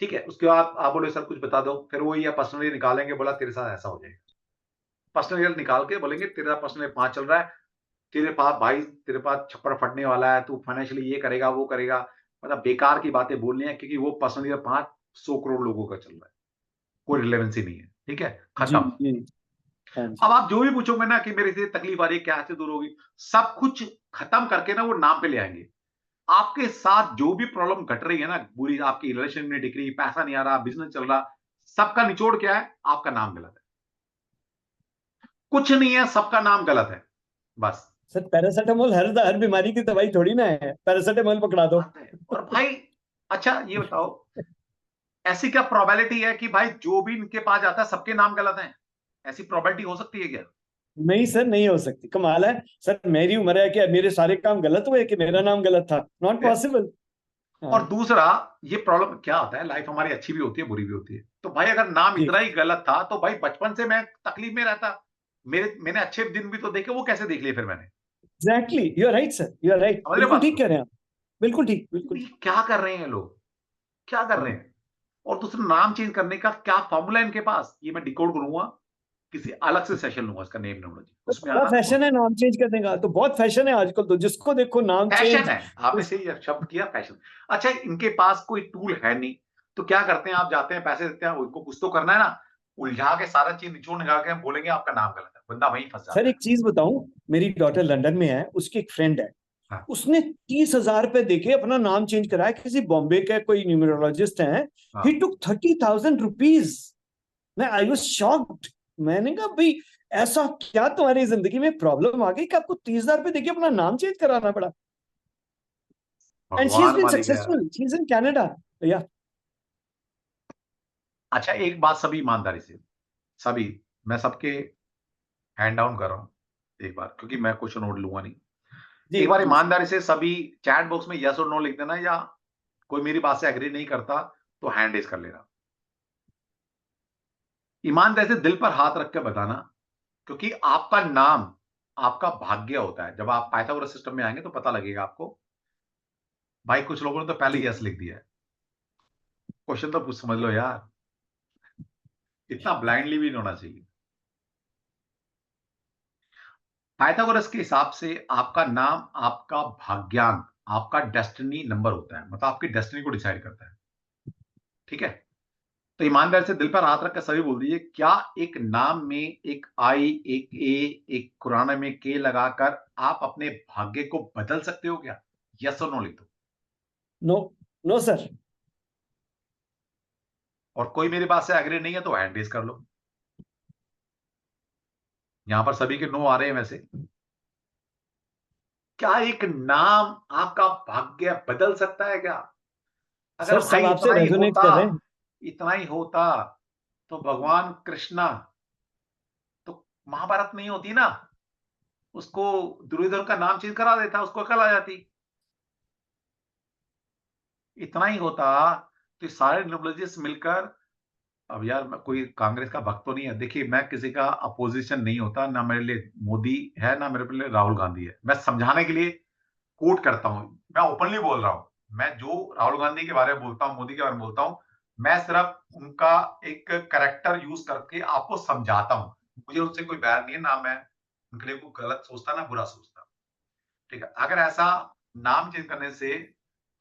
ठीक है, उसके बाद आप बोले सर कुछ बता दो, फिर वो ये पर्सनली निकालेंगे, बोला तेरे साथ ऐसा हो जाएगा। पर्सनल निकाल के बोलेंगे तेरा पर्सनल 5 चल रहा है, तेरे पास भाई तेरे पास छप्पड़ फटने वाला है, तू फाइनेंशियली ये करेगा वो करेगा, मतलब बेकार की बातें बोलनी है, क्योंकि वो पर्सनल ईयर 500 करोड़ लोगों का चल रहा है, कोई रिलेवेंसी नहीं है। ठीक है, जी खत्म। जी हाँ अब जी आप जो भी पूछोगे ना कि मेरे से तकलीफ आ रही है, क्या से दूर होगी, सब कुछ खत्म करके ना वो नाम पे ले आएंगे। आपके साथ जो भी प्रॉब्लम घट रही है ना, बुरी आपकी रिलेशन में दिख रही, पैसा नहीं आ रहा, बिजनेस चल रहा, सबका निचोड़ क्या है, आपका नाम गलत है। कुछ नहीं है, सबका नाम गलत है, बस। सर पैरासिटामोल हर बीमारी की दवाई थोड़ी ना है, पैरासिटामोल पकड़ा दो। बात है। और भाई अच्छा ये बताओ, ऐसी क्या प्रोबेबिलिटी है कि भाई जो भी इनके पास जाता है सबके नाम गलत हैं? ऐसी प्रोबेबिलिटी हो सकती है क्या? नहीं सर, नहीं हो सकती, कमाल है। सर मेरी उम्र है कि मेरे सारे काम गलत हुए कि मेरा नाम गलत था? Not possible. और दूसरा, ये प्रॉब्लम क्या होता है, लाइफ हमारी अच्छी भी होती है बुरी भी होती है, तो भाई अगर नाम जी इतना ही गलत था तो भाई बचपन से मैं तकलीफ में रहता। मैंने अच्छे दिन भी तो देखे, वो कैसे देख लिए फिर मैंने। Exactly, you are right sir, you are right, समझ रहे बिल्कुल बात ठीक को? कह रहे हैं आप, बिल्कुल ठीक, तो बिल्कुल। ये क्या कर रहे हैं लोग, क्या कर रहे हैं। और दूसरा, नाम चेंज करने का क्या फॉर्मूला है इनके पास, ये मैं डिकोड करूंगा, किसी अलग से सेशन लूंगा इसका, नेम न्यूमरोलॉजी तो उसमें बड़ा आना। फैशन है नाम चेंज करने का, तो बहुत फैशन है आजकल, तो जिसको देखो नाम फैशन चेंज। है, आपने सही शब्द किया, फैशन। अच्छा इनके पास कोई टूल है नहीं, तो क्या करते हैं, आप जाते हैं पैसे देते हैं, उनको कुछ तो करना है ना, उलझा के सारा चीज निचोड़ निकाल के बोलेंगे आपका नाम गलत है, बंदा वहीं फंस सर जाता है। एक चीज बताऊं, मेरी डॉटर लंदन में है, उसकी एक फ्रेंड है, हाँ, उसने 30,000 रुपए देके अपना नाम चेंज कराया, किसी बॉम्बे का कोई न्यूमरोलॉजिस्ट है, हाँ। ही टुक 30,000 रुपीज। मैं आई वाज शॉक्ड। मैंने कहा भाई ऐसा क्या तुम्हारी जिंदगी में प्रॉब्लम आ गई कि आपको 30,000 रुपए देके अपना नाम चेंज कराना पड़ा? एंड शी इज भगवान बीन मालिक है यार। Successful, she is in Canada. या अच्छा एक बात सभी ईमानदारी से, सभी, मैं सबके हैंड डाउन कर रहा हूँ एक बार, क्योंकि मैं क्वेश्चन नोट लूंगा नहीं। जी एक बार जी सर। ईमानदारी से सभी चैट बॉक्स में यस और नो लिख देना, या कोई मेरी बात से एग्री नहीं करता तो हैंड रेज कर लेना। ईमानदारी से दिल पर हाथ रख के बताना, क्योंकि आपका नाम आपका भाग्य होता है। जब आप पाइथागोरस सिस्टम में आएंगे तो पता लगेगा आपको। भाई कुछ लोगों ने तो पहले जी यस लिख दिया है, क्वेश्चन तो कुछ समझ लो यार, इतना ब्लाइंडली भी नहीं होना चाहिए। पाइथागोरस के हिसाब से आपका नाम आपका भाग्यांक आपका डेस्टिनी नंबर होता है, मतलब आपकी डेस्टिनी को डिसाइड करता है। ठीक है, तो ईमानदार से दिल पर हाथ रख कर सभी बोल दीजिए, क्या एक नाम में एक आई, एक ए, एक कुराना में के लगाकर आप अपने भाग्य को बदल सकते हो क्या? यस और नो लिख दो। No, no sir. और कोई मेरी बात से एग्री नहीं है तो हैंड रेज कर लो। यहां पर सभी के नो आ रहे हैं वैसे। क्या एक नाम आपका भाग्य बदल सकता है क्या? अगर सर सब भाई आपसे रेजोनेट कर रहे हैं। इतना ही होता तो भगवान कृष्णा तो महाभारत नहीं होती ना, उसको दुर्योधन का नाम चेंज करा देता, उसको अकल आ जाती। इतना ही होता तो सारे न्यूमरोलॉजिस्ट मिलकर, अब यार मैं कोई कांग्रेस का भक्त तो नहीं है, देखिए मैं किसी का अपोजिशन नहीं होता, ना मेरे लिए मोदी है ना मेरे लिए राहुल गांधी है, मैं समझाने के लिए कोट करता हूं, मैं ओपनली बोल रहा हूं। मैं जो राहुल गांधी के बारे में बोलता हूं, मोदी के बारे में बोलता हूं, मैं सिर्फ उनका एक कैरेक्टर यूज करके आपको समझाता हूं। मुझे उनसे कोई बैर नहीं है, ना मैं उनके लिए कोई गलत सोचता ना बुरा सोचता। ठीक है, अगर ऐसा नाम चेंज करने से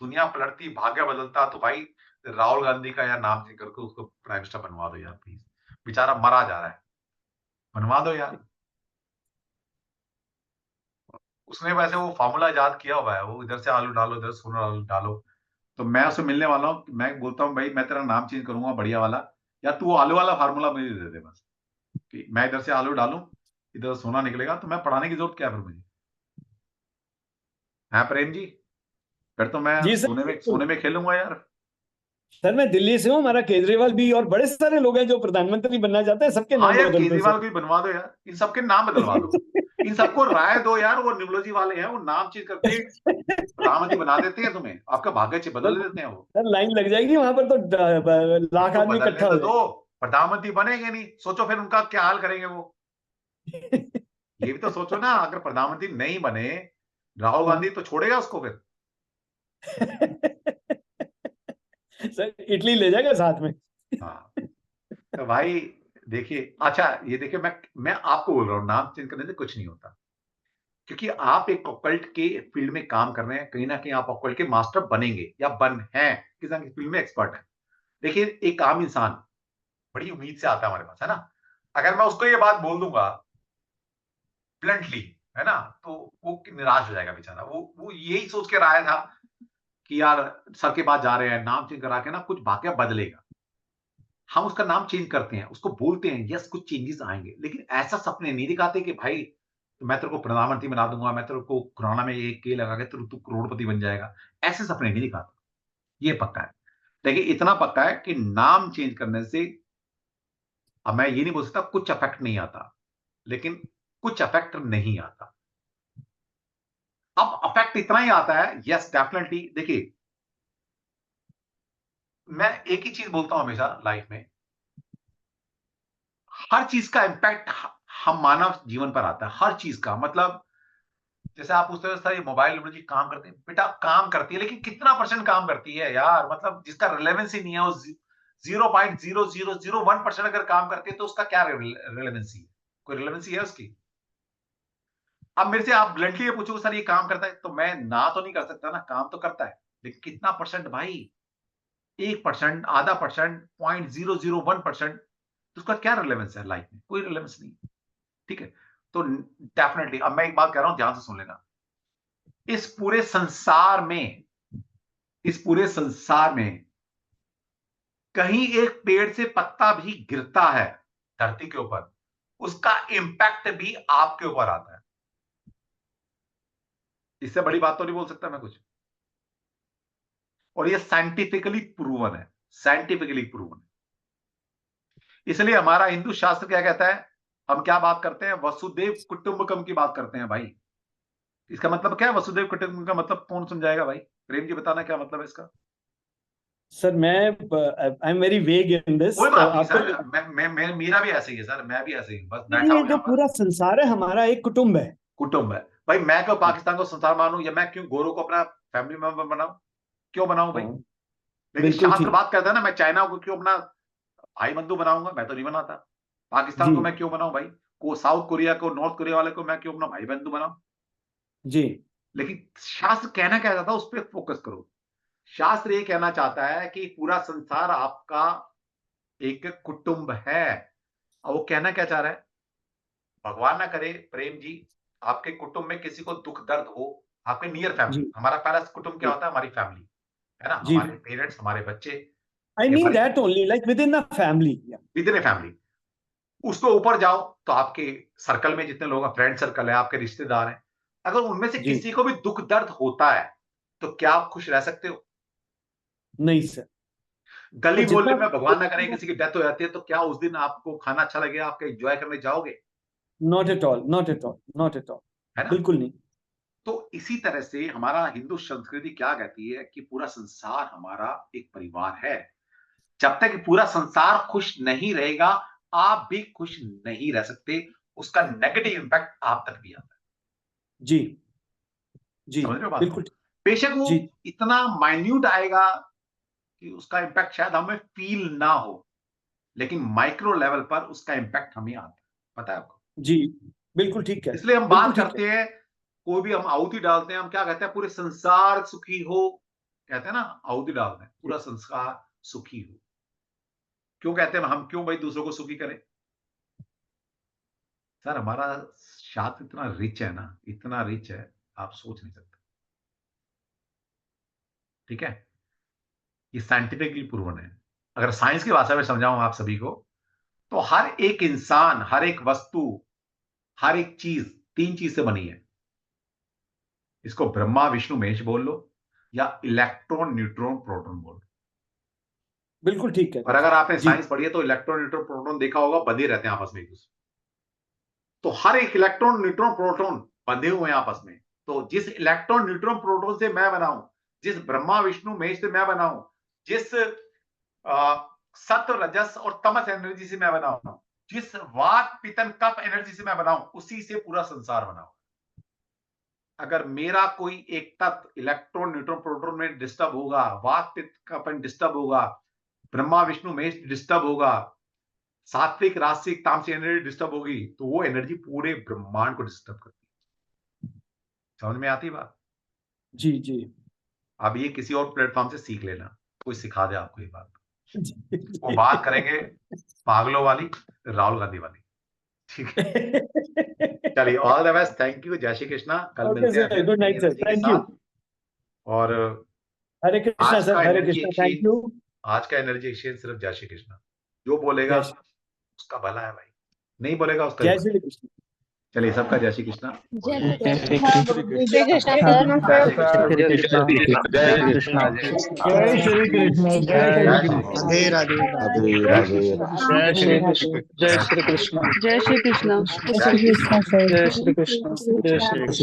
दुनिया पलटती, भाग्य बदलता, तो भाई राहुल गांधी का यार नाम चेंज करके उसको प्राइम मिनिस्टर बनवा दो यार प्लीज, बेचारा मरा जा रहा है, बनवा दो यार। उसने वैसे वो फार्मूला याद किया हुआ है, वो इधर से आलू डालो, इधर से सोना आलू डालो। तो मैं उससे मिलने वाला हूँ, मैं बोलता हूँ भाई मैं तेरा नाम चेंज करूंगा बढ़िया वाला, या तू आलू वाला फार्मूला मुझे दे दे बस, कि मैं इधर से आलू डालूं, इधर सोना निकलेगा, तो मैं पढ़ाने की जरूरत क्या है फिर मुझे? है प्रेम जी? फिर तो मैं जी सर, सोने में खेलूंगा यार। सर मैं दिल्ली से हूँ, हमारा केजरीवाल भी और बड़े सारे लोग हैं जो प्रधानमंत्री बनना चाहते हैं, सबके हाँ नाम यार, बदल दो केजरीवाल सर। को भी बनवा दो यार, इन सबके नाम बदलवा दो, इन सबको राय दो यार, वो न्यूमरोलॉजी वाले हैं, वो नाम चेंज करके प्रधानमंत्री बना देते हैं, तुम्हें आपका भाग्य बदल देते हैं वो। सर लाइन लग जाएगी वहां पर तो लाख तो आदमी बदलने इकट्ठा तो हो दो, प्रधानमंत्री बनेंगे नहीं, सोचो फिर उनका क्या हाल करेंगे वो। जाए। ये भी तो सोचो ना, अगर प्रधानमंत्री नहीं बने राहुल गांधी, तो छोड़ेगा उसको फिर? सर इटली ले जाएगा साथ में। हाँ, तो भाई देखिए, अच्छा ये देखिए, मैं आपको बोल रहा हूँ नाम चेंज करने से कुछ नहीं होता, क्योंकि आप एक ऑकल्ट के फील्ड में काम कर रहे हैं, कहीं ना कहीं आप ऑकल्ट के मास्टर बनेंगे या बन हैं, किसी ना किसी फील्ड में एक्सपर्ट है। देखिए, एक आम इंसान बड़ी उम्मीद से आता है हमारे पास, है ना, अगर मैं उसको ये बात बोल दूंगा ब्लंटली, है ना, तो वो निराश हो जाएगा बेचारा, वो यही सोच के रहा था कि यार सर के पास जा रहे हैं, नाम चेंज करा के ना कुछ भाग्य बदलेगा। हम उसका नाम चेंज करते हैं, उसको बोलते हैं यस कुछ चेंजेस आएंगे, लेकिन ऐसा सपने नहीं दिखाते कि भाई तो मैं तेरे को प्रधानमंत्री बना दूंगा, मैं तेरे को खुराना में एक के लगा के तू करोड़पति बन जाएगा, ऐसे सपने नहीं दिखाता। ये पक्का है। देखिए, इतना पक्का है कि नाम चेंज करने से, अब मैं ये नहीं बोल सकता कुछ इफेक्ट नहीं आता, लेकिन कुछ इफेक्ट नहीं आता। अब इफेक्ट इतना ही आता है, यस डेफिनेटली। देखिए, मैं एक ही चीज बोलता हूं हमेशा लाइफ में, हर चीज का इम्पैक्ट हम मानव जीवन पर आता है, हर चीज का। मतलब जैसे आप पूछते हो सर ये मोबाइल टेक्नोलॉजी काम करती है, बेटा काम करती है, लेकिन कितना परसेंट काम करती है यार, मतलब जिसका रिलेवेंस ही नहीं है, वो 0.0001% अगर काम करती है तो उसका क्या रिलेवेंसी है? कोई रिलेवेंसी है उसकी? अब मेरे से आप ब्लंटली ये पूछो सर ये काम करता है, तो मैं ना तो नहीं कर सकता ना, काम तो करता है, लेकिन कितना परसेंट भाई? 1%, आधा परसेंट, 0.001%, तो उसका क्या रिलेवेंस है लाइफ में? कोई रिलेवेंस नहीं। ठीक है, तो डेफिनेटली अब मैं एक बात कह रहा हूं, ध्यान से सुन लेना। इस पूरे संसार में, इस पूरे संसार में कहीं एक पेड़ से पत्ता भी गिरता है धरती के ऊपर, उसका इंपैक्ट भी आपके ऊपर आता है। इससे बड़ी बात तो नहीं बोल सकता मैं कुछ, और ये साइंटिफिकली प्रूवन है, साइंटिफिकली प्रूवन है। इसलिए हमारा हिंदू शास्त्र क्या कहता है, हम क्या बात करते हैं, वसुदेव कुटुंबकम की बात करते हैं भाई। इसका मतलब क्या है वसुदेव कुटुंबकम का मतलब? कौन समझाएगा भाई? प्रेम जी बताना क्या मतलब है इसका। सर मैं I am very vague in this, कोई तो बात नहीं आपको सर, मैं मेरा भी ऐसे ही है सर, मैं भी ऐसे ही हूं, बस बैठा ये हूं जो यहाँ पर। पूरा संसार है हमारा एक कुटुंब है। कुटुंब है भाई, मैं क्यों पाकिस्तान को संसार मानूं, या मैं क्यों गोरों को अपना फैमिली मेंबर बनाऊं? क्यों बनाऊं भाई? हाँ, लेकिन बिल्कुल शास्त्र ठीक। बात करता है ना, मैं चाइना को क्यों अपना भाई बंधु बनाऊंगा? मैं तो नहीं बनाता। पाकिस्तान जी को मैं क्यों बनाऊं भाई? को साउथ कोरिया को, नॉर्थ कोरिया वाले को मैं क्यों अपना भाई बंधु बनाऊं? जी लेकिन शास्त्र कहना क्या चाहता है उस पर फोकस करो। शास्त्र ये कहना चाहता है कि पूरा संसार आपका एक कुटुंब है। और वो कहना क्या चाह रहा है, भगवान ना करे प्रेम जी, आपके कुटुंब में किसी को दुख दर्द हो, आपके नियर फैमिली, जी हमारा पहला कुटुंब क्या होता है, हमारी फैमिली है ना, जी हमारे पेरेंट्स, हमारे बच्चे, I mean that only like with in the family. With in a family. उसको ऊपर जाओ तो आपके सर्कल में जितने लोग हैं, फ्रेंड सर्कल है, आपके रिश्तेदार हैं, अगर उनमें से जी किसी को भी दुख दर्द होता है तो क्या आप खुश रह सकते हो? नहीं सर, गली तो मोहल्ले जितना में भगवान ना करे किसी की डेथ हो जाती है तो क्या उस दिन आपको खाना अच्छा लगेगा, आप एंजॉय करने जाओगे? Not at all, not at all, not at all, है ना? बिल्कुल नहीं। तो इसी तरह से हमारा हिंदू संस्कृति क्या कहती है कि पूरा संसार हमारा एक परिवार है। जब तक पूरा संसार खुश नहीं रहेगा, आप भी खुश नहीं रह सकते। उसका नेगेटिव इंपैक्ट आप तक भी आता है। जी जी समझ रहे हो बात को? बिल्कुल बेशक वो जी इतना माइन्यूट आएगा कि उसका इंपैक्ट शायद हमें फील ना हो, लेकिन माइक्रो लेवल पर उसका इंपैक्ट हमें आता है। पता है आपको? जी बिल्कुल ठीक है, इसलिए हम बिल्कुल बात ठीक है। करते हैं, कोई भी हम आहुति डालते हैं, हम क्या कहते हैं, पूरे संसार सुखी हो, कहते हैं ना, आहुति डालते हैं, पूरा संसार सुखी हो। क्यों कहते हैं, हम क्यों भाई दूसरों को सुखी करें? सर हमारा शास्त्र इतना रिच है ना, इतना रिच है, आप सोच नहीं सकते। ठीक है, ये साइंटिफिकली प्रूवन है। अगर साइंस की भाषा में समझाऊं आप सभी को, तो हर एक इंसान, हर एक वस्तु, हर एक चीज 3 चीज से बनी है। इसको ब्रह्मा विष्णु महेश बोल लो, या इलेक्ट्रॉन न्यूट्रॉन प्रोटॉन बोल लो। बिल्कुल ठीक है और अगर आपने जी साइंस पढ़ी है तो इलेक्ट्रॉन न्यूट्रॉन प्रोटॉन देखा होगा, बंधे रहते हैं आपस में एक दूसरे। तो हर एक इलेक्ट्रॉन न्यूट्रॉन प्रोटॉन बंधे हुए हैं आपस में। तो जिस इलेक्ट्रॉन न्यूट्रॉन प्रोटॉन से मैं बना हूं, जिस ब्रह्मा विष्णु महेश से मैं बना हूं, जिस सत्व रजस और तमस एनर्जी से मैं बना हूं, जिस वात पितन कफ एनर्जी से मैं बना हूं, उसी से पूरा संसार बना हूं। अगर मेरा कोई एक तत्व इलेक्ट्रॉन न्यूट्रॉन प्रोटॉन में डिस्टर्ब होगा, वात पित्त कफ डिस्टर्ब होगा, ब्रह्मा विष्णु महेश डिस्टर्ब होगा, सात्विक रासिक तामसिक एनर्जी डिस्टर्ब होगी, तो वो एनर्जी पूरे ब्रह्मांड को डिस्टर्ब करती है। समझ में आती बात? जी जी अब ये किसी और प्लेटफॉर्म से सीख लेना, कोई सिखा दे आपको ये बात। जी वो बात करेंगे पागलों वाली, राहुल गांधी वाली। ठीक है, चलिए, all the best, thank you, जय श्री कृष्णा। कल ओके मिलते हैं सर, फिर गुड नई नाइट सर, एनर्जी के थैंक यू। साथ। और हरे कृष्णा आज सर, का Hare energy Krishna, thank exchange, you. आज का एनर्जी एक्सचेंज सिर्फ जय श्री कृष्णा। जो बोलेगा जय उसका भला है भाई, नहीं बोलेगा उसका जय भी भला। श्री कृष्ण। चलिए, सबका जय श्री कृष्णा। जय जय श्री श्री कृष्ण। कृष्ण जय जय कृष्ण कृष्ण सर। सर। जय कृष्णा, जय कृष्णा, जय जय कृष्णा। श्री कृष्ण, जय जय श्री श्री कृष्ण। कृष्ण। राधे राधे राधे जय राधे श्री राधे। जय श्री कृष्ण जय श्री कृष्ण। जय श्री कृष्ण जय श्री कृष्ण सर। जय श्री कृष्ण जय श्री कृष्ण।